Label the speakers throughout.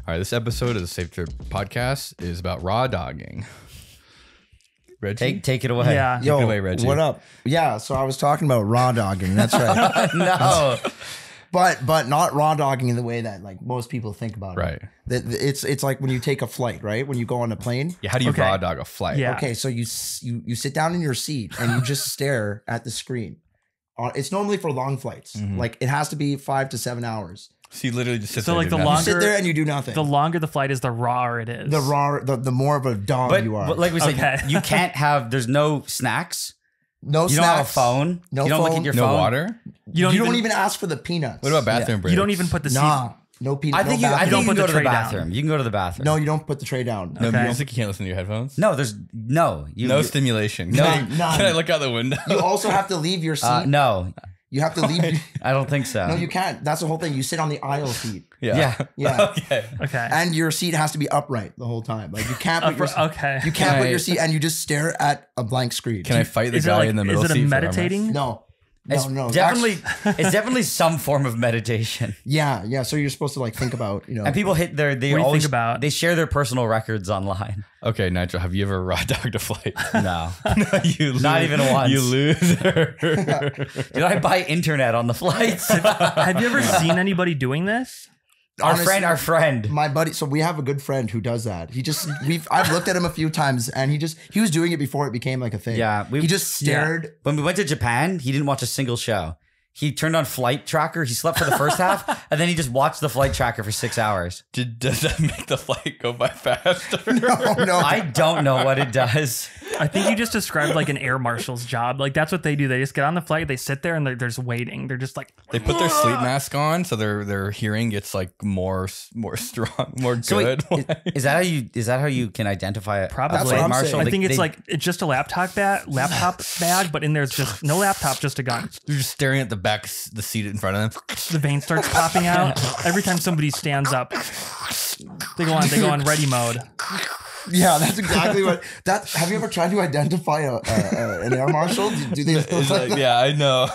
Speaker 1: All right, this episode of the Safe Trip podcast is about raw dogging. Reggie?
Speaker 2: Take it away.
Speaker 3: Yeah.
Speaker 1: Take it away, Reggie.
Speaker 4: What up? Yeah, so I was talking about raw dogging. That's right.
Speaker 2: No.
Speaker 4: But not raw dogging in the way that like most people think about it.
Speaker 1: Right.
Speaker 4: It's like when you take a flight, right? When you go on a plane.
Speaker 1: Yeah, how do you
Speaker 3: Okay.
Speaker 1: raw dog a flight?
Speaker 3: Yeah.
Speaker 4: Okay, so you sit down in your seat and you just stare at the screen. It's normally for long flights. Like it has to be 5 to 7 hours.
Speaker 1: So you literally just sit
Speaker 3: So,
Speaker 1: there.
Speaker 3: like,
Speaker 1: and do
Speaker 3: the
Speaker 1: nothing.
Speaker 4: You sit there and you do nothing.
Speaker 3: The longer the flight is, the rawer it is.
Speaker 4: The more of a dog you are.
Speaker 2: But like we said,
Speaker 3: Okay.
Speaker 2: you can't have. There's no snacks.
Speaker 4: no
Speaker 2: You
Speaker 4: snacks.
Speaker 2: don't have a phone.
Speaker 4: No
Speaker 2: you don't look
Speaker 4: phone.
Speaker 2: at your
Speaker 1: No
Speaker 2: phone.
Speaker 1: water?
Speaker 3: You
Speaker 4: You don't even ask for the peanuts.
Speaker 1: What about bathroom breaks?
Speaker 3: You don't even put the seat.
Speaker 4: Nah, no peanuts.
Speaker 2: I think
Speaker 4: no
Speaker 2: you. I
Speaker 4: bathroom.
Speaker 2: think you
Speaker 3: put
Speaker 2: can go
Speaker 3: the
Speaker 2: to the
Speaker 3: tray down.
Speaker 2: bathroom. You can go to the bathroom.
Speaker 4: No, you don't put the tray down.
Speaker 1: No
Speaker 3: Okay.
Speaker 1: music? You can't listen to your headphones?
Speaker 2: No. There's no.
Speaker 1: No stimulation.
Speaker 2: No,
Speaker 1: Can I,
Speaker 4: none.
Speaker 1: can I look out the window?
Speaker 4: You also have to leave your seat.
Speaker 2: No.
Speaker 4: You have to leave.
Speaker 2: I don't think so.
Speaker 4: No, you can't. That's the whole thing. You sit on the aisle seat.
Speaker 2: Yeah.
Speaker 4: Yeah.
Speaker 1: Okay.
Speaker 3: Okay.
Speaker 4: And your seat has to be upright the whole time. Like you can't put your
Speaker 3: Okay.
Speaker 4: you can't put
Speaker 2: Right.
Speaker 4: your seat and you just stare at a blank screen.
Speaker 1: Can I fight the
Speaker 3: Is it
Speaker 1: guy
Speaker 3: like?
Speaker 1: in the middle
Speaker 3: Is it
Speaker 1: seat
Speaker 3: a
Speaker 1: for
Speaker 3: meditating?
Speaker 4: No.
Speaker 2: It's
Speaker 4: No.
Speaker 2: definitely.
Speaker 4: Actually,
Speaker 2: It's definitely some form of meditation.
Speaker 4: yeah. So you're supposed to like think about,
Speaker 2: And people hit their. They
Speaker 3: What do you
Speaker 2: always
Speaker 3: think about?
Speaker 2: They share their personal records online.
Speaker 1: Okay, Nigel, have you ever raw dogged a flight?
Speaker 2: No.
Speaker 1: You
Speaker 2: Not even once.
Speaker 1: You loser.
Speaker 2: Did I buy internet on the flights?
Speaker 3: Have you ever seen anybody doing this?
Speaker 2: Our
Speaker 4: Honestly,
Speaker 2: friend.
Speaker 4: my buddy, so we have a good friend who does that. I've looked at him a few times and he was doing it before it became like a thing.
Speaker 2: Yeah,
Speaker 4: he just stared.
Speaker 2: When we went to Japan, he didn't watch a single show. He turned on Flight Tracker. He slept for the first half, and then he just watched the Flight Tracker for 6 hours.
Speaker 1: Does that make the flight go by faster?
Speaker 4: No.
Speaker 2: I don't know what it does.
Speaker 3: I think you just described like an air marshal's job. Like that's what they do. They just get on the flight, they sit there, and they're just waiting. They're just like
Speaker 1: They put their sleep mask on, so their hearing gets like more strong, more
Speaker 2: So
Speaker 1: good.
Speaker 2: wait, is that how you can identify a
Speaker 3: Probably.
Speaker 4: That's what I'm
Speaker 2: marshal?
Speaker 4: saying.
Speaker 3: I think it's just a laptop bag, but in there's just no laptop, just a gun.
Speaker 1: They're just staring at the back, the seat in front of them.
Speaker 3: The vein starts popping out every time somebody stands up. They go on ready mode.
Speaker 4: Yeah, that's exactly what. Have you ever tried to identify an air marshal? Do they?
Speaker 1: It's like, yeah, I know.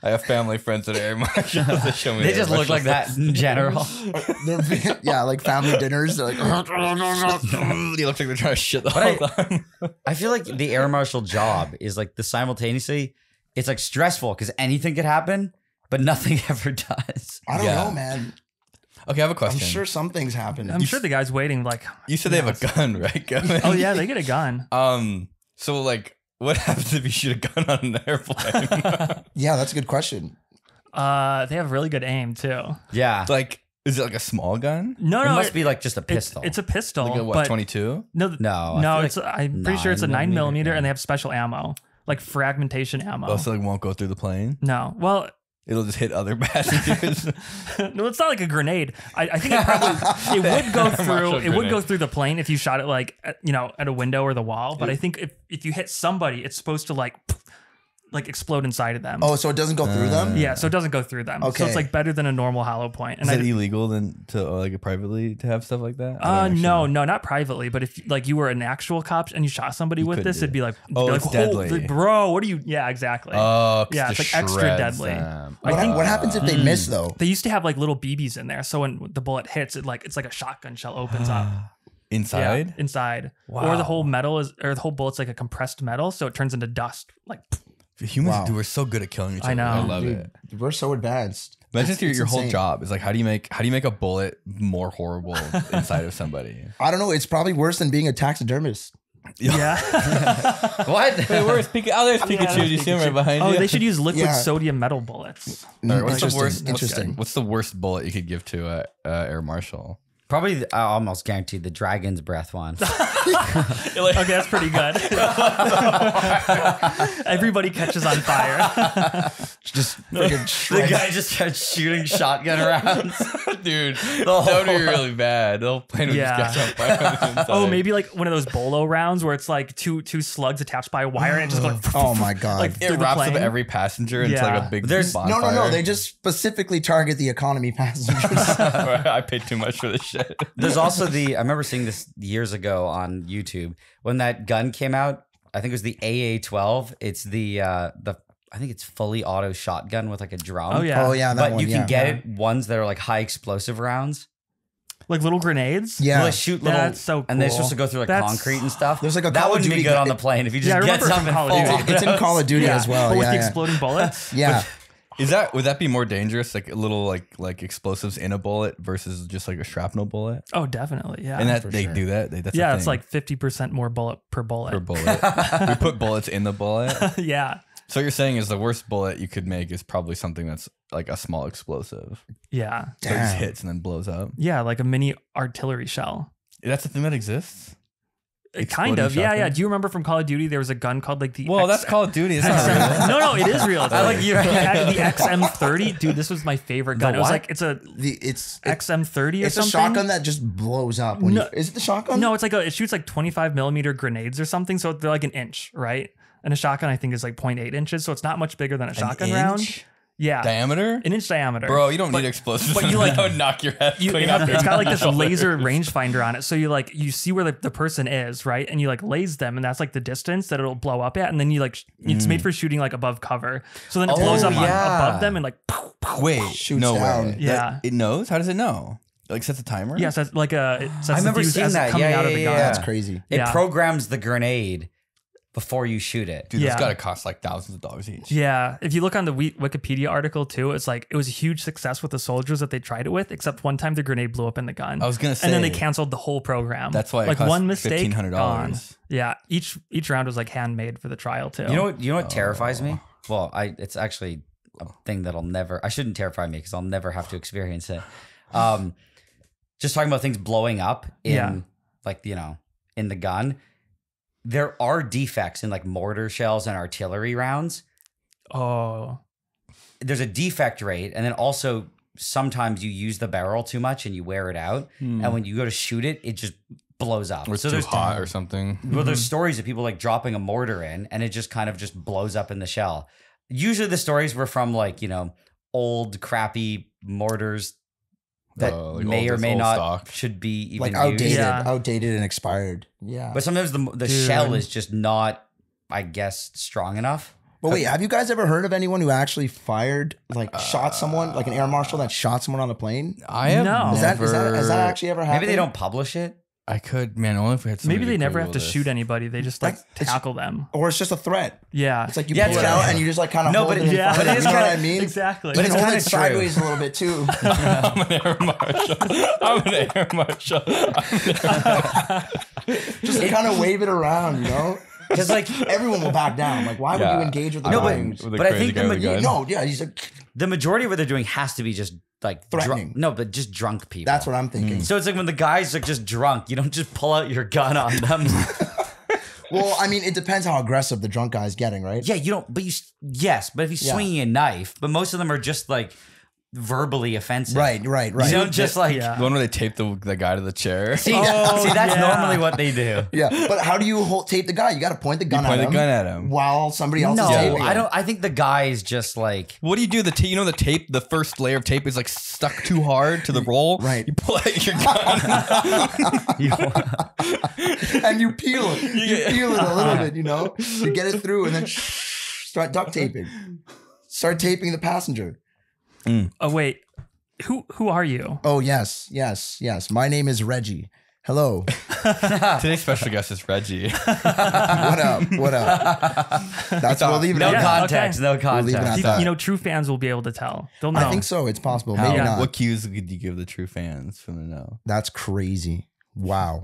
Speaker 1: I have family friends that are air marshals. They show me.
Speaker 2: They
Speaker 1: their
Speaker 2: just look
Speaker 1: marshal
Speaker 2: like that in general.
Speaker 4: Yeah, like family dinners. They're like,
Speaker 1: They look like they're trying to shit the
Speaker 2: But
Speaker 1: whole time.
Speaker 2: I feel like the air marshal job is like the simultaneously. It's like stressful because anything could happen, but nothing ever does.
Speaker 4: I don't
Speaker 1: Yeah.
Speaker 4: know, man.
Speaker 1: Okay, I have a
Speaker 4: I'm
Speaker 1: question.
Speaker 4: sure some things happen.
Speaker 3: I'm sure the guy's waiting like,
Speaker 1: You said they have a gun, right? Kevin?
Speaker 3: oh yeah, they get a gun.
Speaker 1: So like, what happens if you shoot a gun on an airplane?
Speaker 4: Yeah, that's a good question.
Speaker 3: They have really good aim too.
Speaker 2: Yeah,
Speaker 1: Like, is it like a small gun?
Speaker 3: No,
Speaker 2: it
Speaker 3: no,
Speaker 2: must be like just a pistol.
Speaker 3: It's a pistol.
Speaker 1: Like a, what,
Speaker 3: but
Speaker 1: 22?
Speaker 3: no,
Speaker 2: No, I
Speaker 3: no.
Speaker 2: feel
Speaker 3: It's
Speaker 2: like
Speaker 3: I'm pretty sure it's a
Speaker 2: 9
Speaker 3: 9mm,
Speaker 2: yeah.
Speaker 3: and they have special ammo, like fragmentation ammo.
Speaker 1: Oh, so like won't go through the plane?
Speaker 3: No, well,
Speaker 1: It'll just hit other passengers.
Speaker 3: no, it's not like a grenade. I think it would go through.
Speaker 1: Marshall
Speaker 3: It would go
Speaker 1: grenade.
Speaker 3: through the plane if you shot it like at a window or the wall. But I think if you hit somebody, it's supposed to like explode inside of them.
Speaker 4: Oh, so it doesn't go through them?
Speaker 3: Yeah, so it doesn't go through them. So
Speaker 4: Okay.
Speaker 3: it's like better than a normal hollow point. And
Speaker 1: Is it illegal then to like privately to have stuff like that? I don't actually
Speaker 3: no,
Speaker 1: know.
Speaker 3: not privately, but if like you were an actual cop and you shot somebody with
Speaker 1: couldn't
Speaker 3: this,
Speaker 1: do
Speaker 3: it'd be like,
Speaker 1: Oh,
Speaker 3: be
Speaker 1: it's
Speaker 3: like,
Speaker 1: deadly.
Speaker 3: bro. What are you? Yeah, exactly.
Speaker 1: Oh,
Speaker 3: Yeah, it's
Speaker 1: just
Speaker 3: like extra
Speaker 1: shreds
Speaker 3: deadly.
Speaker 1: them.
Speaker 4: What happens if they miss though?
Speaker 3: They used to have like little BBs in there, so when the bullet hits, it's like a shotgun shell opens up.
Speaker 1: Inside?
Speaker 3: Yeah, inside.
Speaker 1: Wow.
Speaker 3: Or the whole bullet's like a compressed metal, so it turns into dust. Like,
Speaker 1: Humans,
Speaker 4: Wow.
Speaker 1: dude, we're so good at killing each other.
Speaker 3: I know.
Speaker 1: I love
Speaker 4: Dude,
Speaker 1: it.
Speaker 4: we're so advanced.
Speaker 1: Imagine
Speaker 4: It's
Speaker 1: your whole
Speaker 4: insane.
Speaker 1: job is like, how do you make a bullet more horrible inside of somebody?
Speaker 4: I don't know. It's probably worse than being a taxidermist.
Speaker 3: yeah.
Speaker 2: what?
Speaker 1: Where's Pikachu? Oh, there's Pikachu.
Speaker 3: there's
Speaker 1: Do you see him right behind
Speaker 3: Oh,
Speaker 1: you?
Speaker 3: they should use liquid
Speaker 4: Yeah.
Speaker 3: sodium metal bullets.
Speaker 1: All right, what's the
Speaker 4: Interesting.
Speaker 1: worst?
Speaker 4: Interesting.
Speaker 1: What's the worst bullet you could give to a air marshal?
Speaker 2: Probably, I almost guarantee the dragon's breath one.
Speaker 3: Okay, that's pretty good. Everybody catches on fire.
Speaker 4: Just freaking
Speaker 2: The guy just starts shooting shotgun rounds.
Speaker 1: Dude,
Speaker 2: whole-
Speaker 1: that would be really bad. The whole plane would
Speaker 3: Yeah.
Speaker 1: just catch on fire on the inside.
Speaker 3: Oh, maybe like one of those bolo rounds where it's like two slugs attached by a wire and it just goes
Speaker 4: Oh my god.
Speaker 3: like
Speaker 1: it
Speaker 3: through the
Speaker 1: wraps up
Speaker 3: plane.
Speaker 1: every passenger into
Speaker 3: Yeah.
Speaker 1: like a big
Speaker 2: There's-
Speaker 4: no,
Speaker 1: bonfire.
Speaker 4: They just specifically target the economy passengers.
Speaker 1: I paid too much for this shit.
Speaker 2: There's also I remember seeing this years ago on YouTube when that gun came out. I think it was the AA-12. It's the I think it's fully auto shotgun with like a drum.
Speaker 3: Oh yeah.
Speaker 4: Oh yeah, that
Speaker 2: But
Speaker 4: one.
Speaker 2: you can
Speaker 4: yeah.
Speaker 2: get it ones that are like high explosive rounds.
Speaker 3: Like little grenades?
Speaker 4: Yeah.
Speaker 2: Will they shoot little?
Speaker 3: That's so cool.
Speaker 2: And they're supposed to go through like
Speaker 3: That's-
Speaker 2: concrete and stuff.
Speaker 4: There's like a
Speaker 2: that
Speaker 4: Call of
Speaker 2: wouldn't be
Speaker 4: Duty
Speaker 2: good on the plane if you just
Speaker 3: Yeah, I
Speaker 2: get
Speaker 3: remember
Speaker 2: something
Speaker 3: from Call of
Speaker 2: full.
Speaker 3: Duty.
Speaker 4: It's in Call of Duty
Speaker 3: Yeah.
Speaker 4: as well.
Speaker 3: But with the
Speaker 4: Yeah.
Speaker 3: exploding bullets?
Speaker 4: Yeah.
Speaker 1: Would that be more dangerous, like a little like explosives in a bullet versus just like a shrapnel bullet?
Speaker 3: Oh, definitely. Yeah.
Speaker 1: And that
Speaker 4: for
Speaker 1: they
Speaker 4: sure.
Speaker 1: do that. That's
Speaker 3: yeah,
Speaker 1: a
Speaker 3: it's
Speaker 1: thing
Speaker 3: like 50% more bullet per bullet.
Speaker 1: per bullet. We put bullets in the bullet.
Speaker 3: Yeah.
Speaker 1: So what you're saying is the worst bullet you could make is probably something that's like a small explosive.
Speaker 3: Yeah.
Speaker 1: So it just
Speaker 4: Damn.
Speaker 1: hits and then blows up.
Speaker 3: Yeah, like a mini artillery shell.
Speaker 1: That's the thing that exists.
Speaker 3: Kind of.
Speaker 1: Exploding
Speaker 3: Yeah, yeah.
Speaker 1: shotgun?
Speaker 3: Do you remember from Call of Duty there was a gun called like the
Speaker 1: Well, that's Call of Duty. It's not real.
Speaker 3: No, it is real. It's
Speaker 2: I like you.
Speaker 3: the XM30. Dude, this was my favorite gun.
Speaker 2: The
Speaker 3: It was
Speaker 2: what?
Speaker 3: like it's a
Speaker 4: It's
Speaker 3: XM30 or
Speaker 4: it's a
Speaker 3: something.
Speaker 4: shotgun that just blows up. When
Speaker 3: No.
Speaker 4: is it the shotgun?
Speaker 3: No, it's like it shoots like 25 millimeter grenades or something. So they're like an inch, right? And a shotgun I think is like 0.8 inches. So it's not much bigger than a shotgun round.
Speaker 1: Inch
Speaker 3: Yeah.
Speaker 1: diameter?
Speaker 3: An inch diameter.
Speaker 1: Bro, you don't need explosives.
Speaker 3: but you, like-
Speaker 1: that would knock your head
Speaker 3: You,
Speaker 1: clean off your
Speaker 3: it's got like this
Speaker 1: shoulders.
Speaker 3: laser rangefinder on it. So you see where the person is, right? And you like laze them, and that's like the distance that it'll blow up at. And then you like, it's made for shooting like above cover. So then it blows up above them and like,
Speaker 1: Wait,
Speaker 4: Shoots
Speaker 1: no
Speaker 4: down.
Speaker 1: way.
Speaker 3: Yeah.
Speaker 1: It knows? How does it know? Like sets a timer?
Speaker 3: yes, that's like it sets
Speaker 2: I remember
Speaker 3: the fuse
Speaker 2: seeing
Speaker 3: as
Speaker 2: that.
Speaker 3: coming
Speaker 2: Yeah,
Speaker 3: out of the
Speaker 2: yeah,
Speaker 3: gun.
Speaker 2: yeah.
Speaker 4: That's crazy.
Speaker 2: It
Speaker 3: Yeah.
Speaker 2: programs the grenade before you shoot it.
Speaker 1: Dude,
Speaker 3: Yeah.
Speaker 1: that's got to cost like thousands of dollars each.
Speaker 3: Yeah, if you look on the Wikipedia article too, it's like it was a huge success with the soldiers that they tried it with, except one time the grenade blew up in the gun.
Speaker 1: I was gonna
Speaker 3: and then they
Speaker 1: say,
Speaker 3: canceled the whole program.
Speaker 1: That's why it
Speaker 3: like
Speaker 1: cost
Speaker 3: one mistake,
Speaker 1: $1,500.
Speaker 3: gone. Yeah, each round was like handmade for the trial too.
Speaker 2: You know what terrifies me? Well, it's actually a thing I shouldn't terrify me because I'll never have to experience it. Just talking about things blowing up in in the gun. There are defects in like mortar shells and artillery rounds.
Speaker 3: Oh,
Speaker 2: There's a defect rate, and then also sometimes you use the barrel too much and you wear it out, and when you go to shoot it, it just blows up.
Speaker 1: Or it's too
Speaker 2: there's
Speaker 1: hot or something.
Speaker 2: Well, there's stories of people like dropping a mortar in, and it just kind of just blows up in the shell. Usually, the stories were from like old crappy mortars that
Speaker 1: Like
Speaker 2: may
Speaker 1: old-
Speaker 2: or may
Speaker 1: old
Speaker 2: not
Speaker 1: stock.
Speaker 2: should be even
Speaker 4: Like
Speaker 2: used.
Speaker 3: Yeah.
Speaker 4: outdated and expired. Yeah.
Speaker 2: But sometimes the
Speaker 3: Dude.
Speaker 2: shell is just not, I guess, strong enough.
Speaker 4: But wait, have you guys ever heard of anyone who actually fired, like shot someone, like an air marshal that shot someone on a plane?
Speaker 1: I have
Speaker 3: No.
Speaker 4: Is that,
Speaker 1: never.
Speaker 4: has that actually ever happened?
Speaker 2: Maybe they don't publish it.
Speaker 1: I could, man. Only if we had. somebody
Speaker 3: maybe they
Speaker 1: to
Speaker 3: never have to
Speaker 1: Google
Speaker 3: shoot
Speaker 1: this.
Speaker 3: anybody. They just like
Speaker 4: It's-
Speaker 3: tackle them.
Speaker 4: Or it's just a threat.
Speaker 3: Yeah,
Speaker 4: It's like you
Speaker 2: Yeah,
Speaker 4: pull it
Speaker 2: it's-
Speaker 4: out and you just like kind of
Speaker 2: No,
Speaker 4: hold
Speaker 2: but
Speaker 4: it in
Speaker 2: yeah,
Speaker 4: front
Speaker 2: but
Speaker 4: of
Speaker 2: it
Speaker 4: it.
Speaker 2: is
Speaker 4: You know what I
Speaker 2: kinda-
Speaker 4: mean?
Speaker 3: exactly.
Speaker 2: But
Speaker 4: You
Speaker 2: it's
Speaker 4: can hold
Speaker 2: kinda
Speaker 4: it
Speaker 2: true.
Speaker 4: sideways a little bit too.
Speaker 1: I'm an air marshal. I'm an air marshal.
Speaker 4: Just to kind of wave it around, you know?
Speaker 2: Because like
Speaker 4: Everyone will back down. Like, why would
Speaker 1: Yeah.
Speaker 4: you engage with the
Speaker 2: No,
Speaker 4: guy
Speaker 2: but-
Speaker 4: who's-
Speaker 1: With a
Speaker 2: But I
Speaker 1: crazy
Speaker 2: think
Speaker 1: guy
Speaker 2: the
Speaker 1: with a gun.
Speaker 4: No, yeah, he's like,
Speaker 2: the majority of what they're doing has to be just like
Speaker 4: Threatening.
Speaker 2: but just drunk people.
Speaker 4: that's what I'm thinking.
Speaker 2: So it's like when the guys are just drunk, you don't just pull out your gun on them.
Speaker 4: Well, I mean, it depends how aggressive the drunk guy's getting, right?
Speaker 2: Yeah, you don't. But yes, but if he's
Speaker 4: Yeah.
Speaker 2: swinging a knife, but most of them are just like verbally offensive.
Speaker 4: Right.
Speaker 2: You don't just like.
Speaker 3: Yeah.
Speaker 1: The one where they tape the guy to the chair.
Speaker 2: See,
Speaker 3: Oh,
Speaker 2: see, that's
Speaker 3: yeah.
Speaker 2: normally what they do.
Speaker 4: Yeah, but how do you tape the guy? You got to point the gun
Speaker 1: Point
Speaker 4: at
Speaker 1: the
Speaker 4: him.
Speaker 1: gun at him.
Speaker 4: While somebody else
Speaker 2: No,
Speaker 4: is taping
Speaker 2: I
Speaker 4: him.
Speaker 2: don't. I think the guy is just like.
Speaker 1: What do you do? The tape, the first layer of tape is like stuck too hard to the roll.
Speaker 4: Right.
Speaker 1: You pull out your gun.
Speaker 4: And you peel it. You peel it a little bit, you know? You get it through and then start duct taping. Start taping the passenger.
Speaker 3: Oh wait, who are you?
Speaker 4: Oh, yes. My name is Reggie. Hello.
Speaker 1: Today's special guest is Reggie.
Speaker 4: What up? That's we'll leave it
Speaker 2: No
Speaker 4: at that.
Speaker 2: context. No
Speaker 4: leave it
Speaker 2: context.
Speaker 4: at
Speaker 3: You,
Speaker 4: that.
Speaker 3: you know, true fans will be able to tell. They'll know.
Speaker 4: I think so. It's possible.
Speaker 1: How-
Speaker 4: Maybe not.
Speaker 1: What cues could you give the true fans from the know?
Speaker 4: That's crazy. Wow.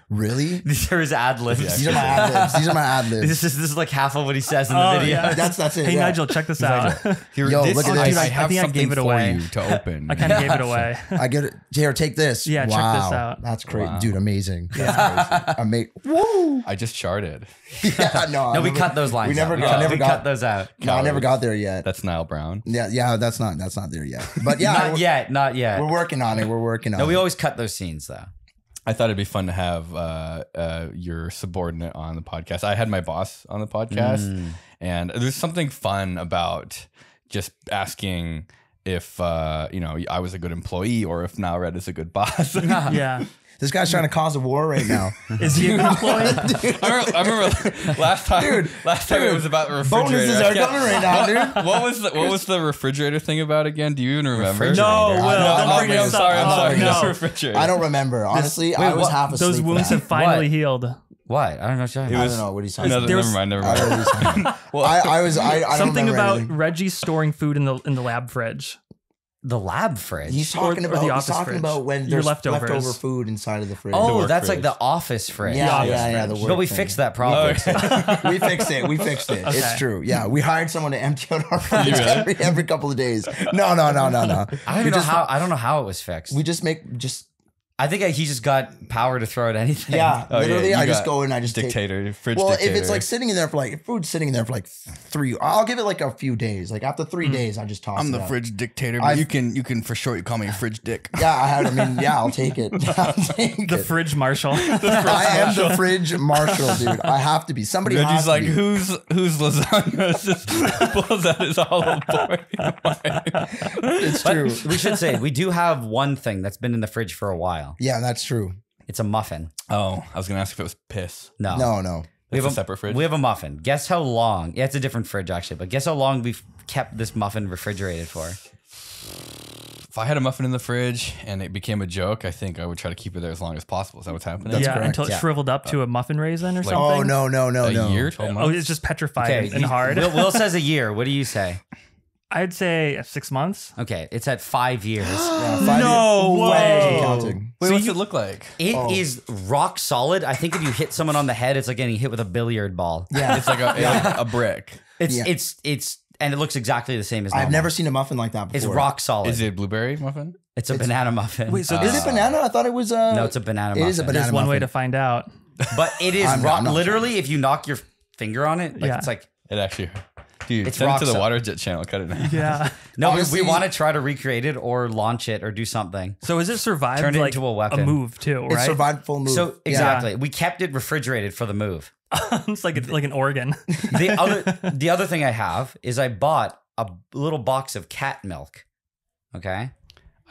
Speaker 4: Really?
Speaker 2: These are his ad libs.
Speaker 4: These are my ad libs. These are my ad libs.
Speaker 2: This is like half of what he says in the
Speaker 3: Oh,
Speaker 2: video.
Speaker 3: yeah.
Speaker 4: That's it.
Speaker 3: Hey
Speaker 4: yeah.
Speaker 3: Nigel, check this out.
Speaker 1: Here,
Speaker 4: Yo, look at this.
Speaker 3: Dude,
Speaker 1: I
Speaker 3: I
Speaker 1: have
Speaker 3: think I
Speaker 1: something
Speaker 3: gave it
Speaker 1: for
Speaker 3: away.
Speaker 1: you to open.
Speaker 3: I kind of gave it away.
Speaker 4: I get it. Here, take this.
Speaker 3: Yeah, check this
Speaker 4: Wow.
Speaker 3: out.
Speaker 4: That's crazy.
Speaker 1: Wow.
Speaker 4: Dude, amazing. That's crazy. Woo!
Speaker 1: I just charted.
Speaker 4: Yeah, no.
Speaker 2: No,
Speaker 4: I
Speaker 2: we
Speaker 4: never-
Speaker 2: cut those lines.
Speaker 4: We never
Speaker 2: out.
Speaker 4: got- never
Speaker 2: we
Speaker 4: got-
Speaker 2: cut those out.
Speaker 4: No, I never got there yet.
Speaker 1: That's Nile Brown.
Speaker 4: Yeah, that's not there yet. But yeah,
Speaker 2: Not yet.
Speaker 4: we're working on it. We're working on
Speaker 2: No,
Speaker 4: it.
Speaker 2: we always cut those scenes though.
Speaker 1: I thought it'd be fun to have your subordinate on the podcast. I had my boss on the podcast, and there's something fun about just asking if I was a good employee or if NileRed is a good boss.
Speaker 3: Yeah.
Speaker 4: This guy's trying to cause a war right now.
Speaker 3: Is he an employee?
Speaker 1: I remember last time it was about the refrigerator.
Speaker 4: Bonuses are coming right now, dude.
Speaker 1: What was the refrigerator thing about again? Do you even remember?
Speaker 3: No, Will. Don't bring
Speaker 1: I'm
Speaker 3: this up.
Speaker 1: sorry. I'm sorry.
Speaker 3: No.
Speaker 1: No refrigerator.
Speaker 4: I don't remember. Honestly, I was half asleep.
Speaker 3: Those wounds have finally healed.
Speaker 2: What? I don't know what you're talking
Speaker 4: I
Speaker 2: about.
Speaker 4: don't know what he's talking
Speaker 1: No,
Speaker 4: about.
Speaker 1: never mind. Never
Speaker 4: I don't know
Speaker 1: mind.
Speaker 4: what he's talking about. I don't
Speaker 3: Something
Speaker 4: remember
Speaker 3: about
Speaker 4: anything.
Speaker 3: Reggie storing food in the lab fridge.
Speaker 2: The lab fridge.
Speaker 4: He's talking
Speaker 3: or
Speaker 4: about
Speaker 3: the
Speaker 4: he's
Speaker 3: office
Speaker 4: talking
Speaker 3: fridge.
Speaker 4: about when
Speaker 3: Your
Speaker 4: there's
Speaker 3: leftovers.
Speaker 4: leftover food inside of the fridge.
Speaker 2: Oh,
Speaker 1: work
Speaker 2: that's
Speaker 1: fridge.
Speaker 2: like the office fridge.
Speaker 4: yeah. The
Speaker 3: fridge.
Speaker 4: work
Speaker 2: But we
Speaker 4: thing.
Speaker 2: fixed that problem.
Speaker 4: We fixed it.
Speaker 3: Okay.
Speaker 4: It's true. Yeah, we hired someone to empty out our fridge
Speaker 1: really?
Speaker 4: every couple of days. No.
Speaker 2: I don't know how it was fixed.
Speaker 4: We just
Speaker 2: I think he just got power to throw at anything.
Speaker 4: yeah.
Speaker 1: Oh, yeah,
Speaker 4: Literally,
Speaker 1: you
Speaker 4: I just
Speaker 1: got
Speaker 4: go in. I just take.
Speaker 1: Dictator. Fridge
Speaker 4: Well,
Speaker 1: dictator.
Speaker 4: if it's like sitting in there for like food's sitting in there for like 3, I'll give it like a few days. Like after 3 days, I just toss
Speaker 1: I'm
Speaker 4: it
Speaker 1: the
Speaker 4: out.
Speaker 1: fridge dictator,
Speaker 4: I-
Speaker 1: but you can for short you call me a fridge dick.
Speaker 4: Yeah, I'll take it. I'll take
Speaker 3: The
Speaker 4: it.
Speaker 3: fridge marshal.
Speaker 4: I am the fridge marshal, dude. I have to be. Somebody has
Speaker 1: Reggie's
Speaker 4: to
Speaker 1: like,
Speaker 4: be.
Speaker 1: whose lasagna just pulls out his olive oil.
Speaker 4: It's
Speaker 2: But
Speaker 4: true.
Speaker 2: we should say we do have one thing that's been in the fridge for a while.
Speaker 4: Yeah, that's true.
Speaker 2: It's a muffin.
Speaker 1: Oh, I was gonna ask if it was piss.
Speaker 2: No.
Speaker 4: No.
Speaker 2: We
Speaker 1: It's
Speaker 2: have
Speaker 1: a separate fridge?
Speaker 2: We have a muffin. Guess how long? Yeah, it's a different fridge actually, but guess how long we've kept this muffin refrigerated for?
Speaker 1: If I had a muffin in the fridge and it became a joke, I think I would try to keep it there as long as possible. Is that what's happening?
Speaker 3: yeah,
Speaker 4: correct.
Speaker 3: until it
Speaker 2: Yeah.
Speaker 3: shriveled up to a muffin raisin or something.
Speaker 4: Oh no.
Speaker 1: A year, 12
Speaker 3: Oh,
Speaker 1: months.
Speaker 3: it's just petrified and hard.
Speaker 2: Will says a year. What do you say?
Speaker 3: I'd say 6 months.
Speaker 2: Okay, it's at 5 years.
Speaker 4: Yeah, 5
Speaker 3: No
Speaker 4: years.
Speaker 3: way.
Speaker 4: Counting.
Speaker 1: Wait,
Speaker 3: So
Speaker 1: what's
Speaker 3: you-
Speaker 1: it look like?
Speaker 2: It is rock solid. I think if you hit someone on the head, it's like getting hit with a billiard ball.
Speaker 4: Yeah,
Speaker 1: It's like a brick.
Speaker 2: It's
Speaker 4: Yeah.
Speaker 2: and it looks exactly the same as normal.
Speaker 4: I've never seen a muffin like that before.
Speaker 2: It's rock solid.
Speaker 1: Is it blueberry muffin?
Speaker 2: It's a banana muffin.
Speaker 3: Wait, so
Speaker 4: Is it banana? I thought it was.
Speaker 2: no, it's a banana muffin.
Speaker 4: It is a banana
Speaker 3: there's one way
Speaker 4: muffin.
Speaker 3: to find out.
Speaker 2: But it is
Speaker 4: I'm
Speaker 2: rock.
Speaker 4: not
Speaker 2: Literally, if you knock your finger on it, like
Speaker 3: Yeah.
Speaker 2: it's like
Speaker 1: It actually, dude,
Speaker 2: It's
Speaker 1: send it
Speaker 2: rock
Speaker 1: to the
Speaker 2: solid.
Speaker 1: Water Jet channel. Cut it now.
Speaker 3: Yeah.
Speaker 2: no.
Speaker 4: Honestly-
Speaker 2: we want to try to recreate it or launch it or do something.
Speaker 3: So has it survived
Speaker 2: Turn it
Speaker 3: like
Speaker 2: into a weapon.
Speaker 3: move too,
Speaker 4: It
Speaker 3: right?
Speaker 4: survived full move.
Speaker 2: So exactly, we kept it refrigerated for the move.
Speaker 3: It's like an organ.
Speaker 2: The other thing I have is I bought a little box of cat milk. Okay.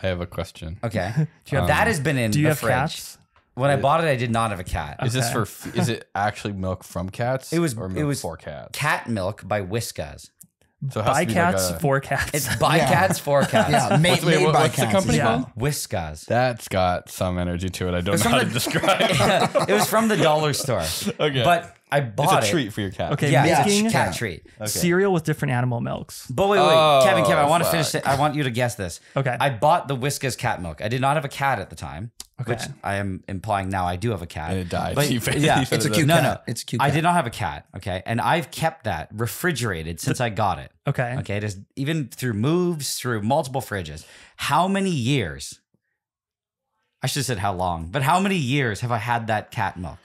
Speaker 1: I have a question.
Speaker 2: Okay.
Speaker 3: you have-
Speaker 2: that has been in
Speaker 3: Do you
Speaker 2: the
Speaker 3: have
Speaker 2: fridge.
Speaker 3: cats?
Speaker 2: When I bought it, I did not have a cat.
Speaker 1: Is this
Speaker 3: Okay.
Speaker 1: for? Is it actually milk from cats?
Speaker 2: It was-
Speaker 1: or
Speaker 2: it
Speaker 1: milk
Speaker 2: was
Speaker 1: for cats.
Speaker 2: Cat milk by Whiskas.
Speaker 1: So it has
Speaker 3: By
Speaker 1: to be
Speaker 3: cats,
Speaker 1: like a-
Speaker 3: for cats.
Speaker 2: It's by
Speaker 4: Yeah.
Speaker 2: cats for cats.
Speaker 4: yeah, made by
Speaker 1: what's the
Speaker 4: cats.
Speaker 1: company
Speaker 3: Yeah.
Speaker 1: called?
Speaker 2: Whiskas.
Speaker 1: That's got some energy to it. I don't know how to describe.
Speaker 2: It was from the dollar store.
Speaker 1: Okay.
Speaker 2: But I bought
Speaker 1: It's a
Speaker 2: it.
Speaker 1: treat for your cat.
Speaker 3: Okay,
Speaker 2: Yeah,
Speaker 3: making
Speaker 2: it's a cat treat.
Speaker 3: cereal with different animal milks.
Speaker 2: But wait,
Speaker 1: Oh,
Speaker 2: Kevin, I want to
Speaker 1: fuck.
Speaker 2: finish it. I want you to guess this.
Speaker 3: Okay.
Speaker 2: I bought the Whiskas cat milk. I did not have a cat at the time, which
Speaker 3: Okay.
Speaker 2: I am implying now I do have a cat.
Speaker 1: And it died.
Speaker 2: But,
Speaker 1: You said
Speaker 2: yeah,
Speaker 1: it
Speaker 4: It's a
Speaker 1: does.
Speaker 4: cute
Speaker 2: No,
Speaker 4: cat.
Speaker 2: no.
Speaker 4: It's a cute
Speaker 2: I
Speaker 4: cat.
Speaker 2: did not have a cat. Okay. And I've kept that refrigerated since I got it.
Speaker 3: Okay.
Speaker 2: Okay. It is even through moves, through multiple fridges. How many years? I should have said how long, but how many years have I had that cat milk?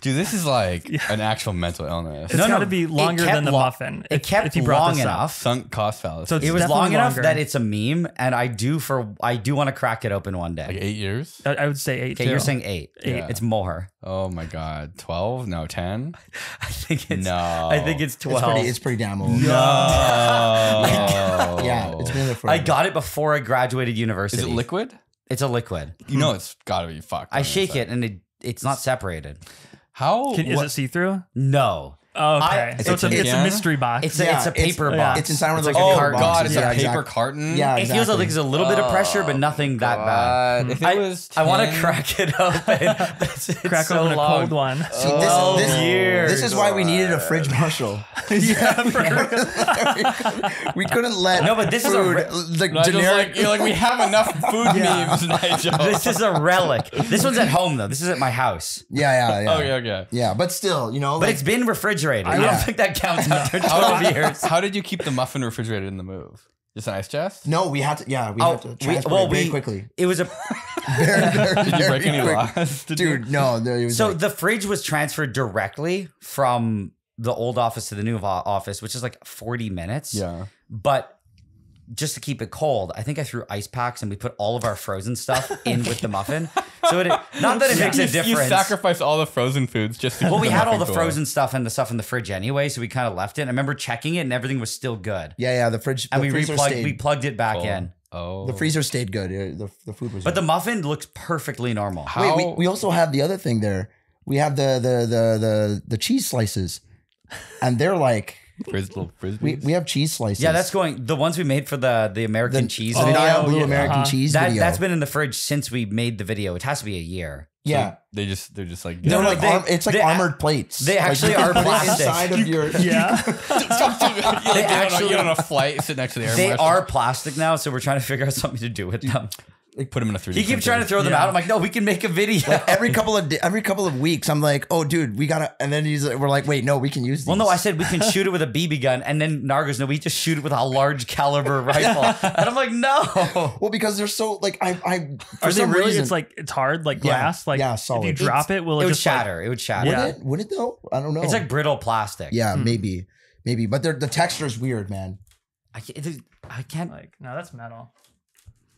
Speaker 1: Dude, this is like an actual mental illness.
Speaker 3: It's got to be longer
Speaker 2: kept
Speaker 3: than the
Speaker 2: lo-
Speaker 3: muffin.
Speaker 2: It kept
Speaker 3: if you brought
Speaker 2: long
Speaker 3: this up.
Speaker 2: enough.
Speaker 1: Sunk cost fallacy.
Speaker 3: So it's
Speaker 2: It was
Speaker 3: definitely
Speaker 2: long enough
Speaker 3: longer.
Speaker 2: that it's a meme, and I do want to crack it open one day.
Speaker 1: like 8 years.
Speaker 3: I would say 8
Speaker 2: Okay,
Speaker 3: too.
Speaker 2: you're saying 8.
Speaker 1: Yeah.
Speaker 2: It's more.
Speaker 1: Oh my god, 12? No, 10?
Speaker 2: I think it's
Speaker 1: No.
Speaker 2: I think it's 12.
Speaker 4: It's pretty damn old.
Speaker 1: No.
Speaker 4: Yeah, it's been there for.
Speaker 2: I got it before I graduated
Speaker 1: Is
Speaker 2: university.
Speaker 1: it liquid?
Speaker 2: It's a liquid.
Speaker 1: You know it's got to be fucked.
Speaker 2: I
Speaker 1: on the
Speaker 2: shake
Speaker 1: inside.
Speaker 2: it and it's not separated.
Speaker 1: How?
Speaker 3: Is it see through?
Speaker 2: No.
Speaker 3: Oh, okay.
Speaker 2: I-
Speaker 3: so it's a
Speaker 1: can?
Speaker 3: mystery box.
Speaker 2: It's
Speaker 4: Yeah,
Speaker 2: a paper
Speaker 3: yeah.
Speaker 2: box.
Speaker 4: It's inside one of
Speaker 2: It's
Speaker 4: those
Speaker 2: like a
Speaker 1: Oh
Speaker 2: carton.
Speaker 1: god, it's
Speaker 4: Yeah,
Speaker 1: a paper
Speaker 4: exactly.
Speaker 1: carton.
Speaker 4: Yeah,
Speaker 2: It feels like there's a little bit of pressure, but nothing that bad.
Speaker 1: If it was
Speaker 2: I want to
Speaker 1: 10
Speaker 2: crack it open. but it's
Speaker 3: Crack
Speaker 2: so
Speaker 3: open a
Speaker 2: long.
Speaker 3: cold one.
Speaker 4: See,
Speaker 2: years.
Speaker 4: This is why we needed a fridge marshal. we couldn't let
Speaker 2: No, but this is a
Speaker 4: food, like
Speaker 1: Nigel's
Speaker 4: generic.
Speaker 1: like, you're like, we have enough food memes, Nigel.
Speaker 2: This is a relic. This one's at home though. This is at my house.
Speaker 4: yeah.
Speaker 1: Okay.
Speaker 4: Yeah, but still, you know,
Speaker 2: But
Speaker 4: like,
Speaker 2: it's been refrigerated. I
Speaker 4: Yeah.
Speaker 2: don't think that counts after 12 years.
Speaker 1: How did you keep the muffin refrigerated in the move? Just an ice chest?
Speaker 4: no, we had to. Yeah, we
Speaker 2: Oh,
Speaker 4: had to transport it very quickly.
Speaker 2: It was a
Speaker 1: Did you break any
Speaker 4: quick.
Speaker 1: laws?
Speaker 4: Dude, no, there was
Speaker 2: so
Speaker 4: like,
Speaker 2: the fridge was transferred directly from the old office to the new office, which is like 40 minutes.
Speaker 1: Yeah.
Speaker 2: But just to keep it cold, I think I threw ice packs and we put all of our frozen stuff in with the muffin. So it not that it makes a
Speaker 1: You
Speaker 2: difference.
Speaker 1: sacrifice all the frozen foods just to
Speaker 2: Well,
Speaker 1: keep
Speaker 2: we
Speaker 1: the
Speaker 2: had all
Speaker 1: muffin
Speaker 2: the
Speaker 1: cool.
Speaker 2: frozen stuff and the stuff in the fridge anyway, so we kind of left it. I remember checking it and everything was still good.
Speaker 4: yeah, the fridge.
Speaker 2: And
Speaker 4: the
Speaker 2: we
Speaker 4: freezer
Speaker 2: replugged
Speaker 4: stayed.
Speaker 2: we plugged it back
Speaker 1: Cool.
Speaker 2: in.
Speaker 1: Oh,
Speaker 4: The freezer stayed good. The food was.
Speaker 2: But the
Speaker 4: good.
Speaker 2: muffin looks perfectly normal.
Speaker 1: How?
Speaker 4: Wait, we also have the other thing there. We have the cheese slices, and they're like
Speaker 1: little frisbees.
Speaker 4: we have cheese slices.
Speaker 2: Yeah, that's going. The ones we made for the American cheese
Speaker 4: the
Speaker 2: video.
Speaker 4: Nile Blue
Speaker 3: yeah.
Speaker 4: American cheese
Speaker 2: That
Speaker 4: video.
Speaker 2: that's been in the fridge since we made the video. It has to be a year.
Speaker 4: yeah.
Speaker 1: they're just like
Speaker 4: No,
Speaker 2: No,
Speaker 4: like
Speaker 2: they-
Speaker 4: it's like
Speaker 2: they-
Speaker 4: armored plates.
Speaker 2: they
Speaker 4: Like,
Speaker 2: actually
Speaker 4: you can
Speaker 2: are
Speaker 4: put it
Speaker 2: plastic.
Speaker 4: inside of your.
Speaker 3: Yeah.
Speaker 1: they
Speaker 2: actually-
Speaker 1: get on a flight, sit next to the air.
Speaker 2: They
Speaker 1: marshal,
Speaker 2: are plastic now, so we're trying to figure out something to do with them.
Speaker 1: put them in a 3D.
Speaker 2: He keeps trying to throw them
Speaker 3: Yeah.
Speaker 2: out. I'm like, no, we can make a video.
Speaker 4: every couple of weeks, I'm like, oh, dude, we gotta. And then we're like, wait, no, we can use these.
Speaker 2: Well, no, I said we can shoot it with a BB gun, and then Nar goes, no, we just shoot it with a large caliber rifle. And I'm like, no.
Speaker 4: Well, because they're so like I for
Speaker 3: Are they
Speaker 4: some
Speaker 3: really?
Speaker 4: reason,
Speaker 3: It's hard, like glass. Like
Speaker 4: yeah,
Speaker 3: if
Speaker 4: solid.
Speaker 3: you drop it, will
Speaker 2: It
Speaker 3: it
Speaker 2: would
Speaker 3: just like-
Speaker 2: shatter. It would shatter.
Speaker 3: Yeah.
Speaker 4: Would it though? I don't know.
Speaker 2: It's like brittle plastic.
Speaker 4: yeah, maybe, but the texture is weird, man.
Speaker 2: I can't.
Speaker 3: like no, that's metal.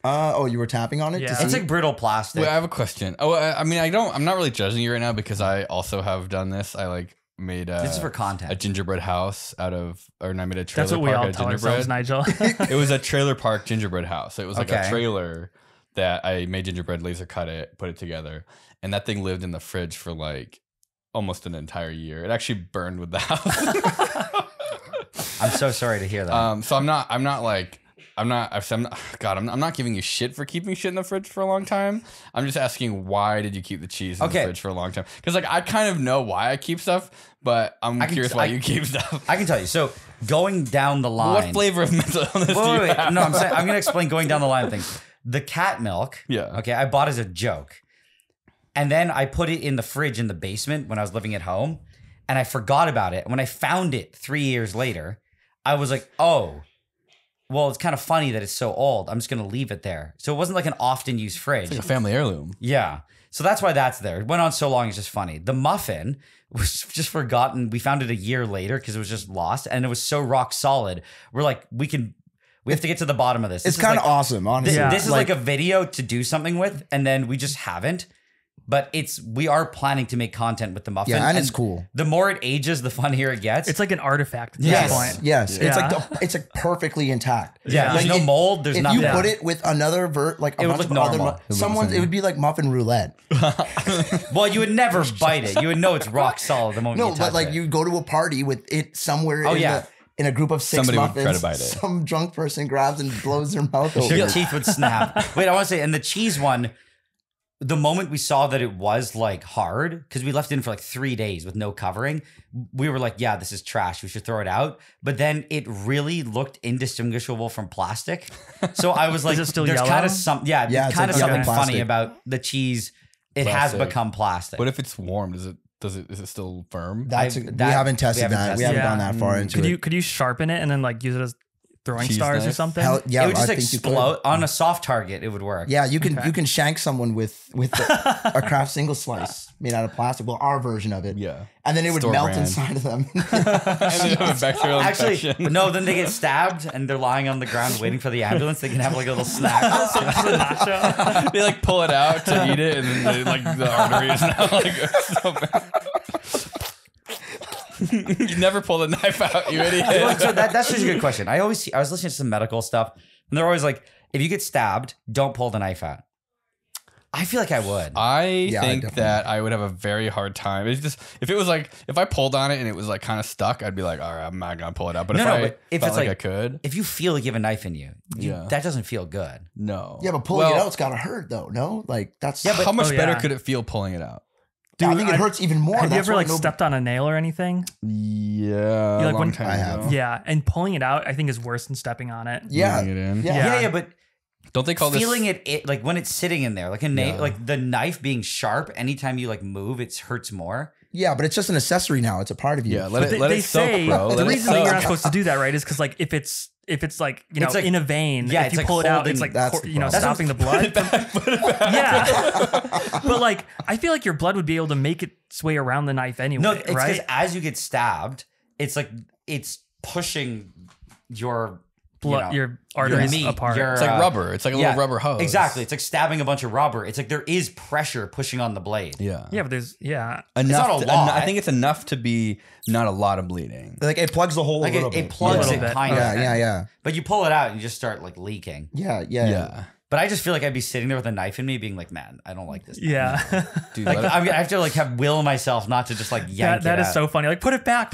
Speaker 4: Oh, you were tapping on it.
Speaker 3: Yeah.
Speaker 4: To see?
Speaker 2: It's like brittle plastic.
Speaker 1: Wait, I have a question. Oh, I mean, I'm not really judging you right now because I also have done this. I like made
Speaker 2: This is for
Speaker 1: a
Speaker 2: content.
Speaker 1: gingerbread house I made a trailer
Speaker 3: That's what we
Speaker 1: park
Speaker 3: all
Speaker 1: out of
Speaker 3: tell
Speaker 1: gingerbread.
Speaker 3: ourselves, Nigel.
Speaker 1: It was a trailer park gingerbread house. It was like
Speaker 2: Okay.
Speaker 1: a trailer that I made gingerbread, laser cut it, put it together, and that thing lived in the fridge for like almost an entire year. It actually burned with the house.
Speaker 2: I'm so sorry to hear that.
Speaker 1: So I'm not giving you shit for keeping shit in the fridge for a long time. I'm just asking, why did you keep the cheese in
Speaker 2: Okay.
Speaker 1: the fridge for a long time? Because like I kind of know why I keep stuff, but I'm curious why you keep stuff.
Speaker 2: I can tell you. So going down the line.
Speaker 1: What flavor of mental illness do you
Speaker 2: Wait.
Speaker 1: have?
Speaker 2: No, I'm going to explain going down the line of things. The cat milk.
Speaker 1: Yeah.
Speaker 2: Okay. I bought as a joke. And then I put it in the fridge in the basement when I was living at home. And I forgot about it. And when I found it 3 years later, I was like, oh, well, it's kind of funny that it's so old. I'm just going to leave it there. So it wasn't like an often used fridge.
Speaker 1: It's like a family heirloom.
Speaker 2: Yeah. So that's why that's there. It went on so long, it's just funny. The muffin was just forgotten. We found it a year later because it was just lost. And it was so rock solid. We're like, we have to get to the bottom of this.
Speaker 4: It's
Speaker 2: This is
Speaker 4: kind of
Speaker 2: like-
Speaker 4: awesome, honestly.
Speaker 3: Yeah.
Speaker 2: This is like a video to do something with, and then we just haven't. But we are planning to make content with the muffin.
Speaker 4: Yeah, and it's cool.
Speaker 2: The more it ages, the funnier it gets.
Speaker 3: It's like an artifact at
Speaker 2: Yes.
Speaker 3: this point.
Speaker 4: Yes, it's
Speaker 3: Yeah.
Speaker 4: like it's like perfectly intact.
Speaker 2: yeah, there's
Speaker 4: Like,
Speaker 2: no mold. There's
Speaker 4: if
Speaker 2: nothing.
Speaker 4: you put it with another like a
Speaker 2: It would
Speaker 4: bunch
Speaker 2: look
Speaker 4: of other
Speaker 2: normal.
Speaker 4: it would be like muffin roulette.
Speaker 2: Well, you would never bite it. You would know it's rock solid the moment
Speaker 4: No,
Speaker 2: you touch
Speaker 4: but like
Speaker 2: it.
Speaker 4: you go to a party with it somewhere.
Speaker 2: Oh,
Speaker 4: in
Speaker 2: yeah.
Speaker 4: in a group of six
Speaker 1: Somebody would
Speaker 4: muffins,
Speaker 1: try to bite it.
Speaker 4: some drunk person grabs and blows their mouth over.
Speaker 2: Your
Speaker 4: it.
Speaker 2: teeth would snap. Wait, I want to say, and the cheese one, the moment we saw that it was like hard, because we left it in for like 3 days with no covering, we were like, yeah, this is trash. We should throw it out. But then it really looked indistinguishable from plastic. So I was like,
Speaker 3: it still
Speaker 2: there's
Speaker 3: yellow?
Speaker 2: kind of some,
Speaker 4: Yeah,
Speaker 2: yeah,
Speaker 4: it's
Speaker 2: kind of
Speaker 4: like
Speaker 2: something
Speaker 4: yellow
Speaker 2: funny
Speaker 4: plastic.
Speaker 2: about the cheese. It has
Speaker 1: Plastic.
Speaker 2: become plastic.
Speaker 1: But if it's warm, is it still firm?
Speaker 4: We haven't
Speaker 2: we
Speaker 4: tested
Speaker 2: haven't
Speaker 4: that. We
Speaker 2: tested
Speaker 4: haven't
Speaker 3: it.
Speaker 4: gone that far into it.
Speaker 3: Could you sharpen it and then like use it as throwing
Speaker 1: Cheese
Speaker 3: stars or
Speaker 1: knife?
Speaker 3: something?
Speaker 4: Hell, yeah,
Speaker 2: it would just
Speaker 4: I think you could.
Speaker 2: explode on a soft target. It would work.
Speaker 4: Yeah, you can shank someone with a craft single slice made out of plastic. Well, our version of it.
Speaker 1: Yeah.
Speaker 4: And then it would
Speaker 1: Store
Speaker 4: melt
Speaker 1: brand.
Speaker 4: inside of them.
Speaker 1: And then you have a bacterial
Speaker 2: Actually,
Speaker 1: infection.
Speaker 2: no. Then they get stabbed and they're lying on the ground waiting for the ambulance. They can have like a little snack.
Speaker 3: Nacho.
Speaker 1: They like pull it out to eat it, and then they, like the artery is now like so bad. You never pull the knife out, you idiot.
Speaker 2: So that's just a good question. I was listening to some medical stuff, and they're always like, if you get stabbed, don't pull the knife out. I feel like I would.
Speaker 1: I
Speaker 4: Yeah,
Speaker 1: think
Speaker 4: definitely.
Speaker 1: that I would have a very hard time. It's just if it was like if I pulled on it and it was like kind of stuck, I'd be like, all right, I'm not gonna pull it out. But
Speaker 2: No,
Speaker 1: if
Speaker 2: no,
Speaker 1: I
Speaker 2: but if
Speaker 1: felt
Speaker 2: it's
Speaker 1: like
Speaker 2: like-
Speaker 1: I could,
Speaker 2: If you feel like you have a knife in you,
Speaker 1: Yeah.
Speaker 2: that doesn't feel good.
Speaker 1: no.
Speaker 4: Yeah, but pulling it
Speaker 1: Well,
Speaker 4: out's gotta hurt though. No, like that's.
Speaker 2: Yeah, but-
Speaker 1: how much
Speaker 3: Oh,
Speaker 1: better
Speaker 3: yeah.
Speaker 1: could it feel pulling it out?
Speaker 4: I think it hurts even more.
Speaker 3: Have you
Speaker 4: That's
Speaker 3: ever
Speaker 4: why
Speaker 3: like
Speaker 4: no-
Speaker 3: stepped on a nail or anything?
Speaker 1: Yeah,
Speaker 3: You like
Speaker 1: a long
Speaker 3: when-
Speaker 1: time
Speaker 4: I
Speaker 1: ago.
Speaker 4: have.
Speaker 3: Yeah, and pulling it out I think is worse than stepping on it.
Speaker 4: Yeah,
Speaker 1: Moving it in.
Speaker 4: yeah.
Speaker 2: Yeah, but
Speaker 1: Don't they call
Speaker 2: feeling
Speaker 1: this?
Speaker 2: it like when it's sitting in there, like like the knife being sharp. Anytime you like move, it hurts more.
Speaker 4: Yeah, but it's just an accessory now. It's a part of you.
Speaker 1: Yeah, let
Speaker 3: They
Speaker 1: it soak,
Speaker 3: say
Speaker 1: bro.
Speaker 3: the
Speaker 1: Let it
Speaker 3: reason that you're not
Speaker 1: soak.
Speaker 3: supposed to do that, right, is because like if it's like you know
Speaker 2: It's like-
Speaker 3: in a vein,
Speaker 2: yeah,
Speaker 3: if
Speaker 2: it's
Speaker 3: you
Speaker 2: like
Speaker 3: pull it out,
Speaker 2: holding-
Speaker 3: it's like
Speaker 4: that's the
Speaker 3: you know
Speaker 4: problem.
Speaker 3: stopping the blood. Yeah, but like I feel like your blood would be able to make its way around the knife anyway,
Speaker 2: No, it's because
Speaker 3: right?
Speaker 2: as you get stabbed, it's like it's pushing your
Speaker 3: your arteries
Speaker 2: meat,
Speaker 3: apart.
Speaker 1: It's like rubber. It's like a little rubber hose.
Speaker 2: Exactly. It's like stabbing a bunch of rubber. It's like there is pressure pushing on the blade.
Speaker 1: Yeah.
Speaker 3: Yeah, but there's
Speaker 1: Enough
Speaker 2: not a lot.
Speaker 1: I think it's enough to be not a lot of bleeding.
Speaker 4: Like it plugs the hole
Speaker 2: Like
Speaker 4: a little bit.
Speaker 2: it plugs
Speaker 3: Yeah.
Speaker 2: it kind of.
Speaker 4: Yeah.
Speaker 2: But you pull it out and you just start like leaking.
Speaker 4: Yeah.
Speaker 2: But I just feel like I'd be sitting there with a knife in me being like, man, I don't like this.
Speaker 3: yeah.
Speaker 1: Dude,
Speaker 2: Like I have to like will myself not to just like yank
Speaker 3: that
Speaker 2: it
Speaker 3: is
Speaker 2: out.
Speaker 3: so funny. Like put it back.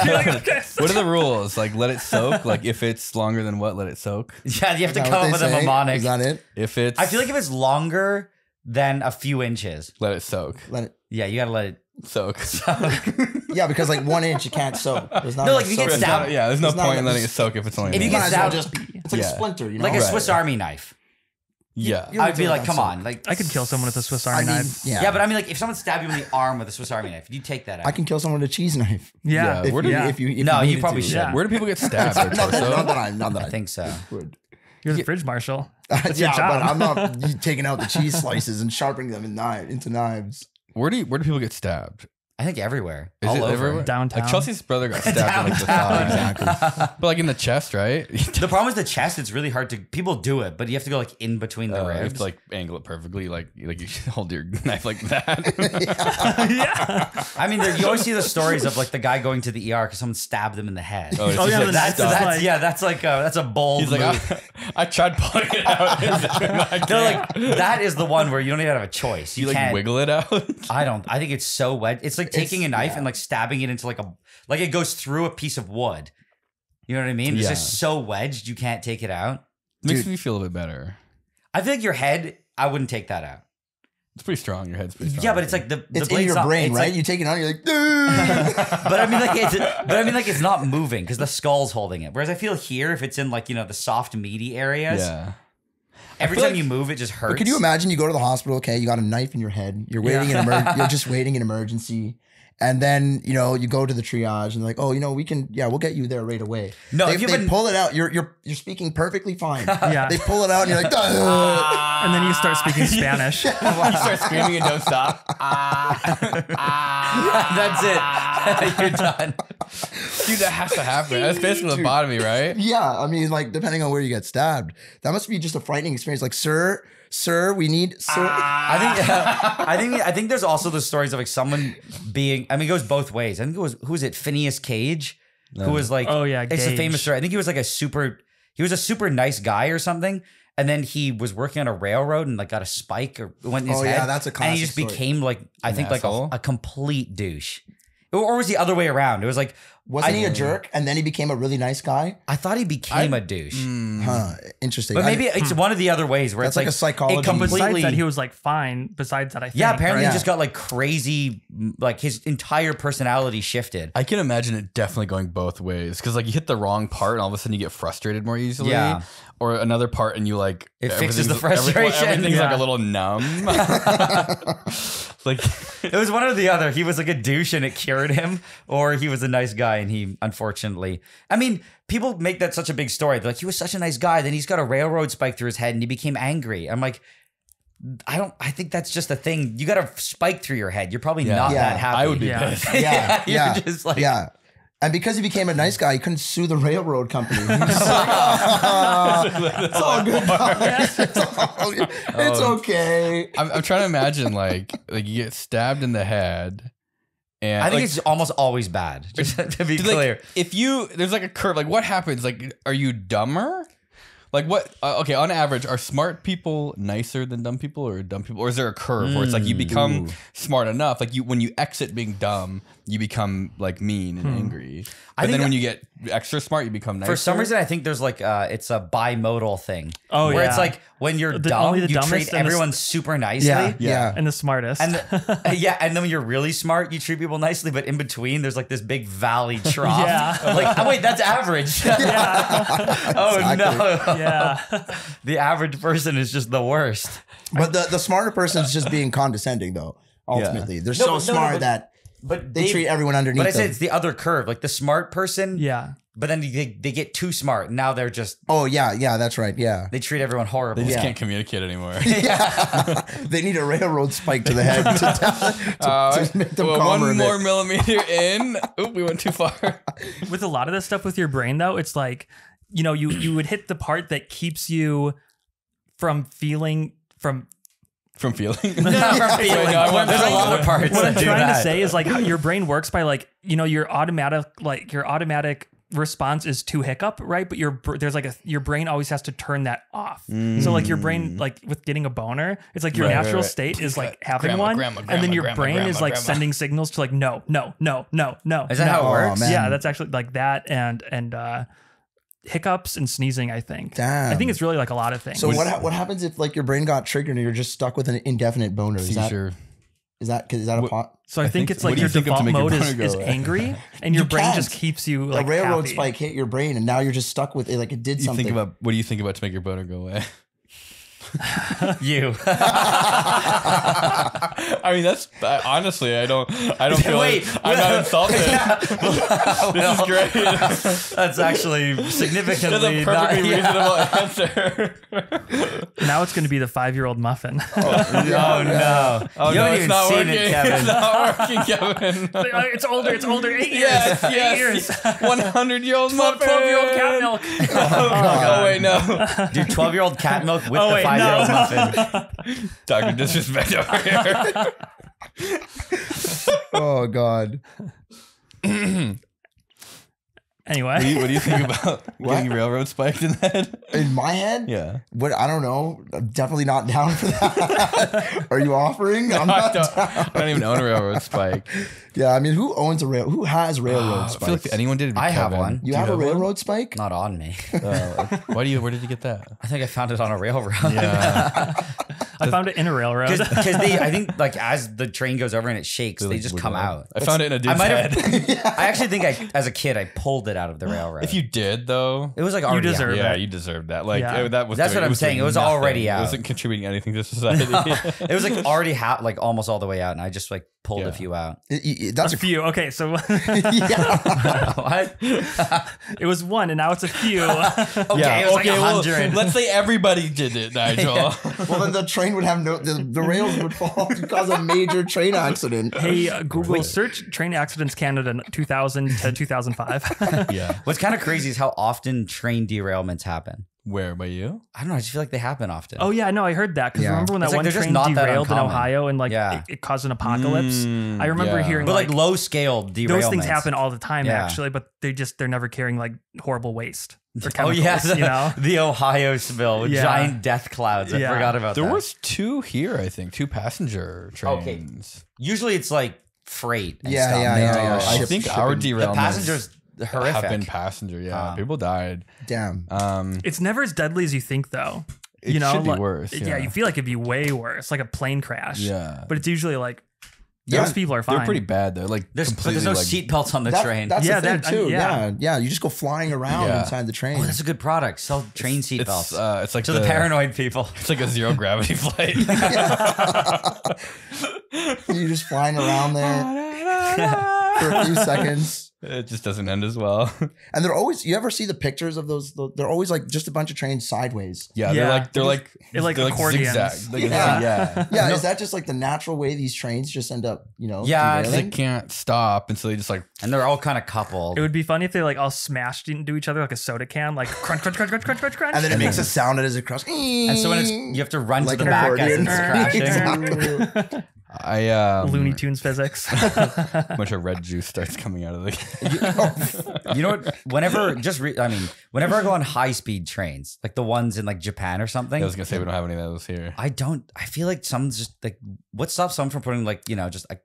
Speaker 3: You're like, okay.
Speaker 1: what are the rules? Like let it soak? Like if it's longer than what, let it soak?
Speaker 2: Yeah, you have to
Speaker 4: Is that
Speaker 2: come
Speaker 4: what
Speaker 2: up with
Speaker 4: they
Speaker 2: a
Speaker 4: say?
Speaker 2: mnemonic.
Speaker 4: Is that it?
Speaker 1: If it's
Speaker 2: I feel like if it's longer than a few inches,
Speaker 1: let it soak.
Speaker 4: Let it.
Speaker 2: yeah, you gotta let it.
Speaker 1: Soak.
Speaker 4: Yeah, because like 1 inch you can't soak. There's not
Speaker 2: No,
Speaker 4: enough
Speaker 2: like, you get
Speaker 4: soak.
Speaker 2: stabbed-
Speaker 1: Yeah, there's no
Speaker 4: It's not
Speaker 1: point in
Speaker 4: like-
Speaker 1: letting it soak if it's only
Speaker 2: If you
Speaker 1: a
Speaker 2: get
Speaker 1: minute.
Speaker 4: Might as well
Speaker 2: stabbed-
Speaker 4: just it's like
Speaker 1: Yeah.
Speaker 4: a splinter, you know.
Speaker 2: Like a
Speaker 1: Right.
Speaker 2: Swiss Army knife.
Speaker 1: Yeah.
Speaker 4: You-
Speaker 2: I'd be
Speaker 4: do
Speaker 2: like,
Speaker 4: that
Speaker 2: come
Speaker 4: soak.
Speaker 2: on. Like
Speaker 3: I could kill someone with a Swiss
Speaker 4: I
Speaker 3: Army
Speaker 4: mean,
Speaker 3: knife.
Speaker 2: Yeah, but I mean like if someone stabbed you in the arm with a Swiss Army knife, you take that out.
Speaker 4: I can kill someone with a cheese knife.
Speaker 3: Yeah.
Speaker 1: Yeah. Where do
Speaker 4: If you
Speaker 2: No, you
Speaker 4: needed
Speaker 2: probably
Speaker 4: to.
Speaker 2: should.
Speaker 3: Yeah.
Speaker 1: Where do people get stabbed? Their
Speaker 4: Not
Speaker 1: torso?
Speaker 4: that
Speaker 2: I think so.
Speaker 4: would.
Speaker 3: You're the fridge marshal. That's your
Speaker 4: Yeah,
Speaker 3: job.
Speaker 4: but I'm not taking out the cheese slices and sharpening them into knives.
Speaker 1: Where do people get stabbed?
Speaker 2: I think everywhere.
Speaker 1: Is
Speaker 2: all
Speaker 1: it
Speaker 2: over.
Speaker 1: everywhere?
Speaker 3: Downtown.
Speaker 1: Like Chelsea's brother got stabbed in like the thigh.
Speaker 2: Downtown.
Speaker 1: Exactly. But like in the chest, right?
Speaker 2: The problem is the chest. It's really hard to. People do it, but you have to go like in between the
Speaker 1: You have
Speaker 2: ribs.
Speaker 1: to like angle it perfectly, like you should hold your knife like that.
Speaker 3: yeah.
Speaker 2: I mean, you always see the stories of like the guy going to the ER because someone stabbed him in the head.
Speaker 1: Oh, it's
Speaker 3: Oh,
Speaker 1: just,
Speaker 3: yeah,
Speaker 1: like,
Speaker 3: the
Speaker 2: that's
Speaker 1: stuff.
Speaker 3: like-
Speaker 2: that's a bold.
Speaker 1: He's like,
Speaker 2: move.
Speaker 1: I tried pulling it out.
Speaker 2: No, like that is the one where you don't even have a choice.
Speaker 1: you
Speaker 2: You
Speaker 1: like
Speaker 2: can't.
Speaker 1: wiggle it out.
Speaker 2: I think it's so wet. It's like taking a knife and like stabbing it into like it goes through a piece of wood. You know what I mean? It's
Speaker 1: Yeah.
Speaker 2: just so wedged you can't take it out.
Speaker 1: Makes
Speaker 4: Dude.
Speaker 1: me feel a bit better.
Speaker 2: I feel like your head. I wouldn't take that out.
Speaker 1: It's pretty strong. Your head's pretty strong.
Speaker 2: Yeah, but it's like the
Speaker 4: It's in
Speaker 2: blade's
Speaker 4: your
Speaker 2: not-
Speaker 4: brain,
Speaker 2: it's
Speaker 4: right?
Speaker 2: like-
Speaker 4: You take it out, you're like, dude.
Speaker 2: but I mean, like it's not moving because the skull's holding it. Whereas I feel here, if it's in like the soft meaty areas,
Speaker 1: yeah.
Speaker 2: every
Speaker 1: feel
Speaker 2: time
Speaker 1: like-
Speaker 2: you move, it just hurts.
Speaker 4: But can you imagine you go to the hospital, okay, you got a knife in your head, you're waiting you're just waiting in emergency. And then, you go to the triage and they're like, oh, we'll get you there right away.
Speaker 2: No,
Speaker 4: they,
Speaker 2: if you've
Speaker 4: they
Speaker 2: been-
Speaker 4: pull it out. You're speaking perfectly fine.
Speaker 3: Yeah.
Speaker 4: They pull it out and you're like, "Ugh."
Speaker 3: And then you start speaking Spanish.
Speaker 1: You start screaming and don't stop.
Speaker 2: That's it. You're done.
Speaker 1: Dude, that has to happen. That's basically lobotomy, right?
Speaker 4: Yeah, I mean, like, depending on where you get stabbed, that must be just a frightening experience. Like, sir, we need, sir.
Speaker 2: I think there's also the stories of like someone being. I mean, it goes both ways. I think it was who was it? Phineas Cage, who was like,
Speaker 3: Oh, yeah,
Speaker 2: it's a
Speaker 3: Gage.
Speaker 2: famous story. I think he was like a super nice guy or something. And then he was working on a railroad and like got a spike or went in his
Speaker 4: Oh,
Speaker 2: head.
Speaker 4: yeah, that's a
Speaker 2: And he
Speaker 4: classic
Speaker 2: just
Speaker 4: story.
Speaker 2: became like I think like
Speaker 1: asshole?
Speaker 2: a complete douche. Or was the other way around? It was like
Speaker 4: Wasn't he a jerk and then he became a really nice guy?
Speaker 2: I thought he became a douche.
Speaker 4: Huh, interesting.
Speaker 2: But maybe it's one of the other ways where
Speaker 4: That's
Speaker 2: it's
Speaker 4: like a psychology.
Speaker 2: It completely.
Speaker 3: Besides that, he was like fine. Besides that, I think.
Speaker 2: yeah, apparently
Speaker 3: right?
Speaker 2: he just got like crazy, like his entire personality shifted.
Speaker 1: I can imagine it definitely going both ways because like you hit the wrong part and all of a sudden you get frustrated more easily.
Speaker 2: Yeah.
Speaker 1: Or another part and you like
Speaker 2: It fixes the
Speaker 1: everything's-
Speaker 2: frustration.
Speaker 1: Everything's like
Speaker 3: Yeah.
Speaker 1: a little numb. Like
Speaker 2: It was one or the other. He was like a douche and it cured him, or he was a nice guy and he unfortunately. I mean, people make that such a big story. They're like, he was such a nice guy, then he's got a railroad spike through his head and he became angry. I'm like, I think that's just a thing. You got a spike through your head. You're probably not
Speaker 4: Yeah.
Speaker 2: that happy.
Speaker 1: I would be
Speaker 3: Yeah.
Speaker 1: pissed.
Speaker 4: yeah,
Speaker 2: You're
Speaker 4: yeah,
Speaker 2: just like-
Speaker 4: yeah. And because he became a nice guy, he couldn't sue the railroad company. He was just like, it's all good, guys. It's okay.
Speaker 1: I'm trying to imagine like you get stabbed in the head and
Speaker 2: I think
Speaker 1: like,
Speaker 2: it's almost always bad. Just to be
Speaker 1: like,
Speaker 2: clear.
Speaker 1: if there's like a curve, like what happens? Like, are you dumber? Like what? Okay, on average, are smart people nicer than dumb people, or dumb people, or is there a curve where it's like you become smart enough, like when you exit being dumb, you become like mean and angry, but
Speaker 2: think
Speaker 1: then when
Speaker 2: that-
Speaker 1: you get extra smart, you become nicer.
Speaker 2: For some reason, I think there's like it's a bimodal thing.
Speaker 3: Oh,
Speaker 2: where
Speaker 3: yeah.
Speaker 2: it's like when you're
Speaker 3: The-
Speaker 2: dumb,
Speaker 3: only the
Speaker 2: you
Speaker 3: dumbest
Speaker 2: treat
Speaker 3: and the
Speaker 2: everyone super nicely.
Speaker 4: Yeah.
Speaker 3: And the smartest.
Speaker 2: And and then when you're really smart, you treat people nicely, but in between, there's like this big valley trough.
Speaker 3: Yeah.
Speaker 2: Like, oh wait, that's average. Oh no,
Speaker 3: yeah.
Speaker 2: the average person is just the worst.
Speaker 4: But the smarter person is just being condescending, though. Ultimately, they're so smart
Speaker 2: but-
Speaker 4: that
Speaker 2: But
Speaker 4: they treat everyone underneath
Speaker 2: But I said
Speaker 4: them.
Speaker 2: it's the other curve, like the smart person.
Speaker 3: Yeah.
Speaker 2: But then they get too smart. Now they're just
Speaker 4: Oh yeah, that's right. Yeah,
Speaker 2: they treat everyone horribly.
Speaker 1: they just
Speaker 4: Yeah.
Speaker 1: can't communicate anymore.
Speaker 4: they need a railroad spike to the head to make them
Speaker 1: Well,
Speaker 4: calmer.
Speaker 1: one
Speaker 4: a bit.
Speaker 1: more millimeter in. Oop, we went too far.
Speaker 3: With a lot of this stuff with your brain, though, it's like you know, you would hit the part that keeps you from feeling from
Speaker 1: feeling.
Speaker 2: There's a lot of parts.
Speaker 3: What I'm
Speaker 2: that do
Speaker 3: trying to
Speaker 2: that.
Speaker 3: say is like how your brain works by like, you know, your automatic response is to hiccup, right? But your brain always has to turn that off. So like your brain, like with getting a boner, it's like your natural state is like having one, and then your brain is like sending signals to like no.
Speaker 2: Is that how it works?
Speaker 4: man.
Speaker 3: Yeah, that's actually like that and hiccups and sneezing. I think.
Speaker 4: Damn.
Speaker 3: I think it's really like a lot of things.
Speaker 4: So what happens if like your brain got triggered and you're just stuck with an indefinite boner? Is that a pot?
Speaker 3: So I think it's
Speaker 1: what
Speaker 3: like
Speaker 1: do
Speaker 3: your
Speaker 1: you think of to
Speaker 3: default
Speaker 1: make your
Speaker 3: mode
Speaker 1: boner go
Speaker 3: is
Speaker 1: away?
Speaker 3: angry, and your brain just keeps you like
Speaker 4: a railroad
Speaker 3: happy.
Speaker 4: spike hit your brain, and now you're just stuck with it. Like it did something.
Speaker 1: What do you think about to make your boner go away?
Speaker 2: You.
Speaker 1: I mean, that's honestly, I don't feel
Speaker 2: Wait,
Speaker 1: I'm not insulted. This is great.
Speaker 2: That's actually significantly
Speaker 1: That's a perfectly
Speaker 2: not.
Speaker 1: reasonable answer.
Speaker 3: Now it's going to be the 5-year-old muffin.
Speaker 2: Oh no!
Speaker 1: Oh
Speaker 2: You
Speaker 1: no,
Speaker 2: haven't
Speaker 1: it's
Speaker 2: even
Speaker 1: not
Speaker 2: seen
Speaker 1: working.
Speaker 2: it, Kevin.
Speaker 1: It's not working, Kevin.
Speaker 3: It's older. 8 years.
Speaker 1: Yes,
Speaker 3: 8 years.
Speaker 1: 100-year-old muffin.
Speaker 3: 12-year-old cat milk.
Speaker 1: Oh wait, no.
Speaker 2: Dude, 12-year-old cat milk with
Speaker 3: Oh,
Speaker 2: the
Speaker 3: wait,
Speaker 2: 5-year-old
Speaker 3: no.
Speaker 2: muffin.
Speaker 1: Dr. Disrespect over here.
Speaker 4: Oh God.
Speaker 3: Anyway,
Speaker 1: What do you think about getting railroad spiked in the head?
Speaker 4: In my head,
Speaker 1: Yeah.
Speaker 4: What I don't know. I'm definitely not down for that. Are you offering? I'm
Speaker 1: I
Speaker 4: not
Speaker 1: don't,
Speaker 4: down.
Speaker 1: I don't even own a railroad spike.
Speaker 4: Yeah, I mean, who owns a rail? Who has railroad
Speaker 1: I
Speaker 4: spikes?
Speaker 1: feel like if anyone did, it'd be
Speaker 2: I have
Speaker 1: Kevin.
Speaker 2: one.
Speaker 4: You
Speaker 1: Do
Speaker 4: have a
Speaker 1: one?
Speaker 4: railroad spike?
Speaker 2: Not on me.
Speaker 1: Where did you get that?
Speaker 2: I think I found it on a railroad.
Speaker 1: Yeah.
Speaker 3: I found it in a railroad.
Speaker 2: Because I think like as the train goes over and it shakes, they just come out.
Speaker 1: I found it in a
Speaker 2: I
Speaker 1: dude's
Speaker 2: might
Speaker 1: head.
Speaker 2: have. I actually think as a kid I pulled it out of the railroad.
Speaker 1: If you did though,
Speaker 2: it was like already
Speaker 3: deserve
Speaker 2: out.
Speaker 1: yeah,
Speaker 3: it.
Speaker 1: you deserved that. Like
Speaker 3: Yeah.
Speaker 1: that was.
Speaker 2: That's what I'm saying. It was already
Speaker 1: nothing.
Speaker 2: out.
Speaker 1: It wasn't contributing anything to society.
Speaker 2: It was like already like almost all the way out, and I just like pulled
Speaker 1: Yeah.
Speaker 2: a few out.
Speaker 4: That's
Speaker 3: a few. Okay, so
Speaker 4: yeah.
Speaker 2: What?
Speaker 3: it was one, and now it's a few.
Speaker 2: Okay, it was like 100.
Speaker 1: let's say everybody did it, Nigel.
Speaker 4: Well, then the train would have the rails would fall to cause a major train accident.
Speaker 3: Hey, Google search train accidents Canada 2000 to 2005.
Speaker 1: Yeah.
Speaker 2: What's kind of crazy is how often train derailments happen.
Speaker 1: Where by you?
Speaker 2: I don't know. I just feel like they happen often.
Speaker 3: Oh yeah, no, I heard that because
Speaker 4: Yeah.
Speaker 3: remember when that
Speaker 2: It's like
Speaker 3: one
Speaker 2: they're just
Speaker 3: train
Speaker 2: not that
Speaker 3: derailed in
Speaker 2: uncommon.
Speaker 3: Ohio and like
Speaker 2: Yeah.
Speaker 3: it caused an apocalypse. I remember
Speaker 1: yeah.
Speaker 3: hearing
Speaker 2: But
Speaker 3: like
Speaker 2: like low scale derailments.
Speaker 3: those things happen all the time
Speaker 2: Yeah.
Speaker 3: actually, but they're never carrying like horrible waste or
Speaker 2: Oh
Speaker 3: chemicals.
Speaker 2: yeah, the,
Speaker 3: you know.
Speaker 2: the Ohio spill with
Speaker 3: Yeah.
Speaker 2: giant death clouds. I
Speaker 3: Yeah.
Speaker 2: forgot about
Speaker 1: There
Speaker 2: that.
Speaker 1: was 2 here, I think. 2 passenger trains.
Speaker 2: Usually it's like freight. And
Speaker 4: Yeah,
Speaker 2: stuff.
Speaker 4: yeah,
Speaker 2: They
Speaker 4: yeah,
Speaker 2: do-
Speaker 4: yeah.
Speaker 1: I
Speaker 4: Ship-
Speaker 1: think our
Speaker 4: shipping.
Speaker 1: derailments
Speaker 2: The passengers horrific.
Speaker 1: have been passenger. Yeah, people died.
Speaker 4: Damn.
Speaker 3: It's never as deadly as you think though.
Speaker 1: It
Speaker 3: You know,
Speaker 1: should be
Speaker 3: like-
Speaker 1: worse.
Speaker 3: Yeah. You feel like it'd be way worse, like a plane crash.
Speaker 1: Yeah.
Speaker 3: But it's usually like
Speaker 4: Yeah.
Speaker 3: most people are fine.
Speaker 1: They're pretty bad though. Like
Speaker 2: There's
Speaker 1: completely
Speaker 2: no
Speaker 1: like,
Speaker 2: seatbelts on the train.
Speaker 4: That's
Speaker 3: Yeah,
Speaker 4: the thing
Speaker 3: that-
Speaker 4: too.
Speaker 3: yeah.
Speaker 4: Yeah, you just go flying around
Speaker 1: Yeah.
Speaker 4: inside the train.
Speaker 2: Oh, that's a good product. Sell train seatbelts
Speaker 1: It's like
Speaker 2: to the paranoid people.
Speaker 1: It's like a zero gravity flight.
Speaker 4: You're just flying around there for a few seconds.
Speaker 1: It just doesn't end as well.
Speaker 4: And they're always, you ever see the pictures of those? They're always like just a bunch of trains sideways.
Speaker 1: Yeah,
Speaker 3: Yeah.
Speaker 1: they're like
Speaker 3: They're like
Speaker 1: they're
Speaker 3: accordions.
Speaker 1: zigzag. Like,
Speaker 4: Yeah.
Speaker 1: yeah.
Speaker 4: Yeah, is that just like the natural way these trains just end up,
Speaker 2: Yeah,
Speaker 1: They
Speaker 4: derailing?
Speaker 1: can't stop, and so they just like
Speaker 2: And they're all kind of coupled.
Speaker 3: It would be funny if they like all smashed into each other like a soda can, like crunch, crunch, crunch, crunch, crunch, crunch, crunch.
Speaker 4: And then it makes a sound as it crosses.
Speaker 2: And so when you have to run
Speaker 4: Like
Speaker 2: to the
Speaker 4: an
Speaker 2: back as
Speaker 4: accordion.
Speaker 2: it's crashing.
Speaker 1: I
Speaker 3: Looney Tunes physics.
Speaker 1: a bunch of red juice starts coming out of the.
Speaker 2: You know what? Whenever I go on high speed trains, like the ones in like Japan or something,
Speaker 1: I was gonna say we don't have any of those here.
Speaker 2: I feel like someone's just like, what stops someone from putting like, just a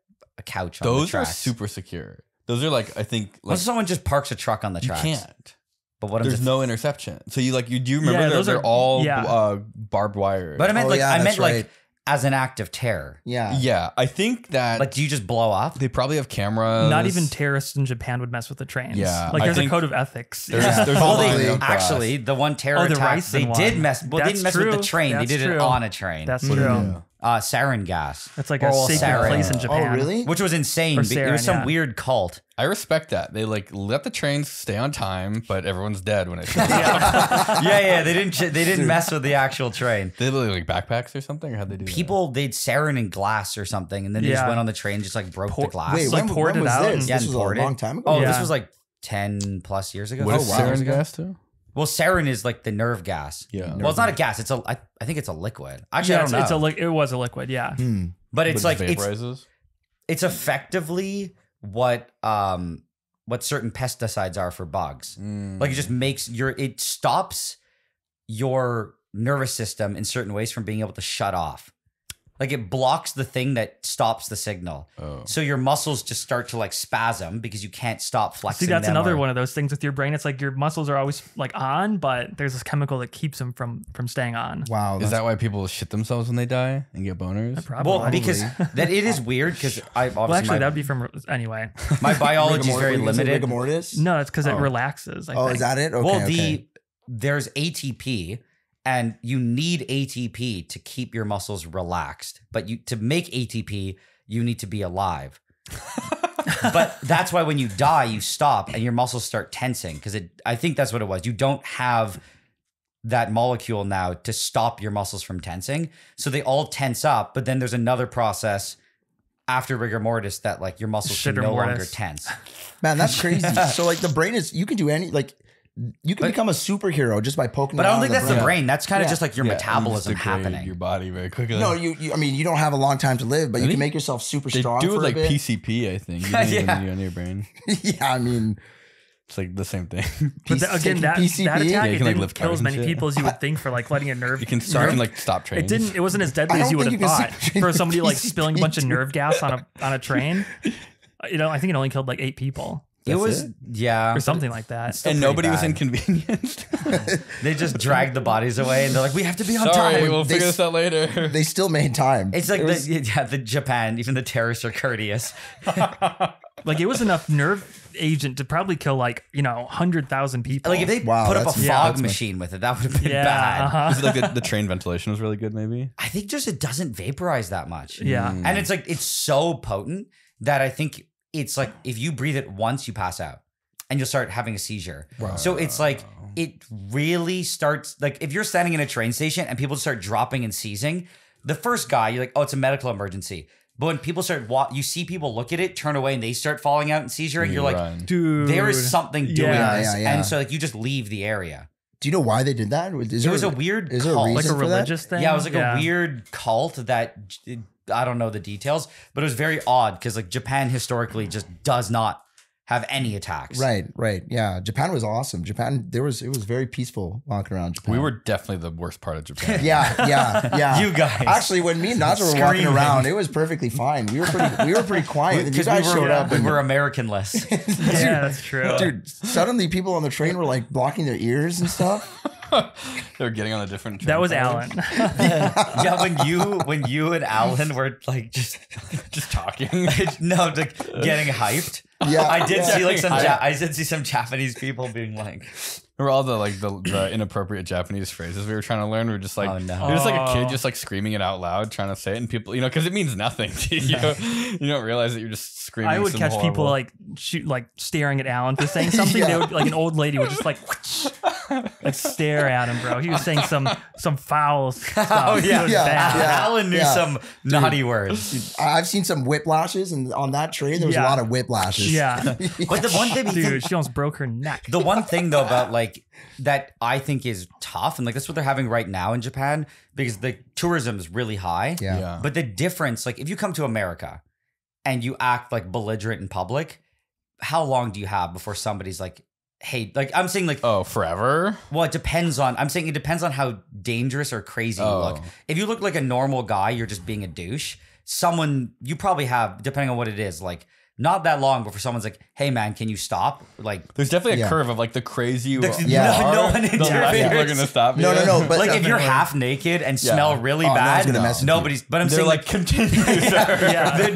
Speaker 2: couch on the
Speaker 1: Those are
Speaker 2: tracks?
Speaker 1: super secure. Those are like I think
Speaker 2: What
Speaker 1: like
Speaker 2: if someone just parks a truck on the
Speaker 1: you
Speaker 2: tracks?
Speaker 1: can't.
Speaker 2: But what if
Speaker 1: There's
Speaker 2: it's-
Speaker 1: no interception. So you do you remember
Speaker 3: Yeah,
Speaker 1: they're,
Speaker 3: those are-
Speaker 1: they're all
Speaker 3: yeah.
Speaker 1: barbed wire.
Speaker 2: But I meant
Speaker 4: Oh,
Speaker 2: like
Speaker 4: yeah, that's
Speaker 2: like
Speaker 4: right.
Speaker 2: as an act of terror.
Speaker 4: Yeah.
Speaker 1: yeah, I think that
Speaker 2: Like, do you just blow up?
Speaker 1: they probably have cameras.
Speaker 3: Not even terrorists in Japan would mess with the trains.
Speaker 1: Yeah,
Speaker 3: like
Speaker 1: I
Speaker 3: there's a
Speaker 1: think
Speaker 3: code of ethics.
Speaker 1: There's,
Speaker 3: Yeah.
Speaker 1: there's
Speaker 2: Well,
Speaker 1: a
Speaker 2: they
Speaker 1: line of
Speaker 2: actually the one terror
Speaker 3: Oh, the
Speaker 2: attack
Speaker 3: ricin
Speaker 2: they
Speaker 3: one.
Speaker 2: did mess. Well, they didn't
Speaker 3: That's
Speaker 2: mess with the
Speaker 3: true.
Speaker 2: train.
Speaker 3: That's
Speaker 2: they did it
Speaker 3: true.
Speaker 2: on a train.
Speaker 3: That's
Speaker 1: What do you
Speaker 3: true.
Speaker 1: do?
Speaker 2: Sarin gas.
Speaker 3: That's like
Speaker 2: Or
Speaker 3: a
Speaker 2: well,
Speaker 3: sacred
Speaker 2: sarin.
Speaker 3: place in Japan.
Speaker 4: Oh, really?
Speaker 2: Which was insane.
Speaker 3: Or
Speaker 2: It was
Speaker 3: sarin,
Speaker 2: some
Speaker 3: yeah.
Speaker 2: weird cult.
Speaker 1: I respect that. They let the trains stay on time, but everyone's dead when it shows up.
Speaker 2: Yeah. They didn't mess with the actual train.
Speaker 1: They have like backpacks or something, or how'd they do that?
Speaker 2: People they'd sarin in glass or something, and then they just
Speaker 3: Yeah.
Speaker 2: went on the train, and just like broke the glass.
Speaker 4: Wait,
Speaker 3: like
Speaker 4: when
Speaker 3: poured
Speaker 4: was
Speaker 3: it out
Speaker 4: this?
Speaker 3: and-
Speaker 2: Yeah,
Speaker 4: This was
Speaker 2: poured
Speaker 4: a
Speaker 2: it.
Speaker 4: long time ago.
Speaker 2: Oh,
Speaker 3: Yeah.
Speaker 2: this was like 10 plus years ago.
Speaker 1: What
Speaker 2: Oh,
Speaker 1: is
Speaker 2: wow.
Speaker 1: sarin gas to?
Speaker 2: Well, sarin is like the nerve gas.
Speaker 1: Yeah.
Speaker 2: Well, it's not a gas. It's I think it's a liquid. Actually, I don't know.
Speaker 3: It was a liquid. Yeah.
Speaker 2: But it's like
Speaker 1: vaporizes.
Speaker 2: it's effectively what certain pesticides are for bugs. Like it just makes it stops your nervous system in certain ways from being able to shut off. Like it blocks the thing that stops the signal. Oh. So your muscles just start to like spasm because you can't stop flexing.
Speaker 3: See, that's another one of those things with your brain. It's like your muscles are always like on, but there's this chemical that keeps them from staying on.
Speaker 4: Wow.
Speaker 1: Is that why people shit themselves when they die and get boners?
Speaker 3: Probably.
Speaker 2: Well, because that it is weird because
Speaker 3: that'd be from anyway.
Speaker 2: My biology is very limited.
Speaker 4: Rigor mortis?
Speaker 3: No, it's because it relaxes. I think.
Speaker 4: Is that it? Okay,
Speaker 2: well, there's ATP. And you need ATP to keep your muscles relaxed. But to make ATP, you need to be alive. But that's why when you die, you stop and your muscles start tensing. Because I think that's what it was. You don't have that molecule now to stop your muscles from tensing. So they all tense up. But then there's another process after rigor mortis that like your muscles can no longer tense.
Speaker 4: Man, that's crazy. So like the brain is, you can do you can become a superhero just by poking.
Speaker 2: But I don't think that's the brain. That's kind of just like your metabolism happening.
Speaker 1: Your body very quickly.
Speaker 4: No, I mean, you don't have a long time to live, but you can make yourself super strong.
Speaker 1: They do it
Speaker 4: for
Speaker 1: like
Speaker 4: a bit.
Speaker 1: PCP, I think. You don't even need it on your brain.
Speaker 4: Yeah, I mean,
Speaker 1: it's like the same thing.
Speaker 3: But again, that attack it didn't kill as many people as you would think for like letting a nerve.
Speaker 1: You can like stop trains.
Speaker 3: It wasn't as deadly as you would have thought for somebody like spilling a bunch of nerve gas on a train. I think it only killed like 8 people.
Speaker 2: Yeah.
Speaker 3: Or something like that.
Speaker 1: And nobody was inconvenienced.
Speaker 2: They just dragged the bodies away and they're like, we have to be on time.
Speaker 1: We'll figure this out later.
Speaker 4: They still made time.
Speaker 2: It's like the Japan, even the terrorists are courteous.
Speaker 3: Like it was enough nerve agent to probably kill 100,000 people.
Speaker 2: Like if they put up a fog machine with it, that would have been bad.
Speaker 3: Uh-huh.
Speaker 1: Is it like the train ventilation was really good maybe?
Speaker 2: I think just it doesn't vaporize that much.
Speaker 3: Yeah.
Speaker 2: And it's like, it's so potent that I think it's like if you breathe it once, you pass out and you'll start having a seizure. Wow. So it's like, it really starts, like if you're standing in a train station and people start dropping and seizing, the first guy, you're like, oh, it's a medical emergency. But when people start you see people look at it, turn away, and they start falling out in seizure, and you're like,
Speaker 3: dude,
Speaker 2: there is something doing this.
Speaker 4: Yeah.
Speaker 2: And so like you just leave the area.
Speaker 4: Do you know why they did that?
Speaker 2: It was a weird
Speaker 4: cult.
Speaker 2: Reason
Speaker 3: like a religious thing?
Speaker 2: Yeah, it was like a weird cult that I don't know the details, but it was very odd because like Japan historically just does not have any attacks.
Speaker 4: Right. Yeah. Japan was awesome. It was very peaceful walking around Japan.
Speaker 1: We were definitely the worst part of Japan.
Speaker 4: Yeah.
Speaker 2: You guys.
Speaker 4: Actually, when me and Nigel were walking around, it was perfectly fine. We were pretty quiet. And you guys showed up.
Speaker 2: We were Americanless.
Speaker 3: Yeah, that's true.
Speaker 4: Dude, suddenly people on the train were like blocking their ears and stuff.
Speaker 1: They were getting on a different train.
Speaker 3: That was Alan.
Speaker 2: Yeah, when you and Alan were like just
Speaker 1: talking.
Speaker 2: No, like getting hyped.
Speaker 4: Yeah,
Speaker 2: I did see like I did see some Japanese people being like,
Speaker 1: There were all the inappropriate Japanese phrases we were trying to learn. We were just like,
Speaker 2: oh, no.
Speaker 1: You're just like a kid just like screaming it out loud, trying to say it, and people, because it means nothing to you. You don't realize that you're just screaming.
Speaker 3: I would catch people like staring at Alan for saying something. They would, like an old lady would just like stare at him, bro. He was saying some foul stuff.
Speaker 2: Oh yeah,
Speaker 4: yeah.
Speaker 2: Alan knew some naughty words.
Speaker 4: I've seen some whiplashes, and on that train there was a lot of whiplashes.
Speaker 3: Yeah,
Speaker 2: but the one thing,
Speaker 3: dude, she almost broke her neck.
Speaker 2: The one thing though about like that I think is tough, and like that's what they're having right now in Japan, because the tourism is really high.
Speaker 4: Yeah.
Speaker 2: But the difference, like if you come to America and you act like belligerent in public, how long do you have before somebody's like, hey, like I'm saying like,
Speaker 1: oh, forever?
Speaker 2: Well, it depends on how dangerous or crazy you look. If you look like a normal guy, you're just being a douche. Someone, you probably have, depending on what it is, like not that long before someone's like, hey man, can you stop? Like
Speaker 1: there's definitely a curve of like the crazy you are.
Speaker 2: No one interferes.
Speaker 1: The less people are gonna stop you.
Speaker 4: No. But
Speaker 2: like if you're half naked and smell really bad, nobody's. But I'm
Speaker 1: They're
Speaker 2: saying
Speaker 1: like continue.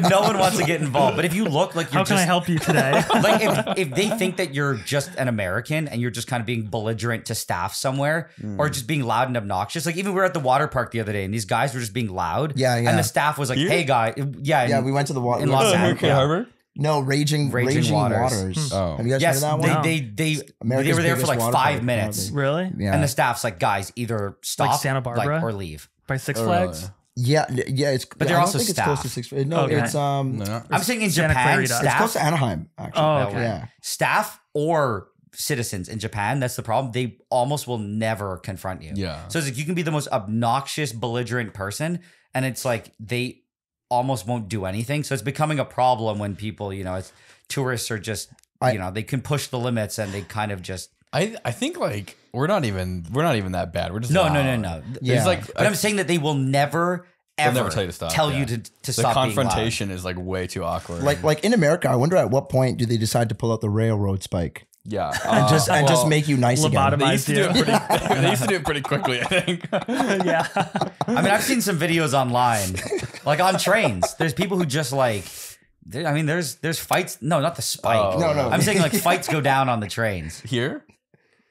Speaker 2: No one wants to get involved. But if you look like you're
Speaker 3: how can I help you today?
Speaker 2: Like if they think that you're just an American and you're just kind of being belligerent to staff somewhere or just being loud and obnoxious. Like even we were at the water park the other day and these guys were just being loud.
Speaker 4: Yeah.
Speaker 2: And the staff was like, hey guy,
Speaker 4: we went to the water
Speaker 2: in Los Angeles.
Speaker 1: Harbor.
Speaker 4: No, Raging Waters.
Speaker 1: Oh.
Speaker 4: Have you guys heard of that one?
Speaker 2: They were there for like 5 minutes.
Speaker 3: Really?
Speaker 4: Yeah.
Speaker 2: And the staff's like, guys, either stop
Speaker 3: like Santa Barbara?
Speaker 2: or leave.
Speaker 3: By Six Flags?
Speaker 4: Yeah. It's
Speaker 2: but they're also
Speaker 4: I don't think
Speaker 2: staff.
Speaker 4: it's close to Six Flags. No, it's
Speaker 2: I'm saying in
Speaker 3: Santa
Speaker 2: Japan,
Speaker 3: Clarita.
Speaker 2: staff.
Speaker 4: It's close to Anaheim, actually.
Speaker 3: Oh, okay.
Speaker 4: Yeah.
Speaker 2: Staff or citizens in Japan, that's the problem. They almost will never confront you.
Speaker 1: Yeah.
Speaker 2: So it's like you can be the most obnoxious, belligerent person, and it's like they almost won't do anything. So it's becoming a problem when people, as tourists are just, they can push the limits and they kind of just.
Speaker 1: I think like we're not even that bad. We're just
Speaker 2: No.
Speaker 1: Yeah. It's like,
Speaker 2: but I'm saying that they will never ever
Speaker 1: tell you to stop.
Speaker 2: Tell you to
Speaker 1: the
Speaker 2: stop.
Speaker 1: confrontation is like way too awkward.
Speaker 4: Like in America, I wonder at what point do they decide to pull out the railroad spike
Speaker 1: yeah,
Speaker 4: and just make you nice again.
Speaker 1: They used to do it pretty quickly, I think.
Speaker 3: Yeah.
Speaker 2: I mean, I've seen some videos online, like on trains. There's people who just like. There's fights. No, not the spike.
Speaker 1: Oh,
Speaker 4: no.
Speaker 2: I'm saying like fights go down on the trains.
Speaker 1: Here?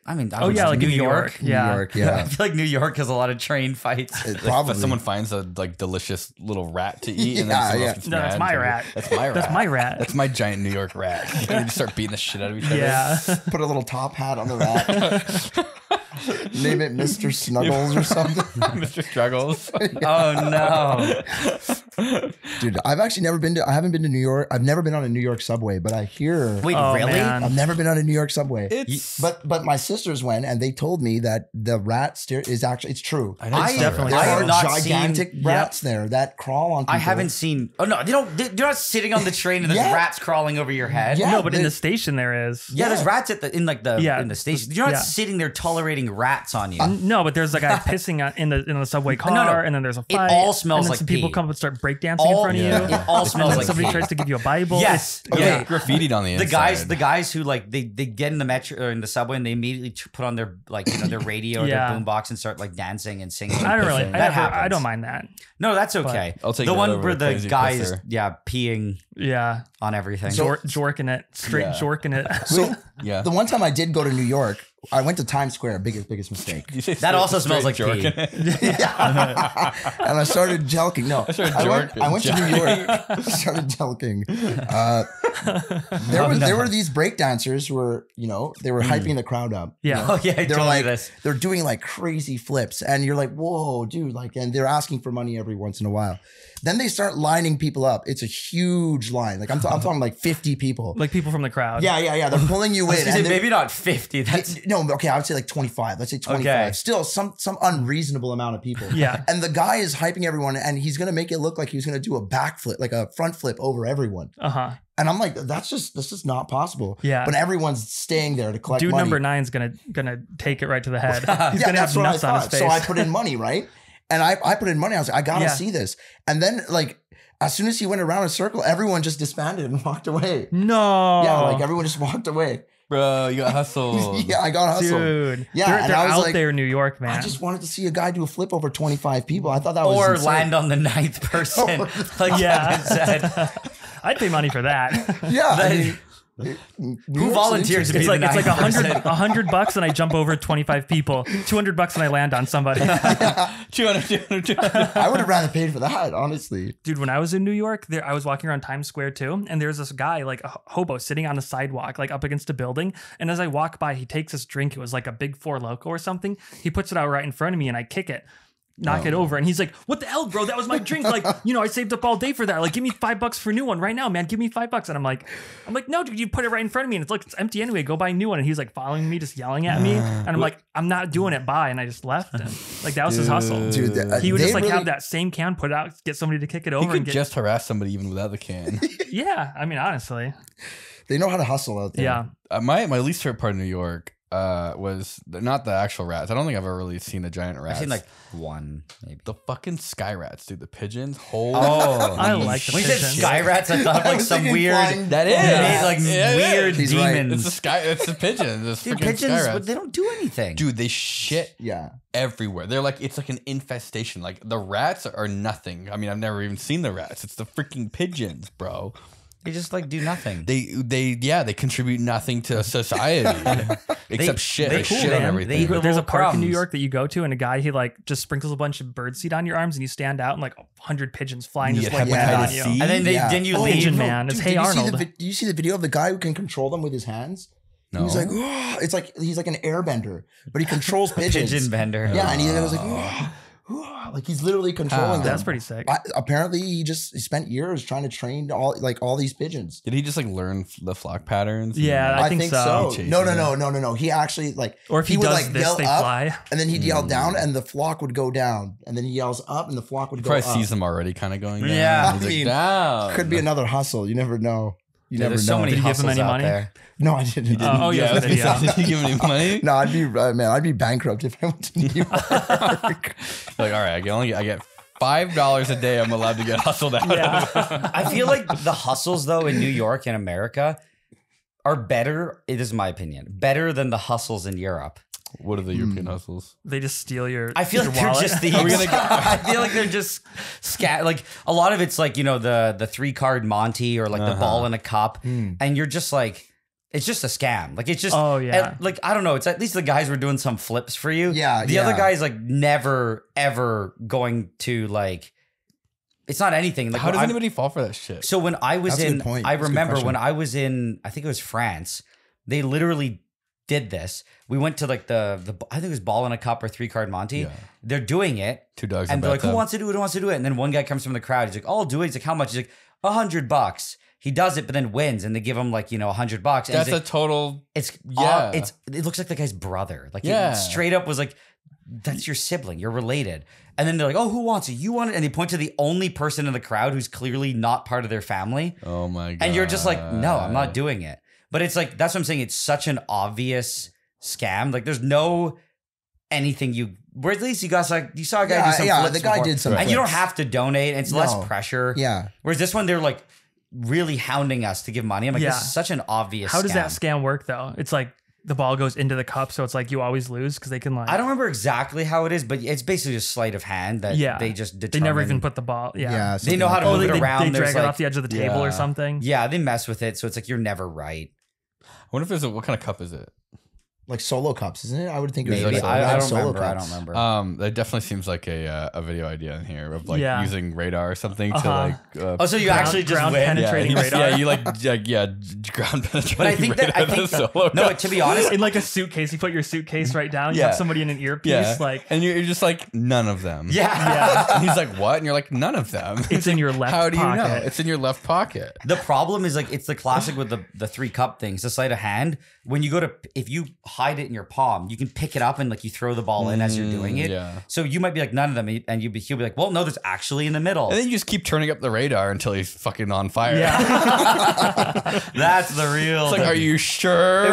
Speaker 2: I mean,
Speaker 3: like
Speaker 2: New
Speaker 3: in
Speaker 2: York.
Speaker 3: Yeah.
Speaker 4: New York, yeah.
Speaker 2: I feel like New York has a lot of train fights.
Speaker 4: Probably.
Speaker 1: But someone finds a like delicious little rat to eat, and
Speaker 4: Yeah,
Speaker 1: then someone
Speaker 4: yeah.
Speaker 1: else gets
Speaker 3: No, that's
Speaker 1: mad.
Speaker 3: my rat.
Speaker 1: That's my rat.
Speaker 3: That's my rat.
Speaker 1: That's my giant New York rat. And they just start beating the shit out of each other.
Speaker 3: Yeah.
Speaker 4: Put a little top hat on the rat. Name it Mr. Snuggles or something.
Speaker 1: Mr. Struggles.
Speaker 2: Oh no,
Speaker 4: Dude, I haven't been to New York. I've never been on a New York subway, but I hear.
Speaker 2: wait,
Speaker 3: Oh,
Speaker 2: really?
Speaker 3: man.
Speaker 4: I've never been on a New York subway.
Speaker 1: It's
Speaker 4: But my sisters went and they told me that the rat steer is actually, it's true.
Speaker 1: I know
Speaker 2: I
Speaker 1: it's
Speaker 3: definitely
Speaker 4: There
Speaker 2: I
Speaker 3: true.
Speaker 4: are
Speaker 2: have not
Speaker 4: gigantic
Speaker 2: seen.
Speaker 4: rats there that crawl on people.
Speaker 2: I haven't seen. Oh no, they're not sitting on the train and there's
Speaker 4: Yeah.
Speaker 2: rats crawling over your head.
Speaker 4: Yeah.
Speaker 3: No, but in
Speaker 4: they-
Speaker 3: the station there is.
Speaker 2: Yeah, there's rats in
Speaker 3: Yeah.
Speaker 2: the station. You're not
Speaker 3: Yeah.
Speaker 2: sitting there tolerating rats on you.
Speaker 3: No, but there's a guy pissing in the subway car,
Speaker 2: No.
Speaker 3: and then there's a
Speaker 2: It
Speaker 3: fight.
Speaker 2: all smells
Speaker 3: and then
Speaker 2: like
Speaker 3: some people
Speaker 2: pee.
Speaker 3: come up and start breakdancing
Speaker 2: All-
Speaker 3: in front of
Speaker 1: Yeah.
Speaker 3: you.
Speaker 2: It all
Speaker 3: And
Speaker 2: smells
Speaker 3: then
Speaker 2: like
Speaker 3: somebody
Speaker 2: pee.
Speaker 3: tries to give you a Bible.
Speaker 2: Yes.
Speaker 3: It's-
Speaker 2: Okay.
Speaker 3: Yeah.
Speaker 1: graffitied on the inside.
Speaker 2: The guys who like they get in the metro or in the subway and they immediately put on their their radio or
Speaker 3: Yeah.
Speaker 2: their boombox and start like dancing and singing.
Speaker 3: I don't really.
Speaker 2: That happens.
Speaker 3: I don't mind that.
Speaker 2: No, that's okay.
Speaker 1: I'll take
Speaker 2: the
Speaker 1: that
Speaker 2: one
Speaker 1: over
Speaker 2: where
Speaker 1: a
Speaker 2: the
Speaker 1: crazy
Speaker 2: guys,
Speaker 1: pisser.
Speaker 2: peeing
Speaker 3: Yeah.
Speaker 2: on everything.
Speaker 3: Jorking it. Straight
Speaker 1: Yeah.
Speaker 3: jorking it.
Speaker 4: So
Speaker 1: Yeah.
Speaker 4: the one time I did go to New York, I went to Times Square, biggest mistake.
Speaker 1: You say
Speaker 2: That also
Speaker 1: straight
Speaker 2: smells like
Speaker 1: jerk
Speaker 2: pee.
Speaker 1: in it?
Speaker 4: And I started jelking. No, I went to New York. I started jelking. There were these breakdancers who were, they were hyping the crowd up.
Speaker 3: Yeah.
Speaker 2: Oh yeah, I
Speaker 4: They were
Speaker 2: told
Speaker 4: like,
Speaker 2: you this.
Speaker 4: they're doing like crazy flips, and you're like, whoa, dude! Like, and they're asking for money every once in a while. Then they start lining people up. It's a huge line. Like I'm talking like 50 people.
Speaker 3: Like people from the crowd.
Speaker 4: Yeah. They're pulling you in. and they're-
Speaker 2: Maybe not 50. That's
Speaker 4: no, okay, I would say like 25. Let's say 25.
Speaker 2: Okay.
Speaker 4: Still some unreasonable amount of people.
Speaker 3: Yeah.
Speaker 4: And the guy is hyping everyone, and he's gonna make it look like he's gonna do a backflip, like a front flip over everyone.
Speaker 3: Uh-huh.
Speaker 4: And I'm like, this is not possible.
Speaker 3: Yeah.
Speaker 4: But everyone's staying there to collect
Speaker 3: Dude
Speaker 4: money.
Speaker 3: number 9's gonna take it right to the head. He's
Speaker 4: Yeah,
Speaker 3: gonna have
Speaker 4: that's what I
Speaker 3: nuts on his
Speaker 4: thought.
Speaker 3: face.
Speaker 4: So I put in money, right? And I put in money. I was like, I gotta
Speaker 3: Yeah.
Speaker 4: see this. And then like as soon as he went around a circle, everyone just disbanded and walked away.
Speaker 3: No.
Speaker 4: Yeah, like everyone just walked away.
Speaker 1: Bro, you got hustled.
Speaker 4: Yeah, I got hustled.
Speaker 3: Dude.
Speaker 4: Yeah,
Speaker 3: They're
Speaker 4: and I was
Speaker 3: out
Speaker 4: like,
Speaker 3: there in New York, man.
Speaker 4: I just wanted to see a guy do a flip over 25 people. I thought that was
Speaker 2: or
Speaker 4: insane.
Speaker 2: land on the 9th person, like
Speaker 3: Yeah.
Speaker 2: Kevin said.
Speaker 3: I'd pay money for that.
Speaker 4: Yeah, I
Speaker 2: That-
Speaker 4: mean, New
Speaker 2: Who
Speaker 4: York's
Speaker 2: volunteered to be
Speaker 3: It's
Speaker 2: the
Speaker 3: like
Speaker 2: 9th person?
Speaker 3: $100 and I jump over 25 people. $200 and I land on somebody.
Speaker 1: 200.
Speaker 4: I would have rather paid for that, honestly.
Speaker 3: Dude, when I was in New York, I was walking around Times Square too, and there's this guy, like a hobo, sitting on a sidewalk, like up against a building. And as I walk by, he takes this drink. It was like a Big Four Loco or something. He puts it out right in front of me, and I kick it. Knock it over, and he's like, "What the hell, bro? That was my drink. Like, I saved up all day for that. Like, give me $5 for a new one right now, man. Give me $5." And I'm like, no, dude, you put it right in front of me, and it's like it's empty anyway. Go buy a new one. And he's like following me, just yelling at me, and I'm like, I'm not doing it. Bye. And I just left him. Like that was his hustle.
Speaker 4: Dude,
Speaker 3: He would
Speaker 4: they
Speaker 3: just like
Speaker 4: really-
Speaker 3: have that same can, put it out, get somebody to kick it
Speaker 1: You
Speaker 3: over,
Speaker 1: could
Speaker 3: and get.
Speaker 1: just harass somebody even without the can.
Speaker 3: Yeah, I mean, honestly,
Speaker 4: They know how to hustle out there.
Speaker 3: yeah.
Speaker 1: My least favorite part of New York was not the actual rats. I don't think I've ever really seen a giant rat.
Speaker 2: I've seen like one, maybe.
Speaker 1: the fucking sky rats, dude. The pigeons. Holy
Speaker 3: I like the
Speaker 2: When you said
Speaker 3: pigeons.
Speaker 2: sky rats, I thought of like
Speaker 4: was
Speaker 2: some
Speaker 4: thinking
Speaker 2: weird,
Speaker 4: flying-
Speaker 1: That is.
Speaker 2: like
Speaker 1: Yeah, it
Speaker 2: weird
Speaker 1: is.
Speaker 4: He's right.
Speaker 2: demons.
Speaker 1: It's the sky. It's the pigeons. It's
Speaker 2: Dude,
Speaker 1: freaking
Speaker 2: pigeons,
Speaker 1: sky
Speaker 2: but
Speaker 1: rats.
Speaker 2: they don't do anything.
Speaker 1: Dude, they shit
Speaker 4: Yeah.
Speaker 1: everywhere. They're like, it's like an infestation. Like the rats are nothing. I mean, I've never even seen the rats. It's the freaking pigeons, bro.
Speaker 2: They just like do nothing.
Speaker 1: They contribute nothing to society except shit. They shit on everything.
Speaker 3: There's a park in New
Speaker 2: crumbs.
Speaker 3: York that you go to, and a guy, he like just sprinkles a bunch of birdseed on your arms, and you stand out, and like 100 pigeons flying
Speaker 1: You
Speaker 3: just
Speaker 1: get
Speaker 3: like land on
Speaker 1: hepatitis
Speaker 3: you.
Speaker 1: C.
Speaker 2: And then
Speaker 4: Yeah.
Speaker 2: then you
Speaker 4: Oh,
Speaker 2: leave.
Speaker 3: Pigeon man, it's
Speaker 4: Dude,
Speaker 3: Hey
Speaker 4: did you see
Speaker 3: Arnold.
Speaker 4: do you see the video of the guy who can control them with his hands?
Speaker 1: No.
Speaker 4: He's like, oh, it's like he's like an airbender, but he controls pigeons.
Speaker 2: Pigeon bender.
Speaker 4: Yeah, and he was like, oh. like he's literally controlling them.
Speaker 3: That's pretty sick.
Speaker 4: Apparently, he spent years trying to train all these pigeons.
Speaker 1: Did he just like learn the flock patterns?
Speaker 3: Yeah, I think so.
Speaker 4: No. He actually like,
Speaker 3: or if he
Speaker 4: would
Speaker 3: does
Speaker 4: like
Speaker 3: this,
Speaker 4: yell
Speaker 3: they
Speaker 4: up,
Speaker 3: fly.
Speaker 4: and then he'd yell down, and the flock would go down, and then he yells up, and the flock would
Speaker 1: He
Speaker 4: go
Speaker 1: probably
Speaker 4: up.
Speaker 1: sees them already, kind of going down.
Speaker 2: Yeah.
Speaker 1: He's
Speaker 4: I mean,
Speaker 1: like, down.
Speaker 4: Could be another hustle. You never know. You never
Speaker 2: There's
Speaker 4: know.
Speaker 2: so many
Speaker 3: Did you give him
Speaker 2: hustles
Speaker 3: any
Speaker 2: out
Speaker 3: money?
Speaker 2: there.
Speaker 4: No, I didn't.
Speaker 3: Oh, yeah,
Speaker 1: yeah.
Speaker 3: video.
Speaker 1: Did you give him any money?
Speaker 4: No, I'd be I'd be bankrupt if I went to New York.
Speaker 1: Like, all right, I get $5 a day. I'm allowed to get hustled out.
Speaker 3: Yeah.
Speaker 2: I feel like the hustles though in New York and America are better. It is my opinion, better than the hustles in Europe.
Speaker 1: What are the European hustles?
Speaker 3: They just steal your.
Speaker 2: I feel
Speaker 3: your
Speaker 2: like they're
Speaker 3: wallet.
Speaker 2: just thieves. I feel like they're just like a lot of it's like, you know, the 3-card Monty or like the ball in a cup, and you're just like, it's just a scam. Like it's just, like I don't know. It's at least the guys were doing some flips for you.
Speaker 4: Yeah,
Speaker 2: the other guys like never ever going to like. It's not anything. Like
Speaker 1: How does anybody fall for that shit?
Speaker 2: So when I was
Speaker 4: That's a
Speaker 2: in,
Speaker 4: good point.
Speaker 2: I
Speaker 4: That's a good
Speaker 2: remember
Speaker 4: question.
Speaker 2: when I was in, I think it was France. They literally did this. We went to like the I think it was ball in a cup or 3-card Monty.
Speaker 1: Yeah.
Speaker 2: They're doing it.
Speaker 1: 2 dogs
Speaker 2: And
Speaker 1: in
Speaker 2: they're like,
Speaker 1: bathtub.
Speaker 2: who wants to do it? Who wants to do it? And then one guy comes from the crowd. He's like, oh, I'll do it. He's like, how much? He's like, $100. He does it, but then wins, and they give him like, you know, $100. And
Speaker 1: That's
Speaker 2: he's
Speaker 1: a
Speaker 2: like,
Speaker 1: total.
Speaker 2: it's
Speaker 1: yeah.
Speaker 2: it looks like the guy's brother. Like
Speaker 1: Yeah.
Speaker 2: it straight up was like, that's your sibling. You're related. And then they're like, oh, who wants it? You want it? And they point to the only person in the crowd who's clearly not part of their family.
Speaker 1: Oh my god!
Speaker 2: And you're just like, no, I'm not doing it. But it's like, that's what I'm saying. It's such an obvious scam. Like there's no anything where at least you guys like, you saw a guy do some flips
Speaker 4: the guy
Speaker 2: before.
Speaker 4: did some
Speaker 2: And you don't
Speaker 4: flips.
Speaker 2: have to donate. It's less pressure.
Speaker 4: Yeah.
Speaker 2: Whereas this one, they're like really hounding us to give money. I'm like, this is such an obvious
Speaker 3: How does that
Speaker 2: scam.
Speaker 3: scam work though? It's like the ball goes into the cup, so it's like you always lose because they can like.
Speaker 2: I don't remember exactly how it is, but it's basically just sleight of hand that they just
Speaker 3: They
Speaker 2: determine.
Speaker 3: never even put the ball. Yeah.
Speaker 4: Yeah.
Speaker 2: They know how to move it around.
Speaker 3: They
Speaker 2: There's
Speaker 3: drag it
Speaker 2: like-
Speaker 3: off the edge of the table or something.
Speaker 2: Yeah, they mess with it. So it's like, you're never right.
Speaker 1: I wonder if there's what kind of cup is it?
Speaker 4: Like solo cups, isn't it? I would think it was
Speaker 2: Maybe.
Speaker 4: like
Speaker 2: I don't
Speaker 4: solo
Speaker 2: remember. I
Speaker 4: cups.
Speaker 2: don't remember.
Speaker 1: That definitely seems like a video idea in here of like
Speaker 3: Yeah.
Speaker 1: using radar or something to
Speaker 3: Uh-huh.
Speaker 1: like.
Speaker 2: Oh, so you actually just
Speaker 3: ground
Speaker 2: win?
Speaker 3: penetrating
Speaker 1: yeah,
Speaker 3: radar.
Speaker 1: yeah, you like ground penetrating.
Speaker 2: But I think that
Speaker 1: solo
Speaker 2: no,
Speaker 1: cup.
Speaker 2: but to be honest,
Speaker 3: In like a suitcase, you put your suitcase right down. You
Speaker 1: Yeah.
Speaker 3: have somebody in an earpiece.
Speaker 1: Yeah,
Speaker 3: Like
Speaker 1: and you're just like none of them.
Speaker 2: yeah.
Speaker 1: And he's like, what? And you're like, none of them.
Speaker 3: it's in your left
Speaker 1: How do you
Speaker 3: pocket.
Speaker 1: know? It's in your left pocket.
Speaker 2: The problem is like, it's the classic with the 3-cup things, the sleight of hand. When you go to, if you hide it in your palm, you can pick it up and like you throw the ball in as you're doing it.
Speaker 1: yeah.
Speaker 2: So you might be like none of them, and he'll be like, well, no, there's actually in the middle.
Speaker 1: And then you just keep turning up the radar until he's fucking on fire.
Speaker 3: Yeah.
Speaker 2: That's the real.
Speaker 1: It's like, are you sure?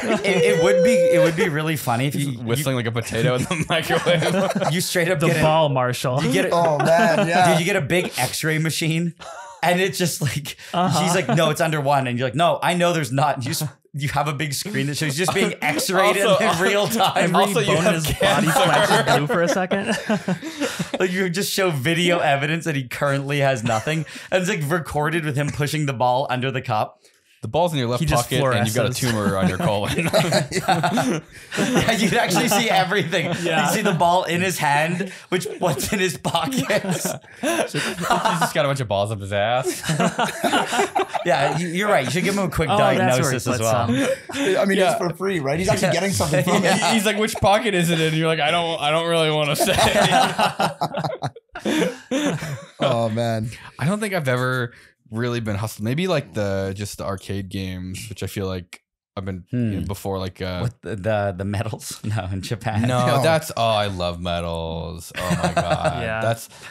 Speaker 2: It would be really funny if you
Speaker 1: Whistling like a potato in the microwave.
Speaker 2: you straight up
Speaker 3: The
Speaker 2: get
Speaker 3: ball marshal.
Speaker 2: You get it.
Speaker 4: Oh man, yeah.
Speaker 2: Dude, you get a big X-ray machine, and it's just like she's like, no, it's under 1, and you're like, no, I know there's not. And you have a big screen that shows you just being X-rayed
Speaker 1: Also-
Speaker 2: in real time.
Speaker 3: Every
Speaker 1: Also, you
Speaker 3: bone in
Speaker 1: have
Speaker 3: his
Speaker 1: cancer.
Speaker 3: body flashes blue for a second.
Speaker 2: Like you just show video evidence that he currently has nothing, and it's like recorded with him pushing the ball under the cup.
Speaker 1: The ball's in your left
Speaker 3: He just
Speaker 1: pocket and you've got a
Speaker 3: fluoresces.
Speaker 1: tumor on your colon.
Speaker 2: Yeah, you can actually see everything.
Speaker 3: Yeah.
Speaker 2: You see the ball in his hand, what's in his pockets.
Speaker 1: He's just got a bunch of balls up his ass.
Speaker 2: Yeah, you're right. You should give him a quick
Speaker 3: Oh, that's where he
Speaker 2: diagnosis as
Speaker 3: puts
Speaker 2: well.
Speaker 3: some.
Speaker 4: I mean,
Speaker 1: Yeah.
Speaker 4: it's for free, right? He's actually getting something from it.
Speaker 1: He's like, which pocket is it in? And you're like, I don't really want to say.
Speaker 4: Oh man.
Speaker 1: I don't think I've ever really been hustled. Maybe like the arcade games, which I feel like I've been before. Like
Speaker 2: With the medals? No, in Japan.
Speaker 1: no, I love medals. Oh my god,
Speaker 3: Yeah.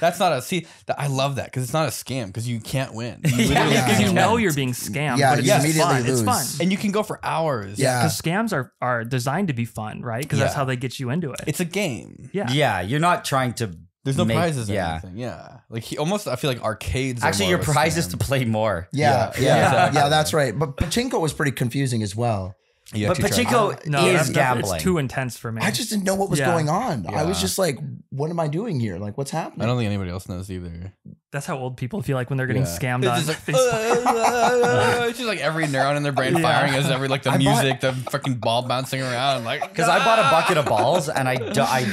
Speaker 1: that's not a I love that because it's not a scam because you can't win. You literally
Speaker 2: Yeah,
Speaker 3: Because
Speaker 1: can't
Speaker 3: you
Speaker 1: win.
Speaker 3: know you're being scammed.
Speaker 4: Yeah,
Speaker 3: but it's
Speaker 4: you
Speaker 3: just
Speaker 4: immediately
Speaker 3: fun. It's
Speaker 4: lose.
Speaker 3: fun.
Speaker 1: and you can go for hours.
Speaker 4: Yeah.
Speaker 3: Because scams are designed to be fun, right? Because that's
Speaker 1: Yeah.
Speaker 3: how they get you into it.
Speaker 1: It's a game.
Speaker 3: Yeah.
Speaker 2: Yeah, you're not trying to.
Speaker 1: There's no
Speaker 2: make-
Speaker 1: prizes or
Speaker 2: yeah.
Speaker 1: anything. Yeah, like I feel like arcades.
Speaker 2: Actually,
Speaker 1: are
Speaker 2: your
Speaker 1: more of a
Speaker 2: prize is
Speaker 1: scam.
Speaker 2: to play more.
Speaker 4: Yeah,
Speaker 1: Yeah,
Speaker 4: yeah,
Speaker 1: exactly.
Speaker 4: that's right. But pachinko was pretty confusing as well.
Speaker 1: You
Speaker 2: But
Speaker 1: actually try-
Speaker 2: pachinko
Speaker 3: No,
Speaker 2: is
Speaker 3: that's
Speaker 2: gambling.
Speaker 3: It's too intense for me.
Speaker 4: I just didn't know what was
Speaker 3: Yeah.
Speaker 4: going on. I was
Speaker 1: Yeah.
Speaker 4: just like, what am I doing here? Like, what's happening?
Speaker 1: I don't think anybody else knows either.
Speaker 3: That's how old people feel like when they're getting scammed on
Speaker 1: It's just
Speaker 3: Facebook.
Speaker 1: it's just like every neuron in their brain firing as every like the music, the freaking ball bouncing around. Like,
Speaker 2: Because I bought a bucket of balls and I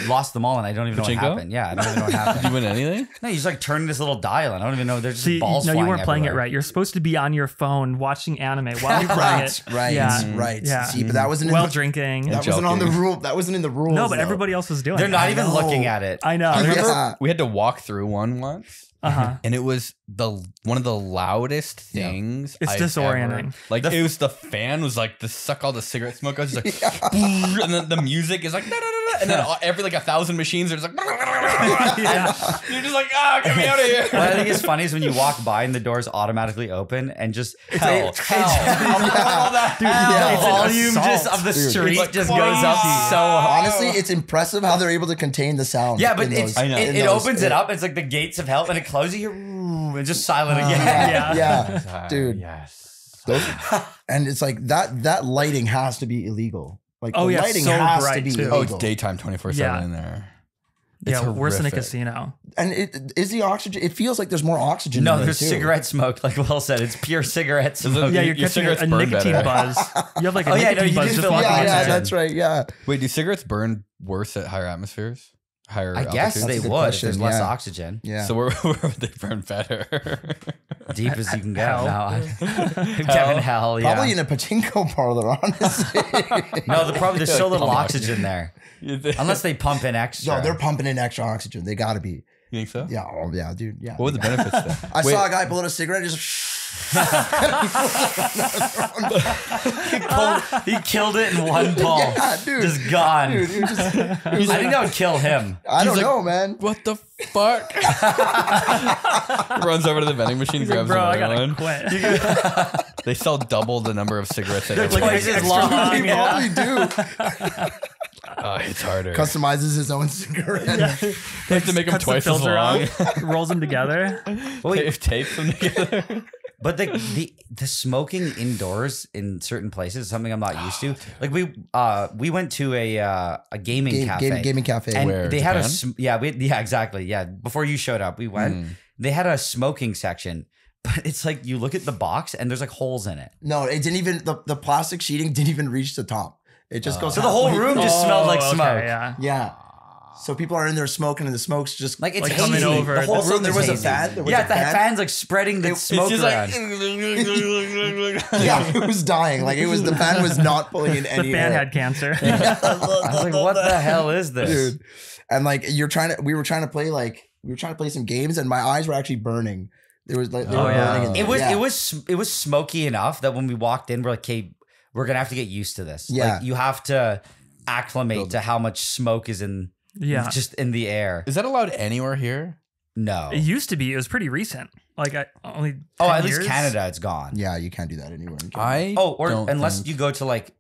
Speaker 2: lost them all and I don't even know what happened. Yeah, I don't even know what
Speaker 1: Did
Speaker 2: happened.
Speaker 1: you win anything?
Speaker 2: No, you just like turn this little dial and I don't even know. There's just
Speaker 3: See,
Speaker 2: balls
Speaker 3: no, you
Speaker 2: flying
Speaker 3: weren't playing it
Speaker 2: everywhere.
Speaker 3: right. You're supposed to be on your phone watching anime while you're playing it.
Speaker 4: Right.
Speaker 3: Yeah.
Speaker 4: See, but that wasn't
Speaker 3: While
Speaker 4: in the,
Speaker 3: drinking.
Speaker 4: that wasn't on the rule. That wasn't in the rules.
Speaker 3: No, but
Speaker 4: though.
Speaker 3: everybody else was doing
Speaker 2: They're
Speaker 3: it.
Speaker 2: not even
Speaker 4: know.
Speaker 2: looking at it.
Speaker 3: I know.
Speaker 1: I remember
Speaker 4: Yeah.
Speaker 1: we had to walk through one once.
Speaker 3: Uh-huh.
Speaker 1: And it was one of the loudest things.
Speaker 3: It's
Speaker 1: I've
Speaker 3: disorienting.
Speaker 1: ever- like it was the fan was like to suck all the cigarette smoke out. Just like, and then the music is like, da, da, da, da, and then every like 1,000 machines are just like,
Speaker 3: Yeah.
Speaker 1: you're just like, get me out of here.
Speaker 2: What I think is funny is when you walk by and the doors automatically open and just hell.
Speaker 3: Dude,
Speaker 2: The
Speaker 3: it's an
Speaker 2: volume just
Speaker 3: assault.
Speaker 2: of the
Speaker 4: Dude,
Speaker 2: street
Speaker 1: it's
Speaker 2: just
Speaker 1: crazy.
Speaker 2: goes up so high.
Speaker 4: Honestly, it's impressive how they're able to contain the sound.
Speaker 2: Yeah, but
Speaker 4: in
Speaker 2: it's,
Speaker 4: those-
Speaker 1: I know.
Speaker 2: it,
Speaker 4: in
Speaker 2: it
Speaker 4: those-
Speaker 2: opens it up. It's like the gates of hell and it closes you and just silent again.
Speaker 3: Yeah.
Speaker 4: Dude.
Speaker 1: Yes.
Speaker 4: And it's like that lighting has to be illegal. Like
Speaker 3: Oh,
Speaker 4: the
Speaker 3: yeah,
Speaker 4: lighting
Speaker 3: so
Speaker 4: has to
Speaker 3: bright,
Speaker 4: be
Speaker 3: too.
Speaker 4: illegal.
Speaker 1: Oh, it's daytime 24/7
Speaker 3: Yeah.
Speaker 1: in there.
Speaker 3: Yeah,
Speaker 1: It's
Speaker 3: worse than a
Speaker 1: horrific.
Speaker 3: casino.
Speaker 4: And it is the oxygen. It feels like there's more oxygen.
Speaker 2: No,
Speaker 4: in there
Speaker 2: there's
Speaker 4: too.
Speaker 2: cigarette smoke, like Will said. It's pure cigarette smoke.
Speaker 3: Yeah,
Speaker 1: Your
Speaker 3: you're catching
Speaker 1: cigarettes
Speaker 3: a
Speaker 1: burn
Speaker 3: nicotine
Speaker 1: better.
Speaker 3: buzz. You have like a
Speaker 2: Oh, yeah, no,
Speaker 3: nicotine
Speaker 2: you
Speaker 3: buzz
Speaker 2: just
Speaker 3: just
Speaker 2: feel
Speaker 3: from
Speaker 2: like
Speaker 4: Yeah,
Speaker 3: oxygen.
Speaker 4: yeah, that's right. Yeah.
Speaker 1: Wait, do cigarettes burn worse at higher atmospheres? Higher
Speaker 2: I guess
Speaker 1: altitudes?
Speaker 2: they
Speaker 4: a good
Speaker 2: would if
Speaker 4: question,
Speaker 2: there's less
Speaker 4: yeah.
Speaker 2: oxygen.
Speaker 4: Yeah.
Speaker 1: So where would they burn better?
Speaker 2: Deep as you can go.
Speaker 3: Hell.
Speaker 2: No, Kevin, hell, yeah.
Speaker 4: Probably in a pachinko parlor, honestly.
Speaker 2: No, there's so little
Speaker 1: Pump
Speaker 2: oxygen there. Unless they pump in extra.
Speaker 4: No, they're pumping in extra oxygen. They got to be.
Speaker 1: You think so?
Speaker 4: Yeah. Oh, yeah, dude. Yeah.
Speaker 1: What were the benefits then?
Speaker 4: I
Speaker 1: Wait,
Speaker 4: saw a guy pull out a cigarette. Just.
Speaker 2: He killed it in one pull.
Speaker 4: Yeah, dude.
Speaker 2: Just gone.
Speaker 4: Dude, he was just,
Speaker 2: I think that would kill him.
Speaker 4: I don't
Speaker 1: like,
Speaker 4: know, man.
Speaker 1: what the fuck? Runs over to the vending machine, grabs
Speaker 3: Bro, I
Speaker 1: another
Speaker 3: gotta
Speaker 1: one.
Speaker 3: quit.
Speaker 1: They sell double the number of cigarettes at every
Speaker 2: twice as
Speaker 3: extra
Speaker 2: long.
Speaker 3: long,
Speaker 4: They
Speaker 3: yeah.
Speaker 4: probably do.
Speaker 1: It's harder.
Speaker 4: Customizes his own cigarette.
Speaker 1: They have to make them
Speaker 3: Cuts the
Speaker 1: twice as
Speaker 3: filter
Speaker 1: long.
Speaker 3: out, rolls them together.
Speaker 1: Tapes them together.
Speaker 2: But the smoking indoors in certain places is something I'm not used to. Like we went to a gaming cafe.
Speaker 4: Gaming cafe.
Speaker 2: And
Speaker 1: Where,
Speaker 2: they had
Speaker 1: Japan?
Speaker 2: exactly. Yeah. Before you showed up, we went. They had a smoking section, but it's like you look at the box and there's like holes in it.
Speaker 4: No, it didn't even. The plastic sheeting didn't even reach the top. It just goes.
Speaker 2: So the whole
Speaker 4: halfway
Speaker 2: room
Speaker 4: through.
Speaker 2: just smelled like
Speaker 3: Oh, okay,
Speaker 2: smoke.
Speaker 3: Yeah.
Speaker 4: Yeah. So people are in there smoking, and the smoke's just
Speaker 2: Like it's
Speaker 3: Like
Speaker 2: hazy.
Speaker 3: coming over.
Speaker 2: The whole
Speaker 3: Also,
Speaker 2: room
Speaker 4: there
Speaker 2: is
Speaker 4: was a
Speaker 2: hazy.
Speaker 4: fan. There was
Speaker 2: Yeah,
Speaker 4: a
Speaker 2: the
Speaker 4: fan.
Speaker 2: fan's like spreading the smoke
Speaker 1: It's just
Speaker 2: around.
Speaker 4: Yeah, it was dying. Like it was. The fan was not pulling in
Speaker 3: The
Speaker 4: any
Speaker 3: fan
Speaker 4: air.
Speaker 3: had cancer.
Speaker 2: I was like, what the hell is this?
Speaker 4: Dude. And like we were trying to play some games, and my eyes were actually burning. There was like they were
Speaker 3: yeah.
Speaker 4: burning. In
Speaker 2: It was
Speaker 4: there.
Speaker 2: it was smoky enough that when we walked in, we're like, okay, we're gonna have to get used to this.
Speaker 4: Yeah.
Speaker 2: Like, you have to acclimate to how much smoke is just in the air.
Speaker 1: Is that allowed anywhere here?
Speaker 2: No.
Speaker 3: It used to be. It was pretty recent. Like only 10
Speaker 2: at least
Speaker 3: years.
Speaker 2: Canada, it's gone.
Speaker 4: Yeah, you can't do that anywhere. in Canada.
Speaker 2: Or
Speaker 1: don't
Speaker 2: unless
Speaker 1: think-
Speaker 2: you go to like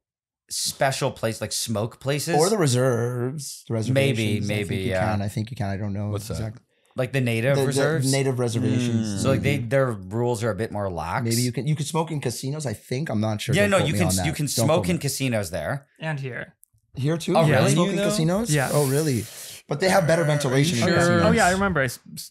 Speaker 2: special place, like smoke places,
Speaker 4: or the reserves, the reservations.
Speaker 2: Maybe,
Speaker 4: you
Speaker 2: yeah.
Speaker 4: can. I think you can. I don't know
Speaker 1: What's that?
Speaker 4: exactly.
Speaker 2: like the native
Speaker 4: The
Speaker 2: reserves.
Speaker 4: native reservations.
Speaker 2: So like their rules are a bit more lax.
Speaker 4: maybe you can smoke in casinos. I think I'm not sure.
Speaker 2: Yeah,
Speaker 4: Don't
Speaker 2: no,
Speaker 4: quote
Speaker 2: you
Speaker 4: me
Speaker 2: can
Speaker 4: on that.
Speaker 2: you can
Speaker 4: Don't quote
Speaker 2: smoke in
Speaker 4: me.
Speaker 2: casinos there.
Speaker 3: And here.
Speaker 4: Here too.
Speaker 2: Oh,
Speaker 4: You can
Speaker 2: really?
Speaker 4: Smoke
Speaker 1: You
Speaker 4: in
Speaker 1: know?
Speaker 4: casinos.
Speaker 3: Yeah.
Speaker 4: Oh really? But they have better ventilation.
Speaker 1: sure?
Speaker 4: in casinos.
Speaker 3: Oh yeah, I remember.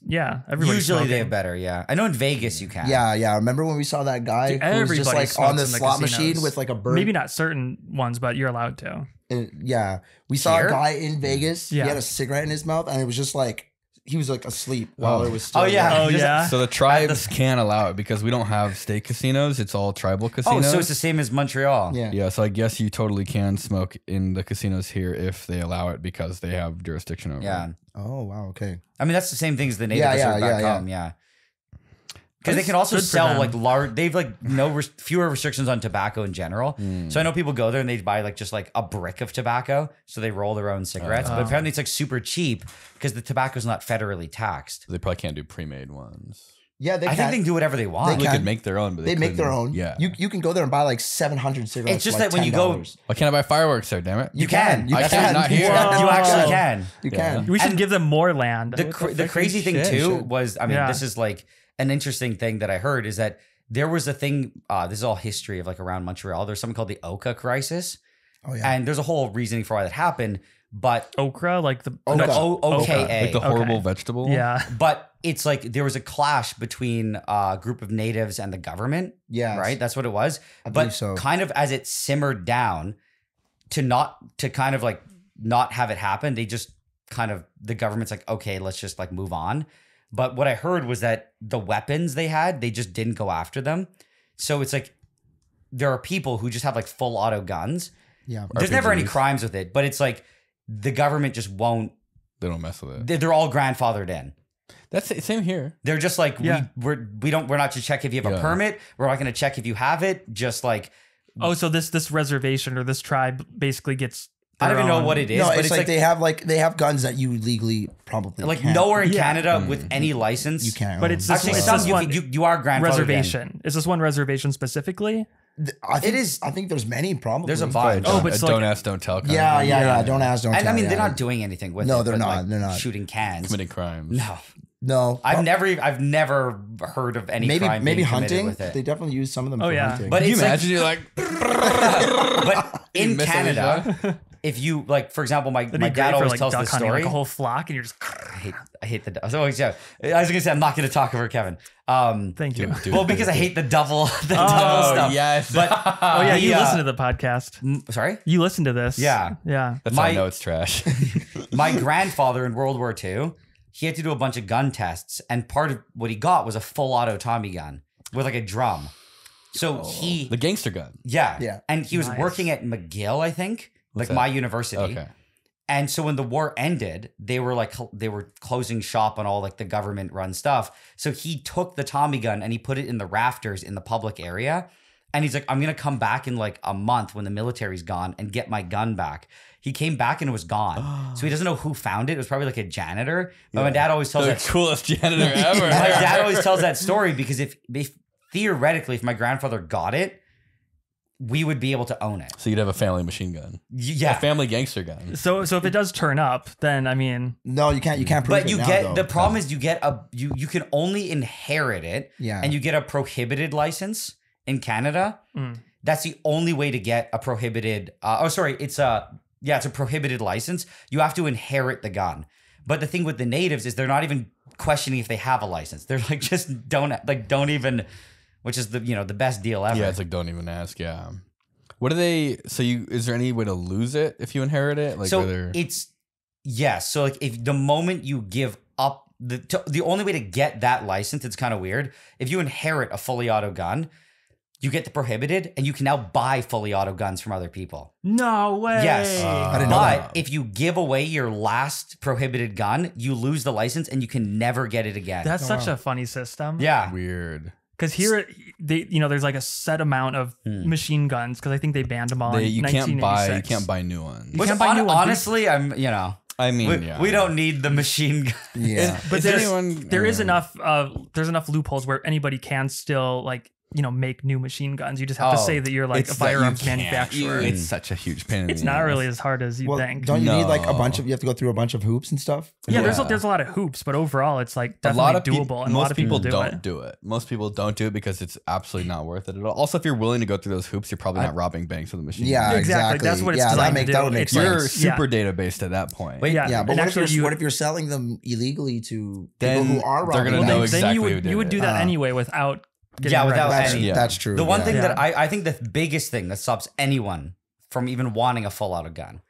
Speaker 3: Yeah, everybody.
Speaker 2: Usually they have better. Yeah, I know in Vegas you can.
Speaker 4: Yeah, yeah. Remember when we saw that guy
Speaker 3: Dude,
Speaker 4: who was
Speaker 3: everybody
Speaker 4: just like
Speaker 3: smokes
Speaker 4: on the
Speaker 3: in the
Speaker 4: slot
Speaker 3: casinos.
Speaker 4: machine with like a bird?
Speaker 3: Maybe not certain ones, but you're allowed to.
Speaker 4: Yeah, we saw
Speaker 2: Here?
Speaker 4: a guy in Vegas.
Speaker 3: Yeah.
Speaker 4: He had a cigarette in his mouth, and it was just like he was like asleep while it was still.
Speaker 2: Oh, yeah.
Speaker 3: Oh
Speaker 2: Just-
Speaker 3: yeah.
Speaker 1: So the tribes can't allow it because we don't have state casinos. It's all tribal
Speaker 2: Oh,
Speaker 1: casinos.
Speaker 2: so it's the same as Montreal.
Speaker 4: Yeah.
Speaker 1: Yeah, so I guess you totally can smoke in the casinos here if they allow it because they have jurisdiction over
Speaker 2: Yeah.
Speaker 1: it.
Speaker 4: Oh wow. Okay.
Speaker 2: I mean, that's the same thing as the native
Speaker 4: Yeah,
Speaker 2: reserve
Speaker 4: yeah,
Speaker 2: back
Speaker 4: yeah,
Speaker 2: home. Yeah. Because they can also
Speaker 3: good for
Speaker 2: sell
Speaker 3: them.
Speaker 2: like large. They've like fewer restrictions on tobacco in general. So I know people go there and they buy like just like a brick of tobacco, so they roll their own cigarettes. But apparently it's like super cheap because the tobacco's not federally taxed.
Speaker 1: They probably can't do pre-made ones.
Speaker 4: Yeah, they
Speaker 2: I
Speaker 4: can.
Speaker 2: think they can do whatever they want.
Speaker 1: They
Speaker 4: can.
Speaker 1: could make their own, but
Speaker 4: They make their
Speaker 1: couldn't-
Speaker 4: own.
Speaker 1: Yeah.
Speaker 4: You can go there and buy like 700 cigarettes.
Speaker 2: It's just
Speaker 4: for like
Speaker 2: that when you go-
Speaker 4: $10.
Speaker 1: Why can't I buy fireworks there? Damn it!
Speaker 2: You can.
Speaker 4: You
Speaker 1: I
Speaker 4: can.
Speaker 1: can't, not here.
Speaker 3: Whoa.
Speaker 2: You actually can.
Speaker 4: You
Speaker 1: Yeah.
Speaker 4: can.
Speaker 3: We should
Speaker 2: And
Speaker 3: give them more land.
Speaker 2: The crazy thing
Speaker 1: shit.
Speaker 2: too was, I mean,
Speaker 3: Yeah.
Speaker 2: this is like an interesting thing that I heard is that there was a thing. This is all history of like around Montreal. There's something called the Oka crisis,
Speaker 4: Oh yeah.
Speaker 2: and there's a whole reasoning for why that happened. but
Speaker 3: Okra, like the
Speaker 4: Okra.
Speaker 2: OKA.
Speaker 1: Like the horrible
Speaker 3: Okay.
Speaker 1: vegetable.
Speaker 3: Yeah.
Speaker 2: But it's like there was a clash between a group of natives and the government.
Speaker 4: Yes.
Speaker 2: Right? That's what it was.
Speaker 4: I
Speaker 2: But
Speaker 4: believe so.
Speaker 2: kind of as it simmered down to kind of like not have it happen, they just kind of, the government's like, okay, let's just like move on. But what I heard was that the weapons they had, they just didn't go after them. So it's like there are people who just have like full auto guns.
Speaker 4: Yeah.
Speaker 2: There's never any
Speaker 1: RPGs.
Speaker 2: crimes with it, but it's like the government just won't.
Speaker 1: They don't mess with it.
Speaker 2: They're all grandfathered in.
Speaker 1: That's the same here.
Speaker 2: They're just like,
Speaker 3: Yeah.
Speaker 2: we're not to check if you have a
Speaker 1: Yeah.
Speaker 2: permit. We're not going to check if you have it. Just like,
Speaker 3: Oh, so this reservation or this tribe basically gets.
Speaker 2: I don't
Speaker 3: their
Speaker 2: even know
Speaker 3: own-
Speaker 2: what it is,
Speaker 4: No,
Speaker 2: but
Speaker 4: it's like they have guns that you legally probably
Speaker 2: like
Speaker 4: can't.
Speaker 2: nowhere in
Speaker 3: Yeah.
Speaker 2: Canada with any license.
Speaker 4: You can't.
Speaker 3: But
Speaker 4: own.
Speaker 3: it's this
Speaker 2: Actually,
Speaker 3: one-
Speaker 2: some
Speaker 3: this one
Speaker 2: you are grandfathered
Speaker 3: reservation. Is this one reservation specifically?
Speaker 4: I think,
Speaker 2: it is-
Speaker 4: I think there's many probably.
Speaker 2: There's a bunch.
Speaker 3: Oh, but
Speaker 1: a
Speaker 3: it's
Speaker 1: don't
Speaker 3: like-
Speaker 1: ask, don't tell. Kind
Speaker 4: Yeah,
Speaker 1: of
Speaker 4: yeah,
Speaker 1: thing.
Speaker 4: yeah. Don't ask, don't
Speaker 2: And
Speaker 4: tell.
Speaker 2: I mean, they're
Speaker 4: yeah.
Speaker 2: not doing anything with it.
Speaker 4: No, they're
Speaker 2: but,
Speaker 4: not,
Speaker 2: like,
Speaker 4: they're not.
Speaker 2: shooting cans.
Speaker 1: Committing crimes.
Speaker 2: No,
Speaker 4: No,
Speaker 2: I've never heard of any
Speaker 4: maybe
Speaker 2: crime
Speaker 4: maybe
Speaker 2: being committed
Speaker 4: hunting.
Speaker 2: with it.
Speaker 4: They definitely use some of them.
Speaker 3: Oh,
Speaker 4: for
Speaker 3: yeah.
Speaker 4: hunting.
Speaker 2: But
Speaker 1: Can you
Speaker 2: it's like-
Speaker 1: imagine you're like,
Speaker 2: But in
Speaker 1: miss
Speaker 2: Canada, if you like, for example, my
Speaker 3: That'd be
Speaker 2: dad
Speaker 3: great for
Speaker 2: always
Speaker 3: like
Speaker 2: tells
Speaker 3: duck
Speaker 2: this
Speaker 3: hunting,
Speaker 2: story.
Speaker 3: like a whole flock, and you're just.
Speaker 2: I hate the. So yeah, I was gonna say I'm not gonna talk over Kevin.
Speaker 3: Thank you.
Speaker 1: dude,
Speaker 2: Well, because I hate the double stuff.
Speaker 1: yes.
Speaker 2: But
Speaker 3: Oh yeah, you
Speaker 2: the,
Speaker 3: listen to the podcast.
Speaker 2: sorry.
Speaker 3: You listen to this.
Speaker 2: Yeah.
Speaker 3: Yeah.
Speaker 1: That's how
Speaker 2: my-
Speaker 1: I know it's trash.
Speaker 2: My grandfather in World War II, he had to do a bunch of gun tests, and part of what he got was a full auto Tommy gun with like a drum. So he,
Speaker 1: The gangster gun.
Speaker 4: Yeah.
Speaker 2: and he was
Speaker 3: Nice.
Speaker 2: working at McGill, I think, like
Speaker 1: that?
Speaker 2: my university.
Speaker 1: Okay.
Speaker 2: And so when the war ended, they were closing shop on all like the government run stuff. So he took the Tommy gun and he put it in the rafters in the public area. And he's like, I'm going to come back in like a month when the military's gone and get my gun back. He came back and it was gone. So he doesn't know who found it. It was probably like a janitor. But my dad always tells
Speaker 1: The
Speaker 2: that
Speaker 1: coolest janitor ever.
Speaker 2: my dad always tells that story because if theoretically, if my grandfather got it, we would be able to own it.
Speaker 1: So you'd have a family machine gun. A
Speaker 2: Yeah.
Speaker 1: family gangster gun.
Speaker 3: So if it does turn up, then I mean,
Speaker 4: no, you can't. You can't prove
Speaker 2: But
Speaker 4: it
Speaker 2: you
Speaker 4: now,
Speaker 2: get
Speaker 4: though.
Speaker 2: the problem is you get you can only inherit it,
Speaker 4: Yeah.
Speaker 2: and you get a prohibited license in Canada. That's the only way to get a prohibited. It's a prohibited license. You have to inherit the gun. But the thing with the natives is they're not even questioning if they have a license. They're like just don't even, which is the the best deal ever.
Speaker 1: Yeah, it's like don't even ask. Yeah. What do they? So is there any way to lose it if you inherit it? Like
Speaker 2: so
Speaker 1: whether
Speaker 2: it's yes. So like if the moment you give up the only way to get that license, it's kind of weird. If you inherit a fully auto gun, you get the prohibited, and you can now buy fully auto guns from other people.
Speaker 3: no way.
Speaker 2: Yes,
Speaker 4: I didn't know
Speaker 2: but
Speaker 4: that.
Speaker 2: if you give away your last prohibited gun, you lose the license, and you can never get it again.
Speaker 3: That's such a funny system.
Speaker 2: yeah.
Speaker 1: weird.
Speaker 3: Because here, there's like a set amount of machine guns. Because I think they banned them all.
Speaker 1: You
Speaker 3: in
Speaker 1: can't buy
Speaker 3: 1986.
Speaker 1: new ones.
Speaker 2: Which
Speaker 3: can't buy new ones.
Speaker 2: honestly,
Speaker 1: I mean,
Speaker 2: we don't need the machine gun.
Speaker 4: Yeah.
Speaker 3: But
Speaker 1: Is
Speaker 3: there's,
Speaker 1: anyone-
Speaker 3: there is enough. There's enough loopholes where anybody can still make new machine guns. You just have to
Speaker 2: Oh,
Speaker 3: say that you're like
Speaker 1: It's
Speaker 3: a
Speaker 1: that you
Speaker 3: firearms
Speaker 1: can't.
Speaker 3: manufacturer.
Speaker 1: It's such a huge pain in
Speaker 3: It's
Speaker 1: the
Speaker 3: not
Speaker 1: ass.
Speaker 3: really as hard as you
Speaker 4: Well,
Speaker 3: think.
Speaker 4: don't you need like a
Speaker 1: No.
Speaker 4: bunch of? You have to go through a bunch of hoops and stuff.
Speaker 3: Yeah,
Speaker 1: Yeah.
Speaker 3: there's a lot of hoops, but overall, it's like
Speaker 1: A lot
Speaker 3: definitely
Speaker 1: of
Speaker 3: doable, and a
Speaker 1: most
Speaker 3: lot of people do
Speaker 1: don't
Speaker 3: it.
Speaker 1: do it. Most people don't do it because it's absolutely not worth it at all. Also, if you're willing to go through those hoops, you're probably not robbing banks with a machine.
Speaker 4: Yeah,
Speaker 3: Exactly.
Speaker 4: exactly.
Speaker 3: That's what it's
Speaker 4: yeah,
Speaker 3: designed
Speaker 4: that
Speaker 3: to
Speaker 4: would
Speaker 3: do.
Speaker 4: make
Speaker 3: It's
Speaker 4: sense.
Speaker 1: You're
Speaker 3: Yeah.
Speaker 1: super databased at that point.
Speaker 2: Wait,
Speaker 3: Yeah,
Speaker 4: Yeah, but
Speaker 3: and
Speaker 4: what
Speaker 3: actually,
Speaker 4: if you're selling them illegally to
Speaker 1: Then
Speaker 4: people who are
Speaker 1: they're
Speaker 4: robbing
Speaker 1: gonna know
Speaker 4: banks?
Speaker 3: then
Speaker 1: exactly
Speaker 3: you
Speaker 1: who
Speaker 3: would
Speaker 1: did
Speaker 3: you would
Speaker 1: it.
Speaker 3: do that anyway without. Getting
Speaker 2: Yeah, without
Speaker 3: arrested.
Speaker 2: any-
Speaker 1: Yeah.
Speaker 4: That's true.
Speaker 2: The one
Speaker 4: yeah.
Speaker 2: thing that
Speaker 3: Yeah.
Speaker 2: I think the biggest thing that stops anyone from even wanting a full auto gun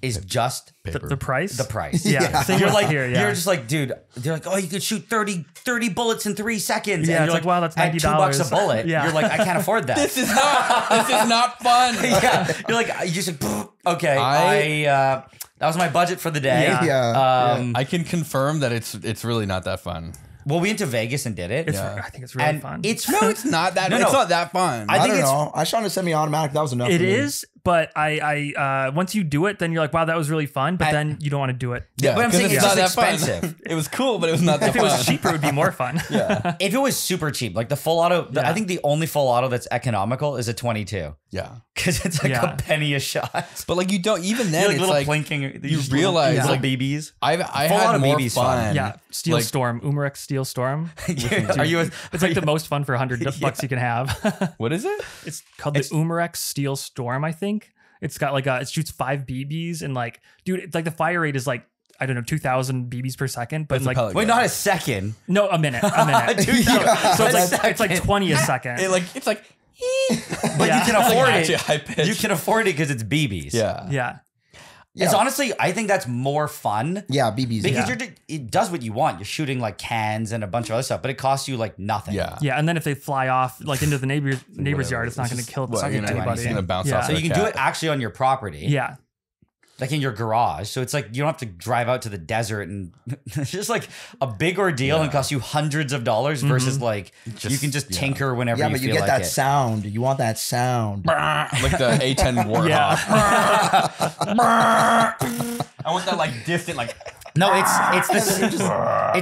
Speaker 2: is just
Speaker 1: Paper.
Speaker 3: The price.
Speaker 2: the price.
Speaker 3: Yeah,
Speaker 4: Yeah.
Speaker 3: same
Speaker 2: You're
Speaker 3: with
Speaker 2: like,
Speaker 3: here, yeah.
Speaker 2: you're just like, dude, they're like, oh, you could shoot 30 bullets in 3 seconds.
Speaker 3: Yeah,
Speaker 2: and
Speaker 3: it's
Speaker 2: you're
Speaker 3: like, wow, that's
Speaker 2: at
Speaker 3: $90.
Speaker 2: $2 a bullet.
Speaker 3: Yeah.
Speaker 2: You're like, I can't afford that.
Speaker 1: This is not fun.
Speaker 2: yeah. You're like, you just like, okay, that was my budget for the day.
Speaker 3: Yeah.
Speaker 4: Yeah,
Speaker 1: I can confirm that it's really not that fun.
Speaker 2: Well, we went to Vegas and did it.
Speaker 3: I think it's really
Speaker 2: and
Speaker 3: fun.
Speaker 2: it's
Speaker 1: No, it's not that.
Speaker 2: No,
Speaker 1: It's
Speaker 2: no.
Speaker 1: not that fun.
Speaker 2: I
Speaker 4: I
Speaker 2: think
Speaker 4: don't
Speaker 2: it's-
Speaker 4: know. I shot a semi-automatic. That was enough.
Speaker 3: It
Speaker 4: for me.
Speaker 3: is, but I once you do it, then you're like, wow, that was really fun. But then you don't want to do it.
Speaker 2: Yeah, but I'm
Speaker 1: 'cause
Speaker 2: saying it's
Speaker 1: not
Speaker 2: just
Speaker 1: that fun.
Speaker 2: expensive.
Speaker 1: It was cool, but it was not that
Speaker 3: If it
Speaker 1: fun.
Speaker 3: was cheaper, it would be more fun.
Speaker 1: Yeah.
Speaker 2: If it was super cheap, like the full auto,
Speaker 3: Yeah.
Speaker 2: I think the only full auto that's economical is a 22
Speaker 1: Yeah.
Speaker 2: because it's like
Speaker 3: Yeah.
Speaker 2: a penny a shot.
Speaker 1: But like you don't even then
Speaker 2: You're like
Speaker 1: it's
Speaker 2: little
Speaker 1: like
Speaker 2: plinking.
Speaker 1: you realize
Speaker 2: little
Speaker 1: like
Speaker 2: BBs.
Speaker 1: I
Speaker 2: Full
Speaker 1: had
Speaker 2: auto
Speaker 1: more
Speaker 2: BB's
Speaker 1: fun.
Speaker 2: fun.
Speaker 3: Yeah, Steel
Speaker 1: Like-
Speaker 3: Storm, Umarex Steel Storm.
Speaker 2: Are you?
Speaker 3: It's like the most fun for $100 bucks you can have.
Speaker 1: What is it?
Speaker 3: It's called the Umarex Steel Storm, I think. It's got like it shoots 5 BBs and like, dude, it's like the fire rate is like, I don't know, 2,000 BBs per second, but like,
Speaker 2: wait, not a second.
Speaker 3: No, a minute. So it's like 20 a second.
Speaker 1: It's like,
Speaker 2: but you can afford
Speaker 1: actually
Speaker 2: it.
Speaker 1: high pitch.
Speaker 2: You can afford it because it's BBs.
Speaker 3: Yeah.
Speaker 2: It's honestly, I think that's more fun.
Speaker 4: Yeah, BBs.
Speaker 2: Because it does what you want. You're shooting like cans and a bunch of other stuff, but it costs you like nothing.
Speaker 1: Yeah.
Speaker 3: Yeah, and then if they fly off like into the neighbor's yard, it's not going to kill anybody.
Speaker 1: It's going to bounce off.
Speaker 2: So you can do it actually on your property.
Speaker 3: Yeah.
Speaker 2: Like in your garage. So it's like you don't have to drive out to the desert and it's just like a big ordeal and costs you hundreds of dollars versus like you can just tinker whenever you feel like it.
Speaker 4: Yeah, but you get that sound. You want that sound.
Speaker 1: Like the A10 Warthog.
Speaker 3: Yeah.
Speaker 1: I want that like distant like.
Speaker 2: No, it's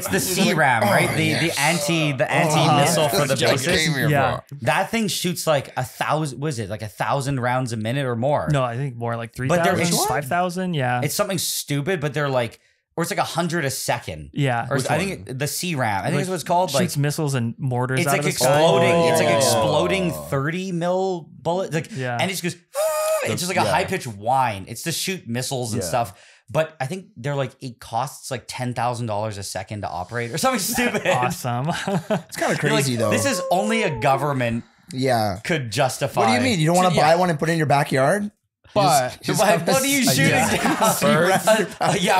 Speaker 2: the C-RAM, right? The anti missile for the bases.
Speaker 3: Yeah.
Speaker 2: That thing shoots like 1,000. Was it like 1,000 rounds a minute or more?
Speaker 3: No, I think more like
Speaker 2: 3,000,
Speaker 3: 5,000. Yeah.
Speaker 2: It's something stupid, but they're like, or it's like 100 a second.
Speaker 3: Yeah.
Speaker 2: Or I think the C-RAM. I think that's what it's called.
Speaker 3: Shoots missiles and mortars.
Speaker 2: It's
Speaker 3: out
Speaker 2: like
Speaker 3: of the
Speaker 2: exploding.
Speaker 3: Sky.
Speaker 2: It's like exploding 30 mil bullets. Like, and it just goes. It's just like a high pitched whine. It's to shoot missiles and stuff. But I think they're like, it costs like $10,000 a second to operate or something stupid.
Speaker 3: Awesome.
Speaker 4: It's kind of crazy though.
Speaker 2: This is only a government could justify.
Speaker 4: What do you mean? You don't want to buy one and put it in your backyard?
Speaker 1: But
Speaker 2: what are you shooting down?
Speaker 1: Birds?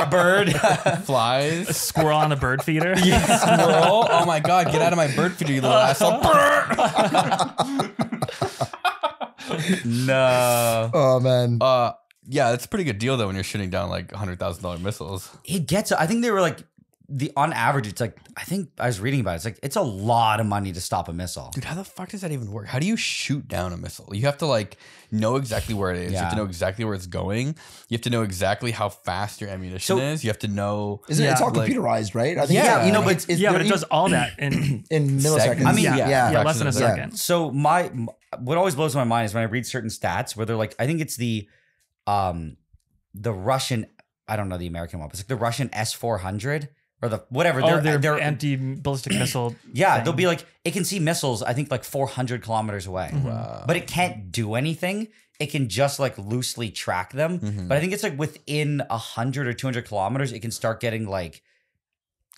Speaker 2: Bird.
Speaker 1: Flies.
Speaker 3: A squirrel on the bird feeder.
Speaker 1: Squirrel. Oh my God, get out of my bird feeder, you little asshole.
Speaker 2: No.
Speaker 4: Oh man.
Speaker 1: Yeah, that's a pretty good deal though when you're shooting down like $100,000 missiles.
Speaker 2: It gets. I think they were like on average. It's like I think I was reading about it. It's like it's a lot of money to stop a missile.
Speaker 1: Dude, how the fuck does that even work? How do you shoot down a missile? You have to like know exactly where it is. You have to know exactly where it's going. You have to know exactly how fast your ammunition is. You have to know.
Speaker 4: It's all computerized, right? I think
Speaker 3: but it does all that in
Speaker 4: milliseconds.
Speaker 2: I mean,
Speaker 3: less than a second.
Speaker 2: So what always blows my mind is when I read certain stats where they're like, I think it's the Russian, I don't know the American one, but it's like the Russian S-400 or the whatever.
Speaker 3: They're anti-ballistic missile.
Speaker 2: Yeah,
Speaker 3: thing.
Speaker 2: they'll be like, it can see missiles, I think like 400 kilometers away. Wow. But it can't do anything. It can just like loosely track them. But I think it's like within 100 or 200 kilometers, it can start getting like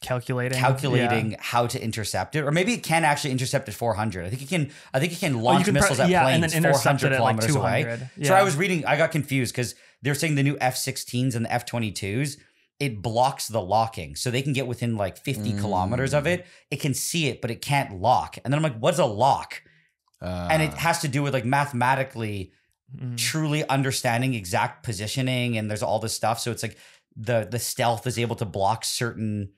Speaker 2: calculating how to intercept it, or maybe it can actually intercept at 400. I think it can launch missiles at planes
Speaker 3: and then
Speaker 2: 400 kilometers
Speaker 3: like
Speaker 2: away. So I was reading, I got confused because they're saying the new F-16s and the F-22s, it blocks the locking, so they can get within like 50 kilometers of it. It can see it, but it can't lock. And then I'm like, what's a lock? And it has to do with like mathematically truly understanding exact positioning, and there's all this stuff. So it's like the stealth is able to block certain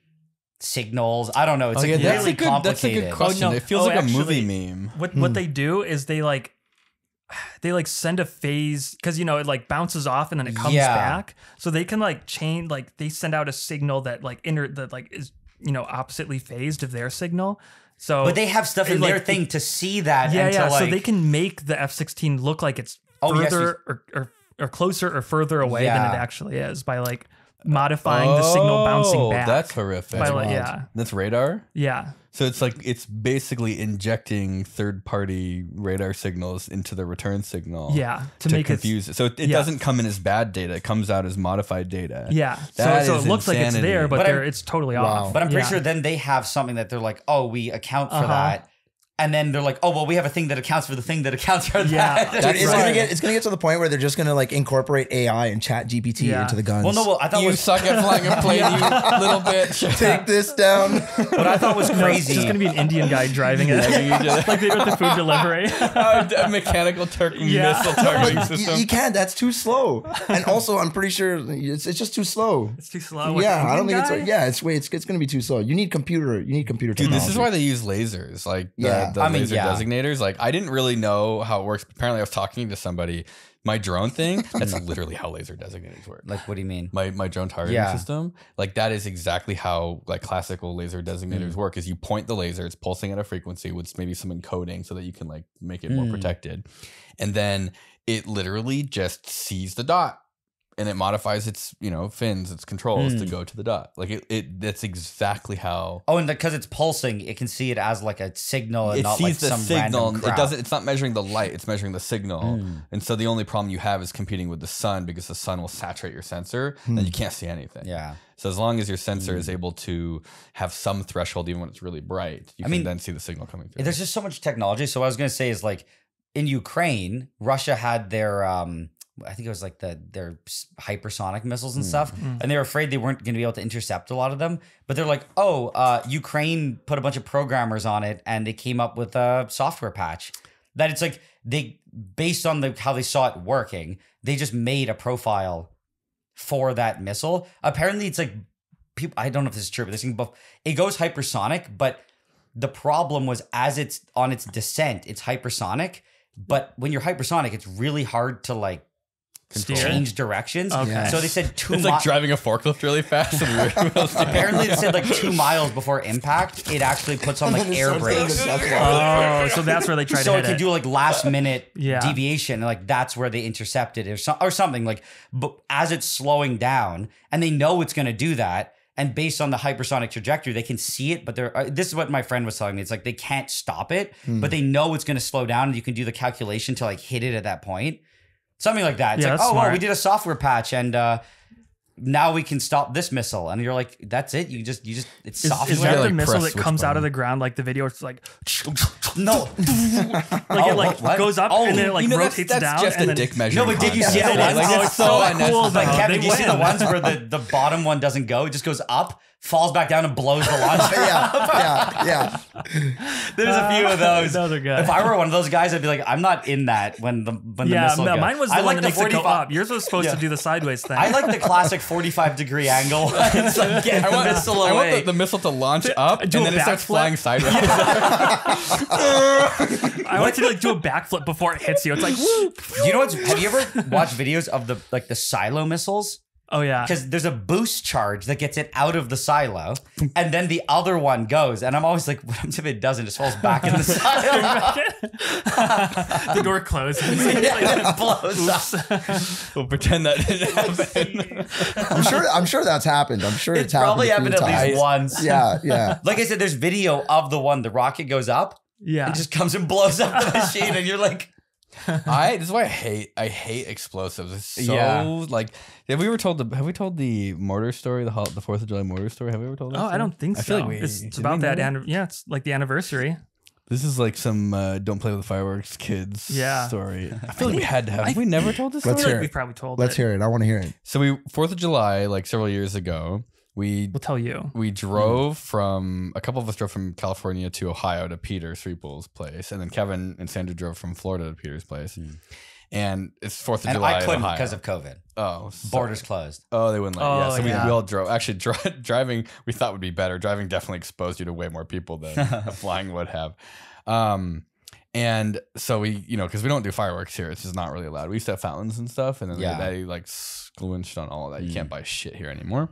Speaker 2: signals. I don't know. It's really complicated.
Speaker 1: That's a good question. It feels like a movie meme.
Speaker 3: What they do is they send a phase, because it like bounces off and then it comes back. So they can like they send out a signal that is oppositely phased of their signal. So
Speaker 2: but they have stuff in their thing to see that.
Speaker 3: So they can make the F-16 look like it's further or closer or further away than it actually is by like modifying the signal bouncing back.
Speaker 1: That's horrific. That's radar?
Speaker 3: Yeah.
Speaker 1: So it's basically injecting third-party radar signals into the return signal.
Speaker 3: Yeah.
Speaker 1: To make confuse it. So it doesn't come in as bad data. It comes out as modified data.
Speaker 3: Yeah. So it looks like it's there, but it's totally off.
Speaker 2: But I'm pretty sure then they have something that they're like, oh, we account for that. And then they're like, oh, well, we have a thing that accounts for the thing that accounts for that.
Speaker 3: Yeah.
Speaker 4: It's gonna get to the point where they're just gonna like incorporate AI and chat GPT into the guns.
Speaker 2: I thought
Speaker 1: you suck at flying a plane, you little bitch.
Speaker 4: Take this down.
Speaker 2: What I thought was crazy.
Speaker 3: It's just gonna be an Indian guy driving it. Like they do with the food delivery.
Speaker 1: A mechanical missile targeting system.
Speaker 4: You can't. That's too slow. And also, I'm pretty sure it's just too slow.
Speaker 3: It's too slow.
Speaker 4: Yeah, I don't think it's gonna be too slow. You need computer.
Speaker 1: Dude,
Speaker 4: technology.
Speaker 1: this is why they use lasers. Like the laser designators. Like I didn't really know how it works. Apparently I was talking to somebody. My drone thing, that's literally how laser designators work.
Speaker 2: Like what do you mean?
Speaker 1: My drone targeting system. Like that is exactly how like classical laser designators work, is you point the laser, it's pulsing at a frequency with maybe some encoding so that you can like make it more protected. And then it literally just sees the dot. and it modifies its fins, its controls to go to the dot. Like that's exactly how.
Speaker 2: Oh, and because it's pulsing, it can see it as like a signal and
Speaker 1: It
Speaker 2: not
Speaker 1: sees
Speaker 2: like
Speaker 1: the
Speaker 2: some
Speaker 1: signal.
Speaker 2: random crap.
Speaker 1: It doesn't. It's not measuring the light. It's measuring the signal. And so the only problem you have is competing with the sun, because the sun will saturate your sensor and you can't see anything.
Speaker 2: Yeah.
Speaker 1: So as long as your sensor is able to have some threshold, even when it's really bright, you can then see the signal coming through.
Speaker 2: There's just so much technology. So what I was going to say is like in Ukraine, Russia had their, I think it was like their hypersonic missiles and stuff. And they were afraid they weren't going to be able to intercept a lot of them. But they're like, Ukraine put a bunch of programmers on it and they came up with a software patch that it's like based on how they saw it working, they just made a profile for that missile. Apparently it's like people, I don't know if this is true, but this thing, it goes hypersonic, but the problem was as it's on its descent, it's hypersonic. But when you're hypersonic, it's really hard to like change directions.
Speaker 3: Okay.
Speaker 2: So they said
Speaker 1: it's like driving a forklift really fast.
Speaker 2: Apparently they said like 2 miles before impact, it actually puts on like air brakes.
Speaker 3: Oh, so that's where they try to
Speaker 2: So
Speaker 3: hit
Speaker 2: it can do like last minute
Speaker 3: Yeah.
Speaker 2: deviation. And like that's where they intercepted it or something like, but as it's slowing down and they know it's going to do that. And based on the hypersonic trajectory, they can see it, but this is what my friend was telling me. It's like they can't stop it, but they know it's going to slow down and you can do the calculation to like hit it at that point. Something like that. It's
Speaker 3: Yeah,
Speaker 2: like,
Speaker 3: that's
Speaker 2: well,
Speaker 3: smart.
Speaker 2: we did a software patch and now we can stop this missile. And you're like, that's it? You just it's software?
Speaker 3: Is that
Speaker 1: like
Speaker 3: the missile
Speaker 1: press
Speaker 3: that comes
Speaker 1: switch
Speaker 3: out of
Speaker 1: button.
Speaker 3: the ground? Like the video, it's like,
Speaker 2: No.
Speaker 3: it
Speaker 2: what?
Speaker 3: goes up and then it like rotates
Speaker 1: that's
Speaker 3: down.
Speaker 1: just
Speaker 3: and
Speaker 1: a
Speaker 3: then,
Speaker 1: dick measure.
Speaker 2: No, but did you see the
Speaker 1: Like,
Speaker 2: ones?
Speaker 1: it's so unnecessary.
Speaker 3: cool,
Speaker 2: Like
Speaker 3: though.
Speaker 2: Kevin,
Speaker 3: They
Speaker 2: do you see the
Speaker 3: win.
Speaker 2: ones where the bottom one doesn't go? It just goes up, falls back down and blows the launcher up?
Speaker 4: yeah.
Speaker 2: There's a few of those.
Speaker 3: Those are good.
Speaker 2: If I were one of those guys, I'd be like, I'm not in that when the missile goes.
Speaker 3: mine was the
Speaker 2: I
Speaker 3: one
Speaker 2: like
Speaker 3: that
Speaker 2: the
Speaker 3: makes it go
Speaker 2: 45
Speaker 3: up. Yours was supposed to do the sideways thing.
Speaker 2: I like the classic 45-degree angle. It's like get the missile
Speaker 1: I
Speaker 2: away.
Speaker 1: want the missile to launch up and
Speaker 3: do a
Speaker 1: then it starts
Speaker 3: backflip.
Speaker 1: flying sideways.
Speaker 3: I want you to like do a backflip before it hits you. It's like, woo.
Speaker 2: You know what's? Have you ever watched videos of the silo missiles?
Speaker 3: Oh yeah.
Speaker 2: Because there's a boost charge that gets it out of the silo, and then the other one goes. And I'm always like, what happens if it doesn't? It just falls back in the silo.
Speaker 3: The door closes.
Speaker 2: It blows up.
Speaker 1: We'll pretend that didn't happen.
Speaker 4: I'm sure that's happened. I'm sure
Speaker 2: It's
Speaker 4: happened
Speaker 2: probably
Speaker 4: a few
Speaker 2: happened at
Speaker 4: times.
Speaker 2: least once.
Speaker 4: Yeah.
Speaker 2: Like I said, there's video of the one, the rocket goes up,
Speaker 3: Yeah.
Speaker 2: it just comes and blows up the machine, and you're like,
Speaker 1: This is why I hate explosives. It's so like have we told the mortar story, the 4th of July mortar story? Have we ever told that?
Speaker 3: Oh,
Speaker 1: story?
Speaker 3: I don't think so.
Speaker 1: I feel like
Speaker 3: it's
Speaker 1: did
Speaker 3: about
Speaker 1: we
Speaker 3: that.
Speaker 1: know
Speaker 3: It's like the anniversary.
Speaker 1: This is like some don't play with fireworks kids story. I feel like we had to have. Have we never told this
Speaker 4: Let's
Speaker 1: story?
Speaker 4: hear it.
Speaker 3: We probably told
Speaker 4: Let's
Speaker 3: it.
Speaker 4: hear it. I want to hear it.
Speaker 1: So 4th of July, like several years ago, we
Speaker 3: We'll tell you.
Speaker 1: drove from a couple of us drove from California to Ohio to Peter Sweeple's place, and then Kevin and Sandra drove from Florida to Peter's place. And it's 4th of
Speaker 2: and
Speaker 1: July.
Speaker 2: I couldn't
Speaker 1: in Ohio.
Speaker 2: because of COVID.
Speaker 1: Oh, so-
Speaker 2: Borders closed.
Speaker 1: Oh, they wouldn't let you.
Speaker 3: Oh,
Speaker 1: Yeah, so
Speaker 3: yeah.
Speaker 1: we all drove. Actually, driving we thought would be better. Driving definitely exposed you to way more people than flying would have. And so we, because we don't do fireworks here, it's just not really allowed. We used to have fountains and stuff, and then they like squished on all of that. You can't buy shit here anymore.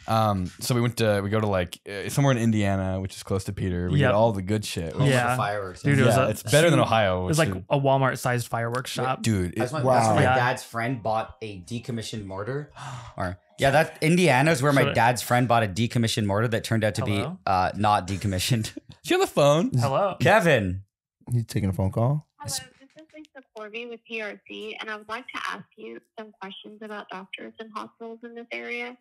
Speaker 1: So we go to like somewhere in Indiana, which is close to Peter. We get all the good shit.
Speaker 3: Yeah.
Speaker 2: Fireworks.
Speaker 3: Dude, it was
Speaker 1: It's better than Ohio.
Speaker 3: It was like a Walmart-sized fireworks shop.
Speaker 1: dude.
Speaker 2: That's my
Speaker 4: Wow.
Speaker 2: my
Speaker 3: Yeah.
Speaker 2: dad's friend bought a decommissioned mortar. That Indiana is where my dad's friend bought a decommissioned mortar that turned out to
Speaker 3: Hello?
Speaker 2: be not decommissioned.
Speaker 1: She on the phone.
Speaker 3: Hello.
Speaker 2: Kevin.
Speaker 4: You taking a phone call?
Speaker 5: Hello, this is Lisa Corby with PRC, and I would like to ask you some questions about doctors and hospitals in this area.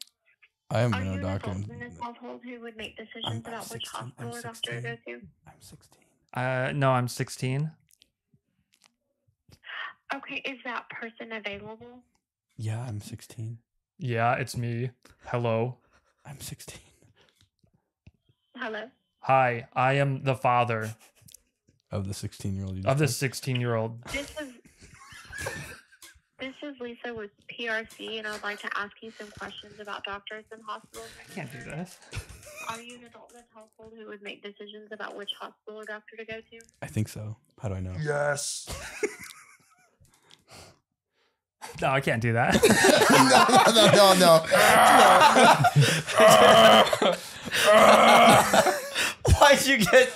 Speaker 1: I am
Speaker 5: Are you
Speaker 1: no
Speaker 5: an
Speaker 1: doctor.
Speaker 5: adult in this household who would make decisions about which hospital or doctor to go to?
Speaker 1: I'm 16.
Speaker 3: No, I'm 16.
Speaker 5: Okay, is that person available?
Speaker 1: Yeah, I'm 16.
Speaker 3: Yeah, it's me. Hello.
Speaker 1: I'm 16.
Speaker 5: Hello?
Speaker 3: Hi, I am the father
Speaker 1: Of the 16-year-old.
Speaker 3: of this 16-year-old.
Speaker 5: This is Lisa with PRC, and I would like to ask you some questions about doctors and hospitals.
Speaker 3: I can't do this.
Speaker 5: Are you an adult in this household who would make decisions about which hospital or doctor to go to?
Speaker 1: I think so. How do I know?
Speaker 4: Yes.
Speaker 3: No, I can't do that.
Speaker 4: No.
Speaker 2: Why Why'd you get?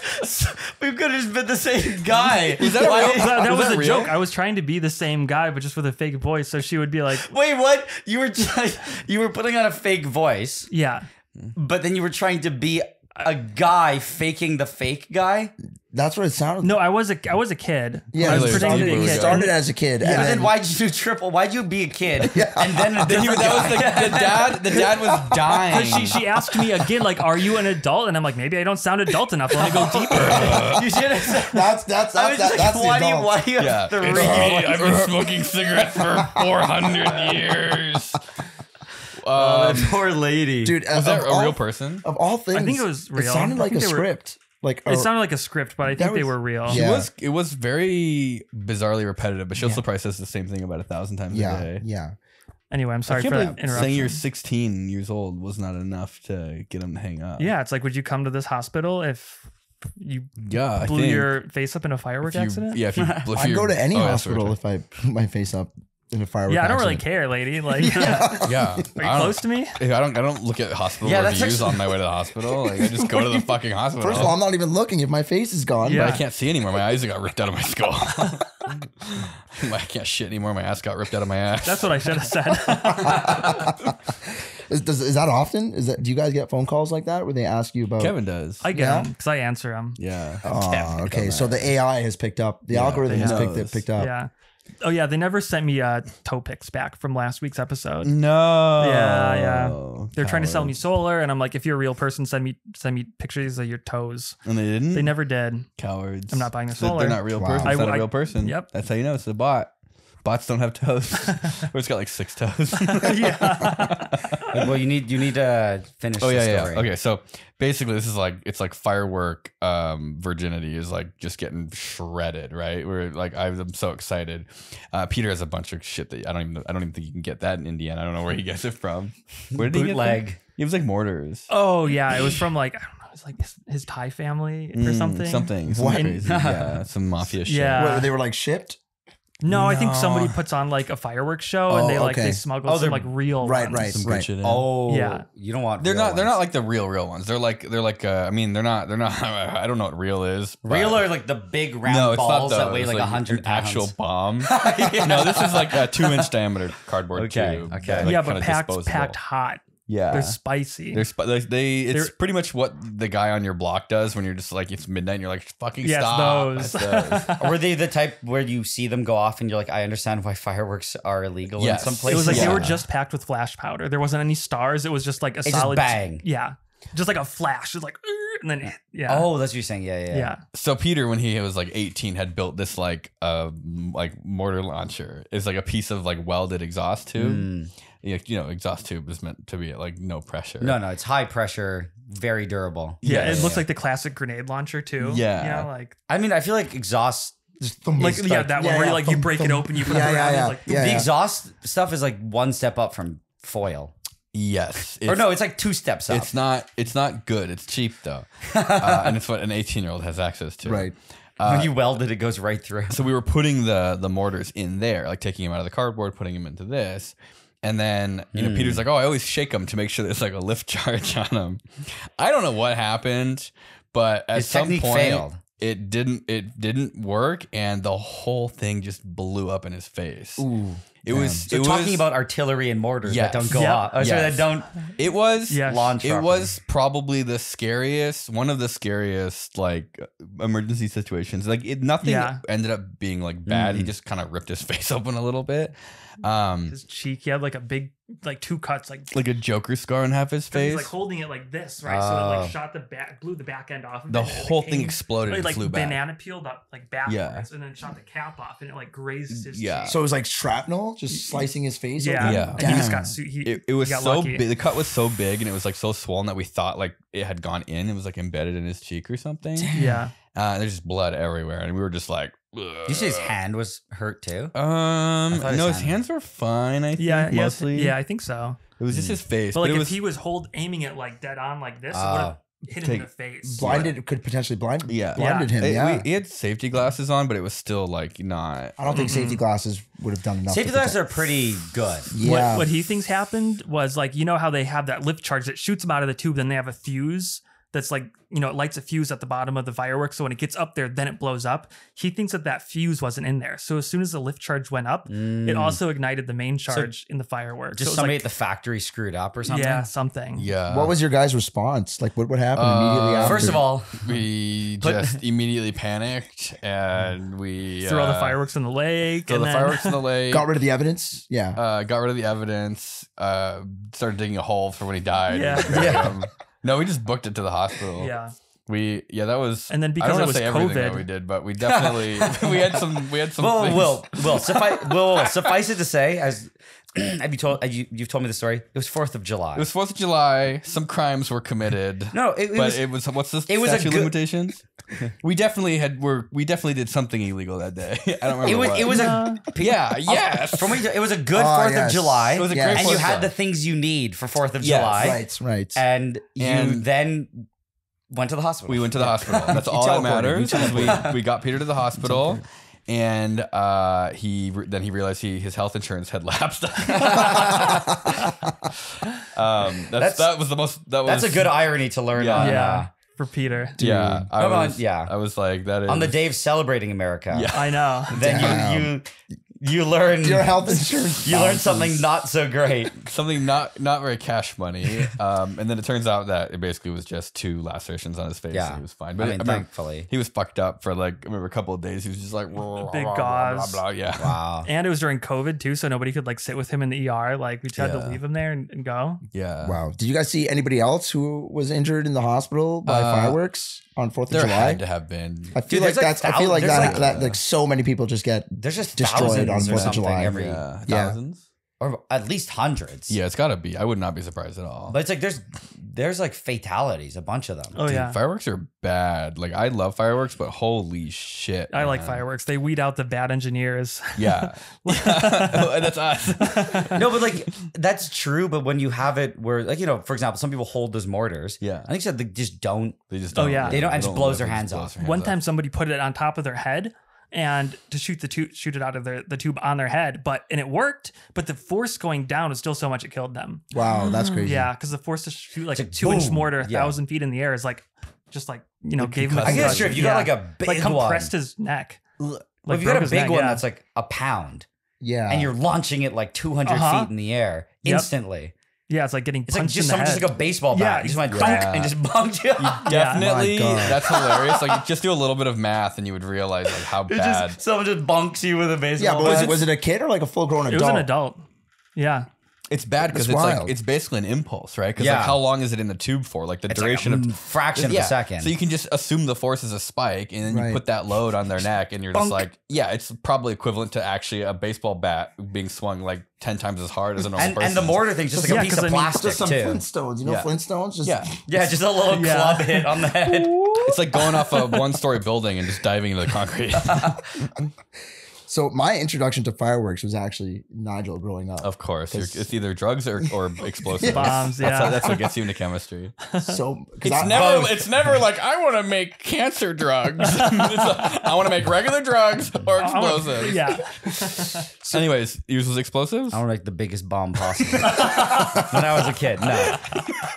Speaker 2: We could have just been the same guy.
Speaker 1: Was that
Speaker 3: That was a
Speaker 1: real?
Speaker 3: joke. I was trying to be the same guy, but just with a fake voice. So she would be like,
Speaker 2: Wait, what? You were putting on a fake voice,
Speaker 3: yeah.
Speaker 2: but then you were trying to be a guy faking the fake guy.
Speaker 4: That's what it sounded.
Speaker 3: No, I was a kid.
Speaker 4: Yeah,
Speaker 3: I was
Speaker 1: it
Speaker 3: pretending to be a
Speaker 4: it
Speaker 3: kid.
Speaker 4: started as a kid.
Speaker 2: But
Speaker 4: and
Speaker 2: then why'd you do triple? Why'd you be a kid? And then
Speaker 1: That was the dad was dying.
Speaker 3: She asked me again, like, "Are you an adult?" And I'm like, "Maybe I don't sound adult enough. Let me go deeper."
Speaker 2: you should have said.
Speaker 4: that's
Speaker 2: I was like,
Speaker 4: that's the
Speaker 2: why do
Speaker 4: adult.
Speaker 2: you have
Speaker 1: Yeah.
Speaker 2: three?
Speaker 1: I've been smoking cigarettes for 400 years.
Speaker 2: Poor lady,
Speaker 4: Dude,
Speaker 1: Was that a real person?
Speaker 4: Of all things,
Speaker 3: I think it was real.
Speaker 4: It sounded
Speaker 3: I
Speaker 4: like a
Speaker 3: think they were-
Speaker 4: script. Like
Speaker 3: It sounded like a script, but I think they
Speaker 4: was-
Speaker 3: were real.
Speaker 4: Yeah.
Speaker 1: It was very bizarrely repetitive, but she also probably says the same thing about 1,000 times a day.
Speaker 4: yeah.
Speaker 3: Anyway, I'm
Speaker 1: I
Speaker 3: sorry
Speaker 1: can't
Speaker 3: for that
Speaker 1: believe
Speaker 3: interruption.
Speaker 1: saying you're 16 years old was not enough to get him to hang up.
Speaker 3: Yeah, it's like, would you come to this hospital if you
Speaker 1: Yeah, I
Speaker 3: blew
Speaker 1: think
Speaker 3: your face up in a firework
Speaker 1: if you-
Speaker 3: accident?
Speaker 1: Yeah, if you, if
Speaker 4: I'd
Speaker 1: you're-
Speaker 4: go to any
Speaker 1: oh, that's what
Speaker 4: hospital
Speaker 1: we're
Speaker 4: if I put my face up in a firework.
Speaker 3: Yeah, I don't really
Speaker 4: accident.
Speaker 3: care, lady. Like,
Speaker 1: talking- Yeah,
Speaker 3: are you close to me?
Speaker 1: I don't look at hospital
Speaker 2: Yeah, that's
Speaker 1: reviews
Speaker 2: actually-
Speaker 1: on my way to the hospital. Like I just go to the fucking hospital.
Speaker 4: First of all, I'm not even looking if my face is gone.
Speaker 3: Yeah.
Speaker 1: But I can't see anymore. My eyes got ripped out of my skull. I can't shit anymore. My ass got ripped out of my ass.
Speaker 3: That's what I should have said.
Speaker 4: Is that often? Do you guys get phone calls like that where they ask you about?
Speaker 1: Kevin does.
Speaker 3: I get
Speaker 4: Yeah?
Speaker 3: them because I answer them.
Speaker 1: Yeah.
Speaker 4: Oh, okay. So the AI has picked up. The algorithm has
Speaker 1: knows.
Speaker 4: picked up.
Speaker 3: Yeah. Oh yeah, they never sent me toe pics back from last week's episode.
Speaker 1: No.
Speaker 3: Yeah. They're trying to sell me solar, and I'm like, if you're a real person, send me pictures of your toes.
Speaker 1: And they didn't.
Speaker 3: They never did.
Speaker 1: Cowards.
Speaker 3: I'm not buying the
Speaker 1: So
Speaker 3: solar.
Speaker 1: They're not real
Speaker 4: Wow.
Speaker 1: person. It's not a
Speaker 3: I-
Speaker 1: real person.
Speaker 3: Yep.
Speaker 1: That's how you know it's a bot. Bots don't have toes. Or it's got like 6 toes.
Speaker 3: Yeah.
Speaker 2: Well, you need to finish.
Speaker 1: Oh
Speaker 2: the
Speaker 1: yeah,
Speaker 2: story.
Speaker 1: yeah. Okay, so basically, this is like it's like firework virginity is like just getting shredded, right? We're like I'm so excited. Peter has a bunch of shit that I don't even think you can get that in Indiana. I don't know where he gets it from. Where did he get
Speaker 2: Bootleg.
Speaker 1: it? It was like mortars.
Speaker 3: Oh yeah, it was from like, I don't know, it was like his Thai family or something.
Speaker 1: Something
Speaker 4: What?
Speaker 1: crazy. Yeah, some mafia shit.
Speaker 3: Yeah.
Speaker 4: What, they were like shipped.
Speaker 3: No, I think
Speaker 4: No.
Speaker 3: somebody puts on like a fireworks show
Speaker 4: Oh,
Speaker 3: and they
Speaker 4: okay.
Speaker 3: they smuggle
Speaker 2: Oh,
Speaker 3: some
Speaker 2: they're-
Speaker 3: like real
Speaker 4: Right,
Speaker 3: ones.
Speaker 4: right.
Speaker 1: Some good shit in.
Speaker 2: Oh,
Speaker 3: Yeah.
Speaker 2: You don't want.
Speaker 1: They're
Speaker 2: real
Speaker 1: not
Speaker 2: ones.
Speaker 1: like the real ones. They're like I mean they're not I don't know what real is. but-
Speaker 2: Real are like the big round
Speaker 1: no, it's
Speaker 2: balls
Speaker 1: not
Speaker 2: that
Speaker 1: those.
Speaker 2: weigh like
Speaker 1: an
Speaker 2: 100 pounds.
Speaker 1: actual bomb. No, this is like a 2-inch diameter cardboard
Speaker 2: Okay,
Speaker 1: tube.
Speaker 2: okay.
Speaker 1: that, like,
Speaker 3: Yeah,
Speaker 1: kinda
Speaker 3: but packed
Speaker 1: disposable.
Speaker 3: hot.
Speaker 1: Yeah,
Speaker 3: They're spicy.
Speaker 1: It's
Speaker 3: They're-
Speaker 1: pretty much what the guy on your block does when you're just like it's midnight and you're like fucking
Speaker 3: Yes,
Speaker 1: stop.
Speaker 3: those.
Speaker 1: That's those.
Speaker 2: Were they the type where you see them go off and you're like, I understand why fireworks are illegal
Speaker 1: Yes.
Speaker 2: in some
Speaker 3: It
Speaker 2: places?
Speaker 3: was like they
Speaker 1: Yeah.
Speaker 3: were just packed with flash powder. There wasn't any stars. It was just like a
Speaker 2: just
Speaker 3: solid
Speaker 2: bang.
Speaker 3: Yeah, just like a flash. It was like, and then yeah.
Speaker 2: Oh, that's what you're saying. Yeah.
Speaker 3: yeah.
Speaker 1: So Peter, when he was like 18, had built this like mortar launcher. It's like a piece of like welded exhaust tube. You know, exhaust tube is meant to be at like no pressure.
Speaker 2: No, it's high pressure, very durable.
Speaker 3: Yeah, it looks
Speaker 1: yeah.
Speaker 3: like the classic grenade launcher too.
Speaker 1: Yeah.
Speaker 3: like
Speaker 2: I mean, I feel like exhaust.
Speaker 4: Just thump,
Speaker 3: like
Speaker 4: just
Speaker 3: yeah, that one where like you break it open, you put it
Speaker 4: Yeah,
Speaker 3: around.
Speaker 4: yeah,
Speaker 3: It's like,
Speaker 4: yeah.
Speaker 2: The exhaust stuff is like one step up from foil.
Speaker 1: Yes.
Speaker 2: Or no, it's like 2 steps up.
Speaker 1: It's not good. It's cheap though, and it's what an 18-year-old has access to.
Speaker 4: Right.
Speaker 2: When you weld it, it goes right through.
Speaker 1: So we were putting the mortars in there, like taking them out of the cardboard, putting them into this. And then, Peter's like, oh, I always shake them to make sure there's like a lift charge on them. I don't know what happened, but at
Speaker 2: His
Speaker 1: some
Speaker 2: technique
Speaker 1: point
Speaker 2: failed.
Speaker 1: it didn't work, and the whole thing just blew up in his face.
Speaker 4: Ooh.
Speaker 1: It was
Speaker 2: So talking about artillery and mortars
Speaker 1: Yes.
Speaker 2: that don't go
Speaker 3: Yep.
Speaker 2: off. Oh, sorry,
Speaker 1: Yes.
Speaker 2: that don't
Speaker 1: it was
Speaker 3: Yes.
Speaker 2: launch.
Speaker 1: it
Speaker 2: properly.
Speaker 1: was probably one of the scariest like emergency situations. Like nothing
Speaker 3: Yeah.
Speaker 1: ended up being like bad. He just kind of ripped his face open a little bit.
Speaker 3: his cheek. He had like a big, like 2 cuts, like
Speaker 1: Like a Joker scar on half his
Speaker 3: he's
Speaker 1: face.
Speaker 3: like holding it like this, right? So it like shot the back, blew the back end off. Of
Speaker 1: The
Speaker 3: it, and it
Speaker 1: whole thing
Speaker 3: came-
Speaker 1: exploded and
Speaker 3: like
Speaker 1: flew back.
Speaker 3: banana peeled up like backwards, and then shot the cap off, and it like grazed his
Speaker 1: Yeah.
Speaker 3: cheek.
Speaker 4: So it was like shrapnel, just slicing his face.
Speaker 3: Yeah,
Speaker 4: open?
Speaker 1: Yeah.
Speaker 3: And he just got
Speaker 4: Damn.
Speaker 1: It was
Speaker 3: got
Speaker 1: so
Speaker 3: lucky.
Speaker 1: big. The cut was so big and it was like so swollen that we thought like it had gone in. It was like embedded in his cheek or something.
Speaker 3: Yeah,
Speaker 1: There's just blood everywhere, and we were just like, ugh.
Speaker 2: You say his hand was hurt too?
Speaker 1: No, his hands were fine. I think
Speaker 3: yeah,
Speaker 1: mostly.
Speaker 3: yeah. I think so.
Speaker 1: It was just his face.
Speaker 3: But like
Speaker 1: it
Speaker 3: if
Speaker 1: was,
Speaker 3: he was aiming it like dead on like this, it would have hit him in the face.
Speaker 4: Blinded could potentially blinded him.
Speaker 1: It-
Speaker 4: Yeah.
Speaker 1: he had safety glasses on, but it was still like not.
Speaker 4: I don't think safety glasses would have done enough.
Speaker 2: Safety
Speaker 4: to
Speaker 2: glasses
Speaker 4: protect-
Speaker 2: are pretty good.
Speaker 4: Yeah.
Speaker 3: What he thinks happened was like, you know how they have that lift charge that shoots them out of the tube, then they have a fuse that's like, you know, it lights a fuse at the bottom of the fireworks. So when it gets up there, then it blows up. He thinks that fuse wasn't in there. So as soon as the lift charge went up, it also ignited the main charge in the fireworks.
Speaker 2: Just
Speaker 3: so
Speaker 2: somebody
Speaker 3: like,
Speaker 2: at the factory screwed up or something?
Speaker 3: Yeah, something.
Speaker 1: Yeah.
Speaker 4: What was your guys' response? Like, what happened immediately after?
Speaker 2: First of all,
Speaker 1: we just immediately panicked and we
Speaker 3: Threw all the fireworks in the lake.
Speaker 1: threw
Speaker 3: And
Speaker 1: the
Speaker 3: then,
Speaker 1: fireworks in the lake.
Speaker 4: got rid of the evidence. Yeah.
Speaker 1: Got rid of the evidence. Started digging a hole for when he died.
Speaker 3: Yeah.
Speaker 1: No, we just booked it to the hospital.
Speaker 3: Yeah.
Speaker 1: That was.
Speaker 3: And then
Speaker 1: I
Speaker 3: because
Speaker 1: don't
Speaker 3: it
Speaker 1: wanna
Speaker 3: was
Speaker 1: say everything that
Speaker 3: COVID.
Speaker 1: we did, but we definitely we had some things.
Speaker 2: suffice it to say, as you've told me the story. It was 4th of July.
Speaker 1: It was 4th of July. Some crimes were committed.
Speaker 2: No, it was
Speaker 1: what's the
Speaker 2: it was a
Speaker 1: statute of
Speaker 2: good-
Speaker 1: limitations? We definitely did something illegal that day. I don't remember.
Speaker 2: it was a
Speaker 1: yes.
Speaker 2: from it was a good 4th
Speaker 4: yes.
Speaker 2: of July.
Speaker 1: It was a
Speaker 4: Yeah.
Speaker 1: great
Speaker 2: and you
Speaker 1: 4th of
Speaker 2: had
Speaker 1: July.
Speaker 2: the things you need for 4th of
Speaker 1: Yes.
Speaker 2: July.
Speaker 4: Right.
Speaker 2: And you
Speaker 1: And-
Speaker 2: then went to the hospital.
Speaker 1: We went to the hospital. That's all that
Speaker 4: teleported.
Speaker 1: matters. We got Peter to the hospital, and he realized his health insurance had lapsed. That was
Speaker 2: That's a good irony to learn
Speaker 1: Yeah.
Speaker 2: on.
Speaker 3: Yeah. For Peter.
Speaker 1: Yeah, I
Speaker 2: Come on,
Speaker 1: was,
Speaker 2: yeah.
Speaker 1: I was like, that is
Speaker 2: on the day of celebrating America.
Speaker 1: Yeah.
Speaker 3: I know.
Speaker 2: Then you learn
Speaker 4: Your health insurance.
Speaker 2: you learn
Speaker 4: balances.
Speaker 2: something not so great.
Speaker 1: something not very cash money. And then it turns out that it basically was just 2 lacerations on his face.
Speaker 2: Yeah.
Speaker 1: And he was fine.
Speaker 2: I
Speaker 1: But
Speaker 2: mean,
Speaker 1: remember,
Speaker 2: thankfully.
Speaker 1: he was fucked up for like I remember a couple of days. He was just like
Speaker 3: Big
Speaker 1: blah, blah,
Speaker 3: gauze.
Speaker 1: blah, blah, yeah.
Speaker 2: Wow.
Speaker 3: And it was during COVID too, so nobody could like sit with him in the ER. Like we just had to
Speaker 1: Yeah.
Speaker 3: leave him there and go.
Speaker 1: Yeah.
Speaker 4: Wow. Did you guys see anybody else who was injured in the hospital by fireworks on 4th of
Speaker 1: There
Speaker 4: July?
Speaker 1: had to have been.
Speaker 4: I feel
Speaker 2: Dude,
Speaker 4: like
Speaker 2: there's like
Speaker 4: I feel like
Speaker 2: thousands-
Speaker 4: that like so many people just get
Speaker 2: There's just
Speaker 4: destroyed on
Speaker 2: thousands or
Speaker 4: 4th of
Speaker 2: something
Speaker 4: July.
Speaker 2: every
Speaker 1: Yeah.
Speaker 4: Yeah.
Speaker 1: Thousands?
Speaker 2: or at least hundreds.
Speaker 1: Yeah, it's gotta be. I would not be surprised at all.
Speaker 2: But it's like there's like fatalities, a bunch of them.
Speaker 3: Oh
Speaker 1: Dude,
Speaker 3: yeah.
Speaker 1: fireworks are bad. Like I love fireworks, but holy shit.
Speaker 3: I like
Speaker 1: man.
Speaker 3: fireworks. They weed out the bad engineers.
Speaker 1: Yeah. That's us.
Speaker 2: No, but like that's true. But when you have it where, like, you know, for example, some people hold those mortars.
Speaker 1: Yeah.
Speaker 2: I think so they just don't.
Speaker 1: They just
Speaker 3: Oh,
Speaker 1: don't.
Speaker 3: yeah.
Speaker 2: They don't- and just blows their
Speaker 1: they just
Speaker 2: hands
Speaker 1: blows
Speaker 2: off.
Speaker 1: their
Speaker 3: One
Speaker 1: hands
Speaker 3: time
Speaker 1: off.
Speaker 3: somebody put it on top of their head and to shoot it out of the tube on their head, and it worked, but the force going down was still so much it killed them.
Speaker 4: Wow, that's crazy.
Speaker 3: Yeah, because the force to shoot like a
Speaker 2: like,
Speaker 3: 2-inch
Speaker 2: boom.
Speaker 3: mortar
Speaker 2: Yeah.
Speaker 3: 1,000 feet in the air is like just like, you know, gave him a
Speaker 1: I
Speaker 2: I guess
Speaker 1: guess
Speaker 2: sure. If you got like a big
Speaker 3: like compressed
Speaker 2: one,
Speaker 3: his neck.
Speaker 2: well,
Speaker 3: Like
Speaker 2: if you got
Speaker 3: broke
Speaker 2: a
Speaker 3: his
Speaker 2: big
Speaker 3: neck,
Speaker 2: one
Speaker 3: yeah.
Speaker 2: that's like a pound,
Speaker 4: Yeah.
Speaker 2: and you're launching it like 200
Speaker 3: Uh-huh.
Speaker 2: feet in the air
Speaker 3: Yep.
Speaker 2: instantly.
Speaker 3: Yeah, it's like getting
Speaker 2: It's like
Speaker 3: punched
Speaker 2: just
Speaker 3: in the
Speaker 2: someone
Speaker 3: head.
Speaker 2: just like a baseball
Speaker 3: Yeah,
Speaker 2: bat. You just went
Speaker 1: yeah.
Speaker 2: dunk and just bumped you.
Speaker 1: Definitely.
Speaker 4: My God.
Speaker 1: That's hilarious. Like just do a little bit of math and you would realize like how
Speaker 2: It
Speaker 1: bad.
Speaker 2: just someone just bunks you with a baseball.
Speaker 4: yeah, but
Speaker 2: bat.
Speaker 4: was it a kid or like a full grown adult?
Speaker 3: It was an adult. Yeah.
Speaker 1: It's bad because
Speaker 4: It's
Speaker 1: it's like
Speaker 4: wild.
Speaker 1: it's basically an impulse, right? Because
Speaker 2: Yeah.
Speaker 1: like how long is it in the tube for? Like the
Speaker 2: It's
Speaker 1: duration
Speaker 2: like a
Speaker 1: of
Speaker 2: fraction of
Speaker 1: yeah.
Speaker 2: a second.
Speaker 1: So you can just assume the force is a spike, and then you
Speaker 4: Right.
Speaker 1: put that load on their neck, and you're just
Speaker 2: Bunk.
Speaker 1: like, yeah, it's probably equivalent to actually a baseball bat being swung like 10 times as hard as a normal person.
Speaker 2: and the mortar thing's just like
Speaker 3: Yeah,
Speaker 2: a piece
Speaker 3: 'cause
Speaker 2: of
Speaker 3: I mean,
Speaker 2: plastic
Speaker 4: Just some
Speaker 2: too.
Speaker 4: Flintstones, you know,
Speaker 1: Yeah.
Speaker 4: Flintstones. Just
Speaker 1: Yeah,
Speaker 2: Yeah, just a little
Speaker 3: Yeah.
Speaker 2: club hit on the head.
Speaker 1: it's like going off a 1-story building and just diving into the concrete.
Speaker 4: So my introduction to fireworks was actually Nigel growing up.
Speaker 1: Of course, it's either drugs or explosives.
Speaker 3: Bombs, yeah.
Speaker 1: That's what gets you into chemistry.
Speaker 4: So
Speaker 1: It's never like I want to make cancer drugs. I want to make regular drugs or explosives.
Speaker 3: Yeah.
Speaker 1: Anyways, yours was explosives.
Speaker 2: I want to make the biggest bomb possible. When I was a kid, no.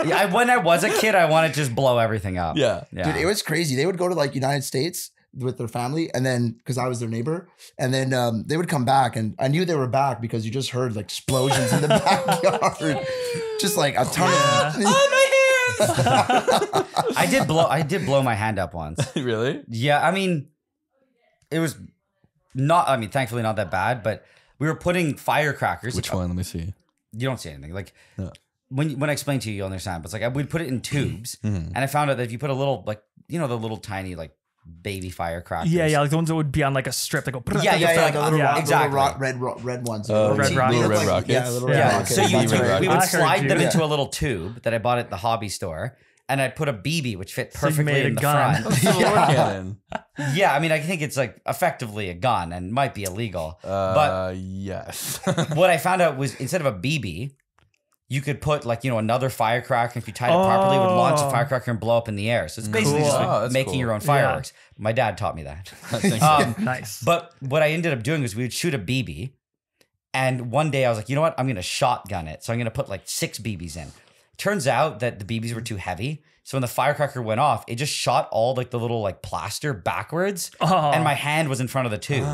Speaker 2: Yeah, when I was a kid, I wanted to just blow everything up.
Speaker 1: Yeah.
Speaker 2: Yeah.
Speaker 4: Dude, it was crazy. They would go to like United States with their family, and then because I was their neighbor, and then they would come back, and I knew they were back because you just heard like explosions in the backyard, just like a ton of.
Speaker 2: I did blow my hand up once.
Speaker 1: Really?
Speaker 2: Yeah, I mean, it was not. I mean, thankfully not that bad. But we were putting firecrackers.
Speaker 1: Which one? Let me see.
Speaker 2: You don't see anything. Like
Speaker 1: No.
Speaker 2: when I explain to you, you'll understand. But it's like we'd put it in tubes,
Speaker 1: Mhm.
Speaker 2: and I found out that if you put a little, like, you know, the little tiny like baby firecrackers.
Speaker 3: Yeah, like the ones that would be on like a strip. They go.
Speaker 2: Yeah,
Speaker 4: Yeah,
Speaker 2: like,
Speaker 4: the little,
Speaker 3: yeah,
Speaker 2: exactly.
Speaker 4: red ones.
Speaker 3: Red
Speaker 4: See,
Speaker 3: rockets.
Speaker 4: they look
Speaker 1: Red
Speaker 4: like-
Speaker 1: rockets.
Speaker 4: Yeah, little
Speaker 3: Yeah.
Speaker 4: red
Speaker 2: Yeah,
Speaker 4: rockets.
Speaker 2: so
Speaker 1: That's
Speaker 2: we
Speaker 1: right.
Speaker 2: would
Speaker 3: I heard
Speaker 2: slide
Speaker 3: you.
Speaker 2: them
Speaker 4: Yeah.
Speaker 2: into a little tube that I bought at the hobby store, and I'd put a BB which fit
Speaker 3: So you
Speaker 2: perfectly
Speaker 3: made a
Speaker 2: in the
Speaker 3: gun.
Speaker 2: front.
Speaker 1: Civil War cannon.
Speaker 2: Yeah, I mean, I think it's like effectively a gun and might be illegal. But
Speaker 1: Yes.
Speaker 2: what I found out was instead of a BB, you could put like, you know, another firecracker. If you tied it properly, it would launch a
Speaker 3: Oh.
Speaker 2: firecracker and blow up in the air. So it's basically
Speaker 3: Cool.
Speaker 2: just like
Speaker 1: Oh, that's
Speaker 2: making
Speaker 1: cool.
Speaker 2: your own fireworks. My dad taught me that.
Speaker 1: Thank you.
Speaker 3: Nice.
Speaker 2: But what I ended up doing was we would shoot a BB. And one day I was like, you know what? I'm going to shotgun it. So I'm going to put like 6 BBs in. turns out that the BBs were too heavy. So when the firecracker went off, it just shot all like the little like plaster backwards, and my hand was in front of the tube.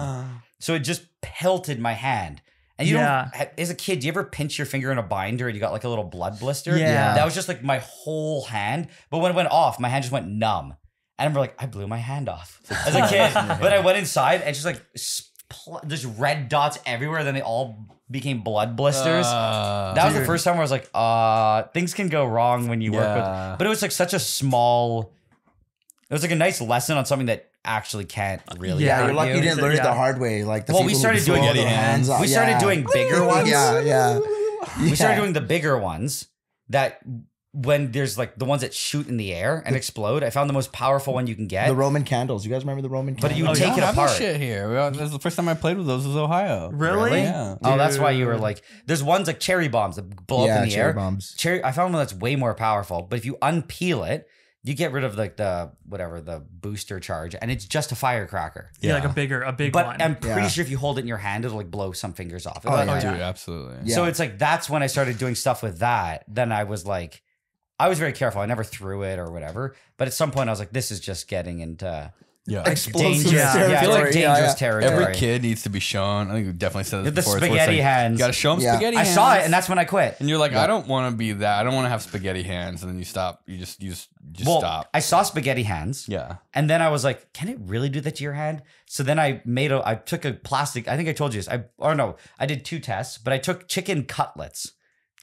Speaker 2: So it just pelted my hand. And you don't, as a kid, do you ever pinch your finger in a binder and you got like a little blood blister?
Speaker 3: Yeah.
Speaker 2: That was just like my whole hand. But when it went off, my hand just went numb. And I'm like, I blew my hand off as a kid. But I went inside and just like there's red dots everywhere. Then they all became blood blisters. That was the first time where I was like, things can go wrong when you work with. But it was like such a small. It was like a nice lesson on something that actually can't really.
Speaker 4: Yeah, you're lucky you didn't learn it the hard way. Like the
Speaker 2: we started doing
Speaker 4: hands.
Speaker 2: We started doing bigger ones.
Speaker 4: Yeah.
Speaker 2: We started doing the bigger ones that. When there's like the ones that shoot in the air and explode, I found the most powerful one you can get.
Speaker 4: The Roman candles. You guys remember the Roman candles?
Speaker 2: But you take it apart.
Speaker 1: Shit here. This is the first time I played with those was Ohio.
Speaker 3: Really?
Speaker 1: Yeah.
Speaker 2: Oh, that's why you were like. There's ones like cherry bombs that blow up in the air.
Speaker 4: Bombs.
Speaker 2: I found one that's way more powerful. But if you unpeel it, you get rid of like the booster charge, and it's just a firecracker.
Speaker 3: Yeah, like a big
Speaker 2: But
Speaker 3: one.
Speaker 2: I'm pretty sure if you hold it in your hand, it'll like blow some fingers off.
Speaker 1: Dude, absolutely.
Speaker 4: Yeah.
Speaker 2: So it's like that's when I started doing stuff with that. Then I was like. I was very careful. I never threw it or whatever. But at some point, I was like, this is just getting into
Speaker 4: explosive
Speaker 2: dangerous, dangerous territory.
Speaker 1: Every kid needs to be shown. I think we definitely said this before.
Speaker 2: The spaghetti hands.
Speaker 1: You got to show them spaghetti hands.
Speaker 2: I saw it, and that's when I quit.
Speaker 1: And you're like, I don't want to be that. I don't want to have spaghetti hands. And then you stop. You just stop.
Speaker 2: I saw spaghetti hands.
Speaker 1: Yeah.
Speaker 2: And then I was like, can it really do that to your hand? So then I took a plastic. I think I told you this. I did 2 tests, but I took chicken cutlets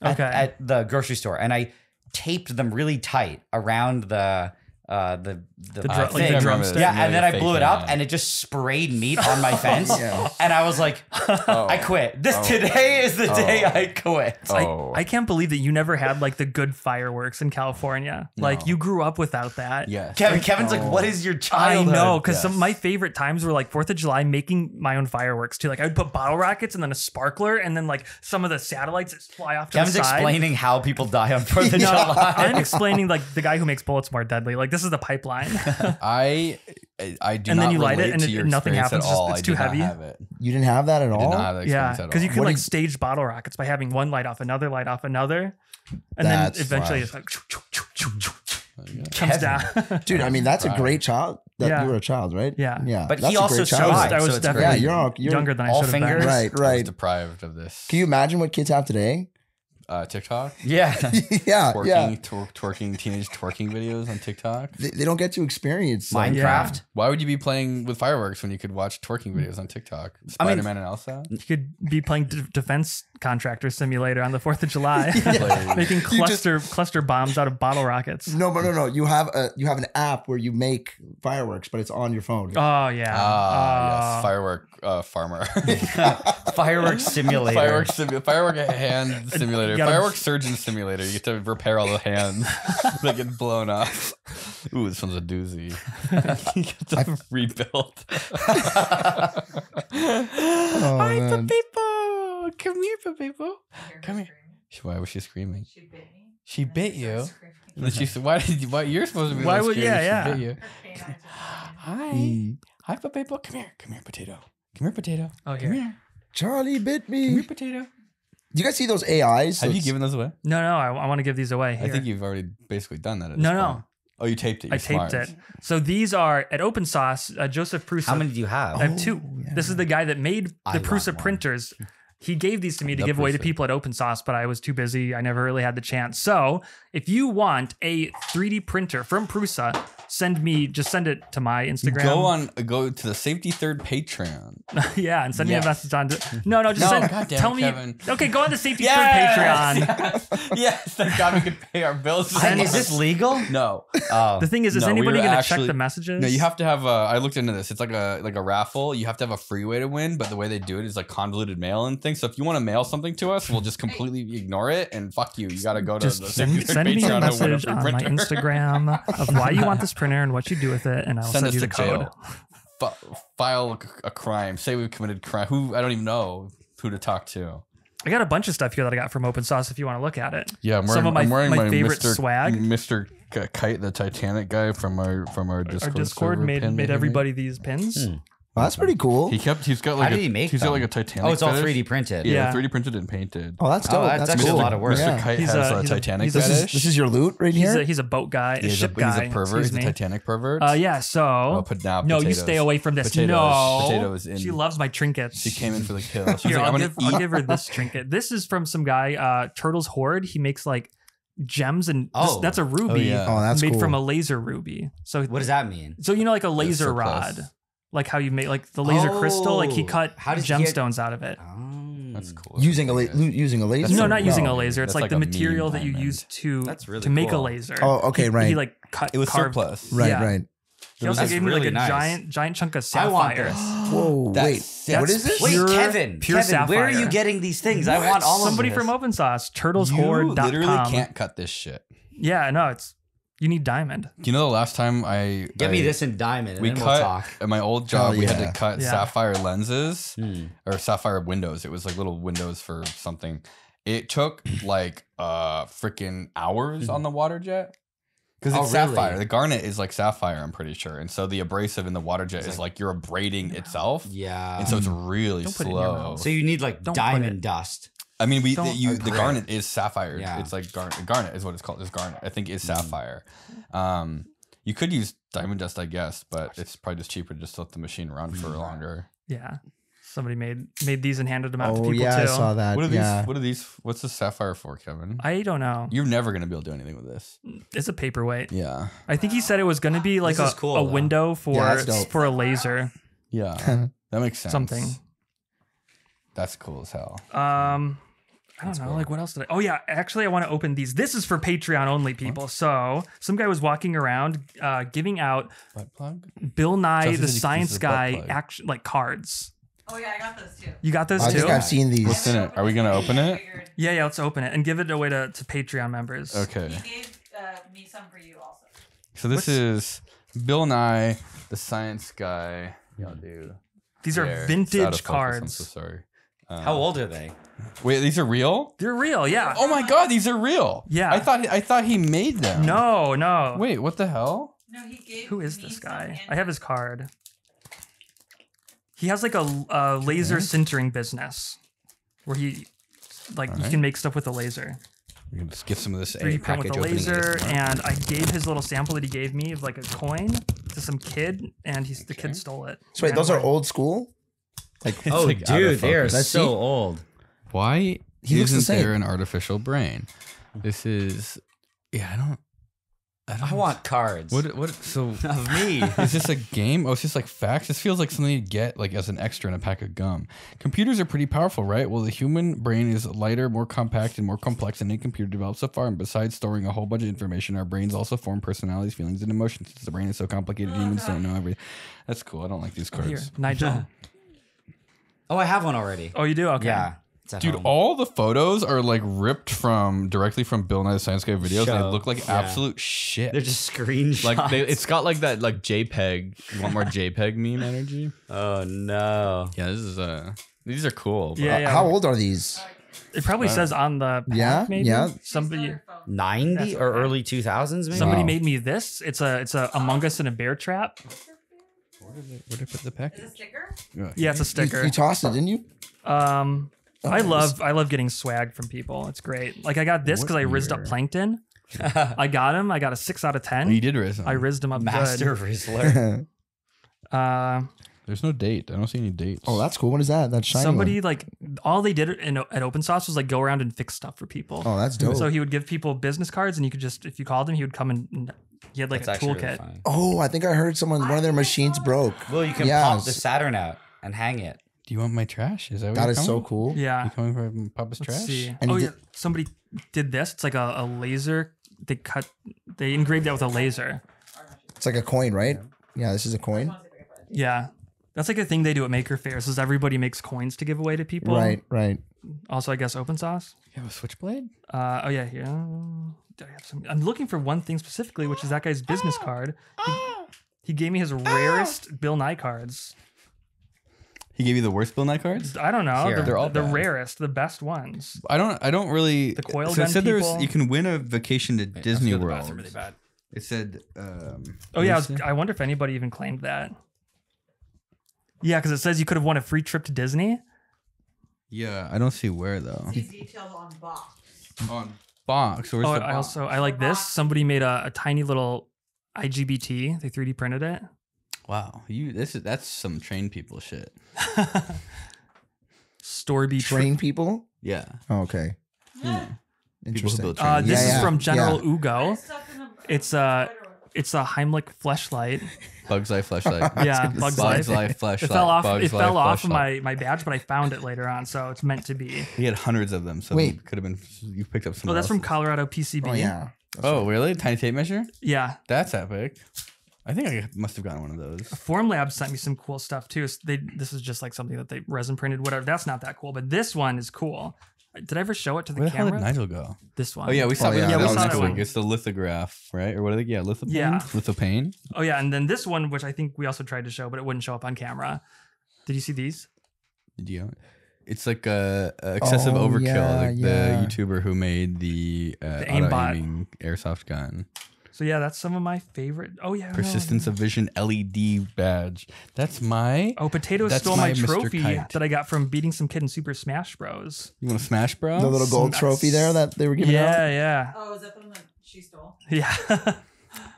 Speaker 2: at the grocery store, and I taped them really tight around the
Speaker 3: drumstick.
Speaker 2: Yeah, and then I blew it up, and it just sprayed meat on my fence. And I was like, I quit. Today is the day I quit.
Speaker 3: I can't believe that you never had like the good fireworks in California. No. Like you grew up without that.
Speaker 1: Yes.
Speaker 2: Kevin's like, what is your childhood?
Speaker 3: I know, because some of my favorite times were like 4th of July, making my own fireworks too. Like I would put bottle rockets and then a sparkler, and then like some of the satellites that fly off to
Speaker 2: Kevin's
Speaker 3: the side.
Speaker 2: explaining how people die on 4th of July.
Speaker 3: And explaining like the guy who makes bullets more deadly. Like this is the pipeline.
Speaker 1: I do
Speaker 3: and
Speaker 1: not
Speaker 3: then you light
Speaker 1: relate
Speaker 3: it and
Speaker 1: to your
Speaker 3: nothing happens.
Speaker 1: at all.
Speaker 3: It's too heavy.
Speaker 4: You didn't have that at all?
Speaker 1: I did not have that experience at all.
Speaker 3: Because you can like stage bottle rockets by having one light off another, and then eventually it's like comes down.
Speaker 4: Dude, I mean that's a great child. You were a child, right?
Speaker 3: Yeah.
Speaker 2: But he also survived.
Speaker 3: I was definitely you're younger than I should have been.
Speaker 4: Right.
Speaker 1: I was deprived of this.
Speaker 4: Can you imagine what kids have today?
Speaker 1: TikTok?
Speaker 2: Yeah.
Speaker 1: Twerking, teenage twerking videos on TikTok.
Speaker 4: They don't get to experience
Speaker 2: Minecraft.
Speaker 1: Why would you be playing with fireworks when you could watch twerking videos on TikTok? Spider-Man and Elsa?
Speaker 3: You could be playing Defense Contractor Simulator on the 4th of July, making cluster bombs out of bottle rockets.
Speaker 4: No. You have an app where you make fireworks, but it's on your phone.
Speaker 3: Oh yeah.
Speaker 1: Yes. Firework farmer.
Speaker 2: Firework simulator.
Speaker 1: Firework hand simulator. Firework surgeon simulator. You get to repair all the hands that get blown off. Ooh, this one's a doozy. You get to rebuild. Hi, Papipo. Come here, Papipo. Come here. Why was she screaming? She bit me. She bit you? And then she said, why you're supposed to be
Speaker 3: why would
Speaker 1: She bit you.
Speaker 3: Hi.
Speaker 1: Hi, Papipo. Come here, potato. Come here, potato.
Speaker 3: Oh,
Speaker 1: Come here.
Speaker 4: Charlie bit me.
Speaker 1: Come here, potato.
Speaker 4: Do you guys see those AIs?
Speaker 1: Have you given those away?
Speaker 3: No, I want to give these away. Here.
Speaker 1: I think you've already basically done that.
Speaker 3: No.
Speaker 1: Oh, you taped it.
Speaker 3: I taped it. So these are at Opensauce. Joseph Prusa.
Speaker 2: How many do you have?
Speaker 3: I have 2. Yeah. This is the guy that made the Prusa printers. He gave these to me to give away to people at Opensauce, but I was too busy. I never really had the chance. So if you want a 3D printer from Prusa, send it to my Instagram.
Speaker 1: Go to the Safety Third Patreon.
Speaker 3: Yeah, and send me a message on. Tell me.
Speaker 1: Kevin.
Speaker 3: Okay, go on the Safety Third Patreon.
Speaker 1: Yes, thank God we could pay our bills.
Speaker 2: And is this legal?
Speaker 1: No.
Speaker 3: The thing is anybody going to check the messages?
Speaker 1: No, you have to have I looked into this. It's like a raffle. You have to have a free way to win, but the way they do it is like convoluted mail and things. So if you want to mail something to us, we'll just completely ignore it and fuck you. You got to go to the
Speaker 3: send me a message on my Instagram of why you want this printer and what you do with it, and I'll send you the code.
Speaker 1: File a crime. Say we've committed crime. I don't even know who to talk to.
Speaker 3: I got a bunch of stuff here that I got from Opensauce if you want to look at it.
Speaker 1: Yeah,
Speaker 3: I'm wearing my favorite swag.
Speaker 1: Mr. Kite, the Titanic guy from our Discord.
Speaker 3: Our Discord made everybody these pins.
Speaker 4: Well, that's pretty cool.
Speaker 1: He's got like
Speaker 2: How did he make
Speaker 1: he's got
Speaker 2: them?
Speaker 1: like a Titanic.
Speaker 2: Oh, it's all
Speaker 1: fetish.
Speaker 2: 3D printed.
Speaker 1: Yeah,
Speaker 3: Yeah.
Speaker 1: 3D printed and painted.
Speaker 4: Oh, that's dope.
Speaker 2: that's actually a lot of work.
Speaker 1: Mr.
Speaker 4: Yeah.
Speaker 1: Kite
Speaker 3: He's
Speaker 1: has
Speaker 3: a-
Speaker 1: a
Speaker 3: he's a-
Speaker 1: Titanic
Speaker 3: he's a-
Speaker 1: fetish.
Speaker 4: This is your loot right here.
Speaker 3: He's a boat guy, a
Speaker 1: He's
Speaker 3: ship guy.
Speaker 1: He's a pervert. He's
Speaker 3: Excuse
Speaker 1: a
Speaker 3: me.
Speaker 1: Titanic pervert.
Speaker 3: Yeah, so
Speaker 1: Oh, put now
Speaker 3: no, you
Speaker 1: potatoes.
Speaker 3: stay away from this.
Speaker 1: Potatoes.
Speaker 3: No,
Speaker 1: Potatoes in.
Speaker 3: she loves my trinkets.
Speaker 1: She came in for the kill. She's
Speaker 3: Here,
Speaker 1: like,
Speaker 3: I'll,
Speaker 1: I'm gonna
Speaker 3: give her this trinket. This is from some guy, Turtle's Horde. He makes like gems and that's a ruby.
Speaker 1: yeah.
Speaker 4: Oh, that's
Speaker 3: made
Speaker 4: cool.
Speaker 3: from a laser ruby. So
Speaker 2: What does that mean?
Speaker 3: So you know, like a laser
Speaker 1: so
Speaker 3: rod,
Speaker 1: close.
Speaker 3: like how you make like the laser crystal. Like he cut
Speaker 2: How does he get-
Speaker 3: gemstones out of it.
Speaker 1: That's cool.
Speaker 4: Using a laser.
Speaker 3: No, not using a
Speaker 1: no.
Speaker 3: laser. It's
Speaker 1: That's
Speaker 3: like the
Speaker 1: a
Speaker 3: material
Speaker 1: meme
Speaker 3: that you
Speaker 1: diamond.
Speaker 3: use to
Speaker 2: That's really
Speaker 3: to make a
Speaker 2: cool.
Speaker 3: laser.
Speaker 4: Oh, okay, right.
Speaker 3: He like cut.
Speaker 1: It was
Speaker 3: carved.
Speaker 1: surplus.
Speaker 4: Right,
Speaker 3: Yeah.
Speaker 4: right.
Speaker 3: He also
Speaker 2: That's
Speaker 3: gave me like
Speaker 2: really
Speaker 3: a
Speaker 2: nice.
Speaker 3: giant chunk of
Speaker 2: I want
Speaker 3: sapphire.
Speaker 2: this.
Speaker 4: Whoa,
Speaker 1: That's-
Speaker 4: wait. What is this?
Speaker 2: Wait,
Speaker 3: Pure-
Speaker 2: Kevin,
Speaker 3: pure
Speaker 2: where are you
Speaker 3: sapphire.
Speaker 2: getting these things? I want all
Speaker 3: Somebody
Speaker 2: of this.
Speaker 3: from Opensauce,
Speaker 1: You
Speaker 3: turtleshorde.com.
Speaker 1: literally can't cut this shit.
Speaker 3: Yeah, no, you need diamond.
Speaker 1: Do you know the last time
Speaker 2: Get me this in diamond, and
Speaker 1: We
Speaker 2: then
Speaker 1: cut
Speaker 2: we'll talk.
Speaker 1: at my old job.
Speaker 4: Hell
Speaker 1: We had
Speaker 4: yeah.
Speaker 1: to cut
Speaker 3: Yeah.
Speaker 1: sapphire lenses
Speaker 2: Hmm.
Speaker 1: or sapphire windows. It was like little windows for something. It took like freaking hours on the water jet because
Speaker 2: Oh,
Speaker 1: it's
Speaker 2: really?
Speaker 1: sapphire. The garnet is like sapphire, I'm pretty sure, and so the abrasive in the water jet is like you're abrading itself,
Speaker 2: Yeah.
Speaker 1: and so it's really
Speaker 3: Don't put it in your
Speaker 1: slow.
Speaker 3: mouth.
Speaker 2: So you need like
Speaker 3: Don't put
Speaker 2: diamond
Speaker 3: it-
Speaker 2: dust.
Speaker 1: I mean, the
Speaker 2: agree.
Speaker 1: garnet is sapphire.
Speaker 2: Yeah.
Speaker 1: It's like garnet is what it's called. It's garnet. I think is sapphire. You could use diamond dust, I guess, but it's probably just cheaper to just let the machine run for longer.
Speaker 3: Yeah, somebody made these and handed them out to
Speaker 4: Oh
Speaker 3: people
Speaker 4: yeah,
Speaker 3: too.
Speaker 4: I saw that.
Speaker 1: What are these?
Speaker 4: yeah.
Speaker 1: What are these? What's the sapphire for, Kevin?
Speaker 3: I don't know.
Speaker 1: You're never gonna be able to do anything with this.
Speaker 3: It's a paperweight.
Speaker 1: Yeah.
Speaker 3: I think he said it was going to be like
Speaker 2: This is cool,
Speaker 3: a
Speaker 2: though.
Speaker 3: window for
Speaker 4: Yeah, that's dope.
Speaker 3: for a laser.
Speaker 1: Yeah. That makes sense.
Speaker 3: Something.
Speaker 1: That's cool as hell.
Speaker 3: I don't know. Like, what else did I? Oh, yeah. Actually, I want to open these. This is for Patreon only people. So, some guy was walking around giving out
Speaker 1: Butt plug?
Speaker 3: Bill Nye,
Speaker 1: Chelsea
Speaker 3: the
Speaker 1: said this
Speaker 3: Science
Speaker 1: is a butt
Speaker 3: Guy,
Speaker 1: plug.
Speaker 3: like cards.
Speaker 6: Oh yeah, I got those too.
Speaker 3: You got those
Speaker 4: I
Speaker 3: too?
Speaker 4: think I've seen these.
Speaker 1: What's in it? Are we gonna open it?
Speaker 3: Yeah, let's open it and give it away to Patreon members.
Speaker 1: Okay.
Speaker 6: He gave me some for you also.
Speaker 1: So this is Bill Nye, the Science Guy. Yeah, dude.
Speaker 3: These are
Speaker 1: There. It's out of
Speaker 3: vintage
Speaker 1: focus, I'm
Speaker 3: cards.
Speaker 1: so sorry.
Speaker 2: How old are they?
Speaker 1: Wait, these are real?
Speaker 3: They're real, yeah.
Speaker 1: Oh my god, these are real.
Speaker 3: Yeah.
Speaker 1: I thought he made them.
Speaker 3: No.
Speaker 1: Wait, what the hell?
Speaker 6: No, he gave.
Speaker 3: Who is
Speaker 6: me
Speaker 3: this
Speaker 6: some
Speaker 3: guy?
Speaker 6: and-
Speaker 3: I have his card. He has like a laser sintering business where he you can make stuff with a laser.
Speaker 1: We can just get some of this
Speaker 3: 3D print with
Speaker 1: package
Speaker 3: a
Speaker 1: opening
Speaker 3: laser,
Speaker 1: ASMR.
Speaker 3: and I gave his little sample that he gave me of like a coin to some kid, and the kid stole it.
Speaker 4: So wait,
Speaker 3: Ran
Speaker 4: those are
Speaker 3: away.
Speaker 4: old school?
Speaker 1: It's
Speaker 2: Oh,
Speaker 1: like out of
Speaker 2: dude, they are
Speaker 1: focus.
Speaker 4: Let's
Speaker 2: so
Speaker 4: see.
Speaker 2: old.
Speaker 1: Why
Speaker 4: He looks the
Speaker 1: isn't
Speaker 4: same.
Speaker 1: there an artificial brain? This is I don't
Speaker 2: I want cards
Speaker 1: what so
Speaker 2: of me.
Speaker 1: is this a game? Oh, it's just like facts. This feels like something you'd get like as an extra in a pack of gum. Computers are pretty powerful, right? Well, the human brain is lighter, more compact, and more complex than any computer developed so far. And besides storing a whole bunch of information, our brains also form personalities, feelings, and emotions. Since the brain is so complicated, humans don't know everything. That's cool. I don't like these cards.
Speaker 3: Here, Nigel.
Speaker 2: Oh, I have one already.
Speaker 3: Oh, you do? Okay.
Speaker 2: Yeah. It's at
Speaker 1: Dude,
Speaker 2: home.
Speaker 1: all the photos are like ripped directly from Bill Nye the Science Guy videos. And they
Speaker 2: Show.
Speaker 1: look like
Speaker 2: Yeah.
Speaker 1: absolute shit.
Speaker 2: They're just screenshots.
Speaker 1: like it's got like that like JPEG. You want more JPEG meme energy?
Speaker 2: oh no.
Speaker 1: Yeah, this is these are cool. but-
Speaker 3: Yeah.
Speaker 4: How old are these?
Speaker 3: It probably says on the pack,
Speaker 4: Yeah,
Speaker 3: maybe.
Speaker 4: yeah.
Speaker 3: Somebody
Speaker 2: 90 or early 2000s maybe?
Speaker 3: somebody
Speaker 4: Wow.
Speaker 3: made me this. It's a Among Us in a bear trap.
Speaker 1: Where did I put the package?
Speaker 6: Is it a sticker?
Speaker 3: Yeah, it's a sticker.
Speaker 4: You tossed it, didn't you?
Speaker 3: I love getting swag from people. It's great. Like I got this because I rizzed up
Speaker 1: year?
Speaker 3: Plankton. I got him. I got a 6 out of 10.
Speaker 1: Oh, you did Riz.
Speaker 3: I rizzed him up
Speaker 2: Master
Speaker 3: good.
Speaker 2: Rizzler.
Speaker 1: There's no date. I don't see any dates.
Speaker 4: Oh, that's cool. What is that? That shiny
Speaker 3: Somebody
Speaker 4: one.
Speaker 3: like all they did at Opensauce was like go around and fix stuff for people.
Speaker 4: Oh, that's dope.
Speaker 3: So he would give people business cards, and you could just if you called him, he would come and he had like
Speaker 2: That's
Speaker 3: a
Speaker 2: actually really
Speaker 3: toolkit.
Speaker 2: funny.
Speaker 4: Oh, I think I heard one of their machines broke.
Speaker 2: Well, you can
Speaker 4: Yes.
Speaker 2: pop the Saturn out and hang it.
Speaker 1: Do you want my trash? Is that what
Speaker 4: That
Speaker 1: you're
Speaker 4: is so
Speaker 1: coming?
Speaker 4: cool.
Speaker 3: Yeah.
Speaker 1: You coming from Papa's
Speaker 3: Let's
Speaker 1: trash?
Speaker 3: see.
Speaker 4: And
Speaker 3: Oh
Speaker 4: he
Speaker 3: yeah, somebody did this. It's like a laser. They engraved that with a laser.
Speaker 4: It's like a coin, right? Yeah, this is a coin.
Speaker 3: Yeah. That's like a thing they do at Maker Fairs is everybody makes coins to give away to people.
Speaker 4: Right, right.
Speaker 3: Also, I guess Opensauce.
Speaker 1: You have a switchblade?
Speaker 3: Oh yeah, here. Do I have some? I'm looking for one thing specifically, which is that guy's business card. He gave me his rarest Bill Nye cards.
Speaker 1: He gave you the worst Bill Nye cards?
Speaker 3: I don't know.
Speaker 2: Here.
Speaker 1: They're all
Speaker 3: the
Speaker 1: bad.
Speaker 3: rarest, the best ones.
Speaker 1: I don't really.
Speaker 3: The coil
Speaker 1: so it
Speaker 3: gun
Speaker 1: said
Speaker 3: people.
Speaker 1: you can win a vacation to Disney World.
Speaker 2: Really bad.
Speaker 1: It said.
Speaker 3: Oh yeah,
Speaker 1: let me see.
Speaker 3: I wonder if anybody even claimed that. Yeah, because it says you could have won a free trip to Disney.
Speaker 1: Yeah, I don't see where though.
Speaker 6: These details on box.
Speaker 1: On box. Where's
Speaker 3: Oh,
Speaker 1: the
Speaker 3: I
Speaker 1: box?
Speaker 3: like this. Somebody made a tiny little IGBT. They 3D printed it.
Speaker 1: Wow, that's some trained people shit.
Speaker 3: Storby
Speaker 4: Train people?
Speaker 1: Yeah,
Speaker 4: Oh, okay.
Speaker 1: people who
Speaker 4: Interesting.
Speaker 1: build trains.
Speaker 3: This
Speaker 4: Yeah,
Speaker 3: is from General
Speaker 4: yeah.
Speaker 3: Ugo.
Speaker 6: Stuff in a-
Speaker 3: It's a Heimlich fleshlight.
Speaker 1: Bug's Life flashlight.
Speaker 3: Yeah, Bug's Life.
Speaker 1: Flashlight.
Speaker 3: It fell off.
Speaker 1: Bug's
Speaker 3: It
Speaker 1: Life
Speaker 3: fell off of
Speaker 1: flashlight.
Speaker 3: my badge, but I found it later on, so it's meant to be.
Speaker 1: He had hundreds of them, so
Speaker 4: Wait.
Speaker 1: it could have been you picked up some.
Speaker 3: Oh, that's from Colorado PCB.
Speaker 4: Oh, yeah.
Speaker 1: Oh, really? Tiny tape measure?
Speaker 3: Yeah.
Speaker 1: That's epic. I think I must have gotten one of those.
Speaker 3: Formlabs sent me some cool stuff too. So this is just like something that they resin printed, whatever. That's not that cool, but this one is cool. Did I ever show it to the
Speaker 1: Where the hell
Speaker 3: camera?
Speaker 1: did Nigel go?
Speaker 3: This one.
Speaker 1: Oh yeah, we saw.
Speaker 4: yeah,
Speaker 1: that
Speaker 4: we
Speaker 1: was
Speaker 4: saw
Speaker 1: next
Speaker 3: that
Speaker 1: week.
Speaker 3: one.
Speaker 1: It's the lithograph, right? Or what are they? Yeah, lithopane.
Speaker 3: Yeah.
Speaker 1: Lithopane.
Speaker 3: Oh yeah, and then this one, which I think we also tried to show, but it wouldn't show up on camera. Did you see these?
Speaker 1: Did you? It's like a excessive
Speaker 4: Oh,
Speaker 1: overkill.
Speaker 4: yeah,
Speaker 1: like
Speaker 4: yeah.
Speaker 1: the YouTuber who made the
Speaker 3: aimbot.
Speaker 1: auto-aiming airsoft gun.
Speaker 3: So yeah, that's some of my favorite. Oh yeah. no.
Speaker 1: Persistence of Vision LED badge. That's my.
Speaker 3: Oh, Potato
Speaker 1: That's
Speaker 3: stole my
Speaker 1: my Mr.
Speaker 3: trophy
Speaker 1: Kite.
Speaker 3: that I got from beating some kid in Super Smash Bros.
Speaker 1: You want to smash, bro?
Speaker 4: The little gold trophy there that they were giving out?
Speaker 3: Yeah,
Speaker 6: Oh, is that the one that she stole?
Speaker 3: yeah.
Speaker 1: I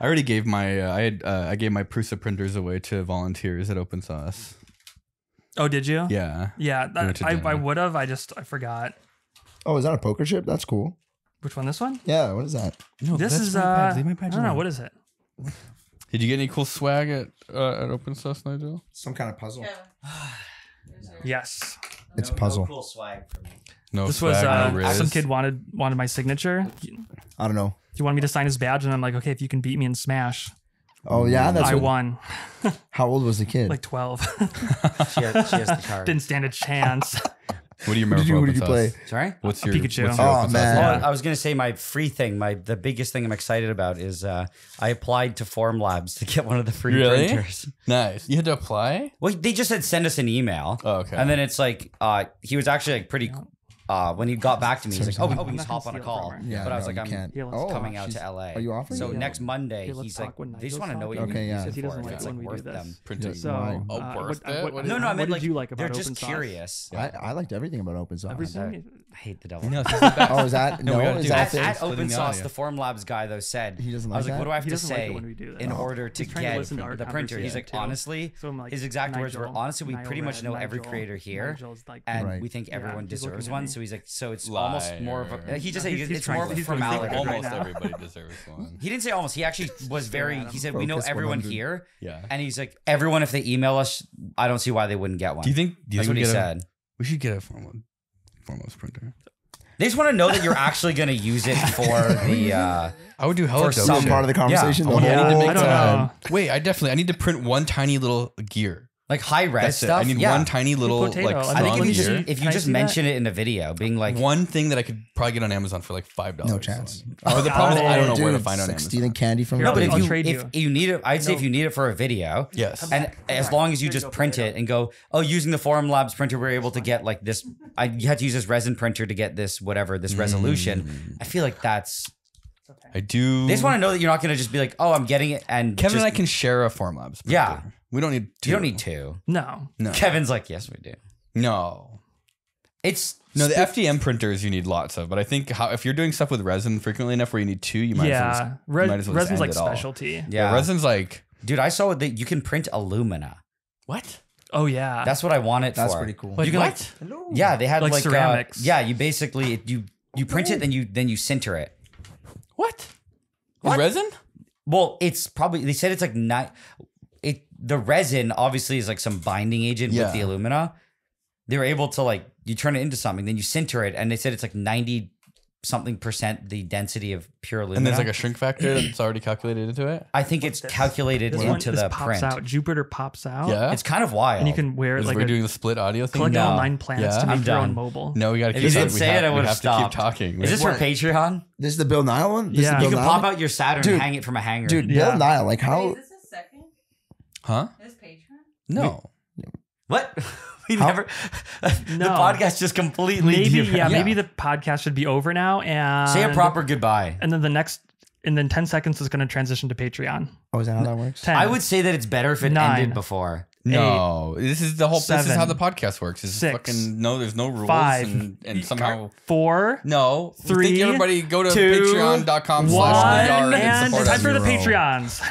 Speaker 1: already gave my. I gave my Prusa printers away to volunteers at Opensauce.
Speaker 3: Oh, did you?
Speaker 1: Yeah.
Speaker 3: Yeah,
Speaker 1: We went to
Speaker 3: I
Speaker 1: dinner.
Speaker 3: would have. I forgot.
Speaker 4: Oh, is that a poker chip? That's cool.
Speaker 3: Which one? This one?
Speaker 4: Yeah, what is that?
Speaker 1: No,
Speaker 3: This
Speaker 1: that's
Speaker 3: is
Speaker 1: my badge. Leave my
Speaker 3: I
Speaker 1: badge
Speaker 3: don't know.
Speaker 1: alone.
Speaker 3: What is it?
Speaker 1: Did you get any cool swag at Opensauce, Nigel?
Speaker 4: Some kind of puzzle.
Speaker 6: Yeah.
Speaker 3: Yes.
Speaker 4: It's a puzzle.
Speaker 2: No cool swag for me.
Speaker 1: No
Speaker 3: This
Speaker 1: swag,
Speaker 3: was
Speaker 1: no Riz.
Speaker 3: some kid wanted my signature.
Speaker 4: I don't know.
Speaker 3: He wanted me to sign his badge, and I'm like, okay, if you can beat me in Smash,
Speaker 4: Oh, yeah? That's
Speaker 3: I
Speaker 4: what,
Speaker 3: won.
Speaker 4: How old was the kid?
Speaker 3: Like 12.
Speaker 2: She has the card.
Speaker 3: Didn't stand a chance.
Speaker 1: What do you remember?
Speaker 4: Who did you
Speaker 1: from
Speaker 4: play?
Speaker 1: Opensauce?
Speaker 2: Sorry?
Speaker 1: What's your
Speaker 3: Pikachu.
Speaker 1: What's your
Speaker 4: Oh,
Speaker 1: Opensauce
Speaker 4: man.
Speaker 1: number?
Speaker 2: I was gonna say my free thing. The biggest thing I'm excited about is I applied to Formlabs to get one of the free
Speaker 1: Really?
Speaker 2: printers.
Speaker 1: Nice. You had to apply?
Speaker 2: Well, they just said send us an email.
Speaker 1: Oh, okay.
Speaker 2: And then it's like he was actually like pretty. When he got back to me, he's like, "Oh, we
Speaker 3: I'm
Speaker 2: can
Speaker 3: not
Speaker 2: just hop
Speaker 3: gonna
Speaker 2: on a
Speaker 3: steal it
Speaker 2: call."
Speaker 3: from her.
Speaker 4: Yeah,
Speaker 2: but I was
Speaker 4: no,
Speaker 2: like,
Speaker 4: you
Speaker 2: "I'm
Speaker 4: can't.
Speaker 3: Here, let's
Speaker 4: Oh,
Speaker 2: coming out
Speaker 4: she's-
Speaker 2: to LA."
Speaker 4: Are you offering?
Speaker 2: So
Speaker 3: Yeah.
Speaker 2: next Monday,
Speaker 3: Here, let's
Speaker 2: he's like,
Speaker 3: talk when
Speaker 2: "They just
Speaker 3: Nigel's
Speaker 2: want to know what
Speaker 3: talking.
Speaker 4: Okay,
Speaker 2: you
Speaker 4: yeah.
Speaker 2: use
Speaker 3: Says he
Speaker 2: it
Speaker 3: doesn't
Speaker 2: for.
Speaker 3: like
Speaker 2: If
Speaker 3: it
Speaker 2: it's like
Speaker 3: when we do
Speaker 2: worth
Speaker 3: this.
Speaker 2: them."
Speaker 1: Printing.
Speaker 3: So,
Speaker 1: worth it? What
Speaker 2: No,
Speaker 1: is
Speaker 2: no, I
Speaker 3: what
Speaker 2: meant
Speaker 3: did
Speaker 2: like
Speaker 3: you like about
Speaker 2: they're just
Speaker 3: Opensauce?
Speaker 2: curious.
Speaker 4: I liked everything about Opensauce.
Speaker 3: Everything.
Speaker 2: I hate the devil.
Speaker 1: No, it's the best.
Speaker 4: Oh, is that?
Speaker 1: No, we
Speaker 4: No,
Speaker 1: gotta
Speaker 4: is
Speaker 1: do
Speaker 4: that
Speaker 1: it.
Speaker 4: a
Speaker 2: At
Speaker 4: thing?
Speaker 1: Splitting the
Speaker 2: Opensauce,
Speaker 1: audio.
Speaker 2: the Formlabs guy though said
Speaker 4: He doesn't
Speaker 2: I was
Speaker 4: like
Speaker 2: like,
Speaker 4: that?
Speaker 2: "What do I have
Speaker 3: He
Speaker 2: to
Speaker 3: doesn't like it
Speaker 2: say
Speaker 3: when we do that.
Speaker 2: in
Speaker 3: Oh.
Speaker 2: order to
Speaker 3: He's trying to
Speaker 2: get
Speaker 3: listen to our
Speaker 2: the printer?" He's
Speaker 3: conversation,
Speaker 2: like,
Speaker 3: too.
Speaker 2: "Honestly,
Speaker 3: So I'm like,
Speaker 2: his exact words were,
Speaker 3: Nigel,
Speaker 2: honestly, we pretty much know every
Speaker 3: Nigel,
Speaker 2: creator here,
Speaker 3: Nigel's like,
Speaker 2: and
Speaker 4: Right.
Speaker 2: we think
Speaker 3: Yeah,
Speaker 2: everyone
Speaker 3: he's looking
Speaker 2: deserves
Speaker 3: at
Speaker 2: one."
Speaker 3: me.
Speaker 2: So he's like, "So it's
Speaker 1: Liar.
Speaker 2: almost more of a." He just said
Speaker 3: He's
Speaker 2: it's
Speaker 3: trying-
Speaker 2: more of a
Speaker 3: he's really
Speaker 2: formality.
Speaker 3: thinking
Speaker 1: Almost
Speaker 3: right now.
Speaker 1: everybody deserves one.
Speaker 2: He didn't say almost. He actually was very. He said, "We know
Speaker 4: Focus
Speaker 2: everyone
Speaker 4: 100.
Speaker 2: here,"
Speaker 1: Yeah.
Speaker 2: and he's like, "Everyone, if they email us, I don't see why they wouldn't get one."
Speaker 1: Do you think
Speaker 2: That's what
Speaker 1: we
Speaker 2: he
Speaker 1: get
Speaker 2: said.
Speaker 1: We should get a foremost printer.
Speaker 2: They just want to know that you're actually going to use it for the.
Speaker 1: I would do hella
Speaker 2: For
Speaker 1: dope
Speaker 2: some
Speaker 1: shit.
Speaker 4: Part of the conversation.
Speaker 1: Yeah,
Speaker 4: the
Speaker 1: I need to
Speaker 4: whole
Speaker 1: make
Speaker 3: I don't
Speaker 4: time.
Speaker 3: know.
Speaker 1: Wait, I need to print one tiny little gear.
Speaker 2: Like high res
Speaker 1: That's
Speaker 2: stuff.
Speaker 1: it. I need
Speaker 2: yeah.
Speaker 1: one tiny little
Speaker 3: potato.
Speaker 1: like
Speaker 3: I
Speaker 2: I think
Speaker 1: strong
Speaker 2: if you
Speaker 1: gear.
Speaker 2: just if
Speaker 3: Can
Speaker 2: you
Speaker 3: I
Speaker 2: just
Speaker 3: see that?
Speaker 2: mention it in a video, being like,
Speaker 1: One thing that I could probably get on Amazon for like $5.
Speaker 4: No chance.
Speaker 1: But the problem is I don't know where to
Speaker 4: Dude,
Speaker 1: find it
Speaker 4: it's
Speaker 1: on
Speaker 4: like
Speaker 1: Amazon.
Speaker 4: stealing candy from
Speaker 3: Here,
Speaker 2: no, but
Speaker 3: I'll
Speaker 2: if
Speaker 3: trade
Speaker 2: you need it, I'd say if you need it for a video,
Speaker 1: Yes.
Speaker 2: and as long as you just print it and go, oh, using the Formlabs printer, we're able to get like this. You had to use this resin printer to get this whatever this resolution. I feel like that's.
Speaker 1: I do.
Speaker 2: They just want to know that you're not going to just be like, oh, I'm getting it, and
Speaker 1: Kevin
Speaker 2: just,
Speaker 1: and I can share a Formlabs printer.
Speaker 2: Yeah.
Speaker 1: We don't need two.
Speaker 2: You don't need two.
Speaker 3: No.
Speaker 1: No.
Speaker 2: Kevin's like, yes, we do.
Speaker 1: No.
Speaker 2: It's
Speaker 1: No, the FDM printers you need lots of, but I think if you're doing stuff with resin frequently enough where you need two, you might as well
Speaker 3: Yeah.
Speaker 1: just, you might as well just
Speaker 3: Resin's like
Speaker 1: end it all.
Speaker 3: specialty.
Speaker 2: yeah.
Speaker 1: Resin's like
Speaker 2: Dude, I saw that you can print alumina.
Speaker 1: what?
Speaker 3: Oh yeah.
Speaker 2: That's what I want it
Speaker 4: That's
Speaker 2: for.
Speaker 4: pretty cool.
Speaker 3: Like
Speaker 2: you can
Speaker 3: what?
Speaker 2: Yeah, they had
Speaker 3: Like
Speaker 2: like
Speaker 3: ceramics.
Speaker 2: yeah, you basically you print it, then you sinter it.
Speaker 1: What?
Speaker 2: What?
Speaker 1: Resin?
Speaker 2: Well, it's probably they said it's like not it. The resin obviously is like some binding agent
Speaker 1: Yeah.
Speaker 2: with the alumina. They were able to like you turn it into something, then you sinter it, and they said it's like 90-something% the density of pure alumina.
Speaker 1: And there's like a shrink factor that's already calculated into it.
Speaker 2: I think it's calculated
Speaker 3: This one
Speaker 2: into
Speaker 3: this
Speaker 2: the
Speaker 3: pops
Speaker 2: print.
Speaker 3: out. Jupiter pops out.
Speaker 1: Yeah.
Speaker 2: It's kind of wild.
Speaker 3: And you can wear it
Speaker 1: Is
Speaker 3: like
Speaker 1: we're
Speaker 3: a
Speaker 1: doing the split audio thing.
Speaker 3: collect all
Speaker 2: No.
Speaker 3: 9 planets
Speaker 1: Yeah.
Speaker 3: to make
Speaker 2: I'm
Speaker 3: your own
Speaker 2: done.
Speaker 3: mobile.
Speaker 1: No, we got to
Speaker 2: If
Speaker 1: keep
Speaker 2: you
Speaker 1: it.
Speaker 2: didn't say it, I
Speaker 1: we
Speaker 2: would
Speaker 1: have
Speaker 2: have
Speaker 1: to keep
Speaker 2: stopped.
Speaker 1: talking.
Speaker 2: Is this for
Speaker 4: What?
Speaker 2: Patreon?
Speaker 4: This is the Bill Nile one? This
Speaker 3: Yeah.
Speaker 4: is the
Speaker 2: You
Speaker 4: Bill
Speaker 2: can
Speaker 4: Nile
Speaker 2: pop
Speaker 4: one?
Speaker 2: out your Saturn
Speaker 4: Dude.
Speaker 2: and hang it from a hanger.
Speaker 4: Dude,
Speaker 3: Yeah.
Speaker 4: Bill Nile, like
Speaker 6: Wait,
Speaker 4: how
Speaker 6: is this a second?
Speaker 1: Huh?
Speaker 6: Is Patreon?
Speaker 1: No.
Speaker 2: What? We
Speaker 4: How-
Speaker 2: never. The
Speaker 3: No.
Speaker 2: podcast just completely.
Speaker 3: Maybe
Speaker 2: derailed.
Speaker 3: yeah, maybe the podcast should be over now and
Speaker 2: Say a proper goodbye.
Speaker 3: and then then 10 seconds is going to transition to Patreon.
Speaker 4: Oh, is that how that works?
Speaker 3: 10.
Speaker 2: I would say that it's better if it
Speaker 3: 9.
Speaker 2: ended before.
Speaker 1: No, this is the whole. This is how
Speaker 3: 7,
Speaker 1: the podcast works. It's
Speaker 3: 6,
Speaker 1: fucking no. There's no rules,
Speaker 3: 5,
Speaker 1: and somehow
Speaker 3: 4,
Speaker 1: no.
Speaker 3: 3,
Speaker 1: Think everybody go to
Speaker 3: 2,
Speaker 1: patreon.com/NileRed's
Speaker 3: 1,
Speaker 1: and
Speaker 3: and
Speaker 1: support
Speaker 3: time
Speaker 1: us.
Speaker 3: for the
Speaker 4: Zero.
Speaker 3: Patreons.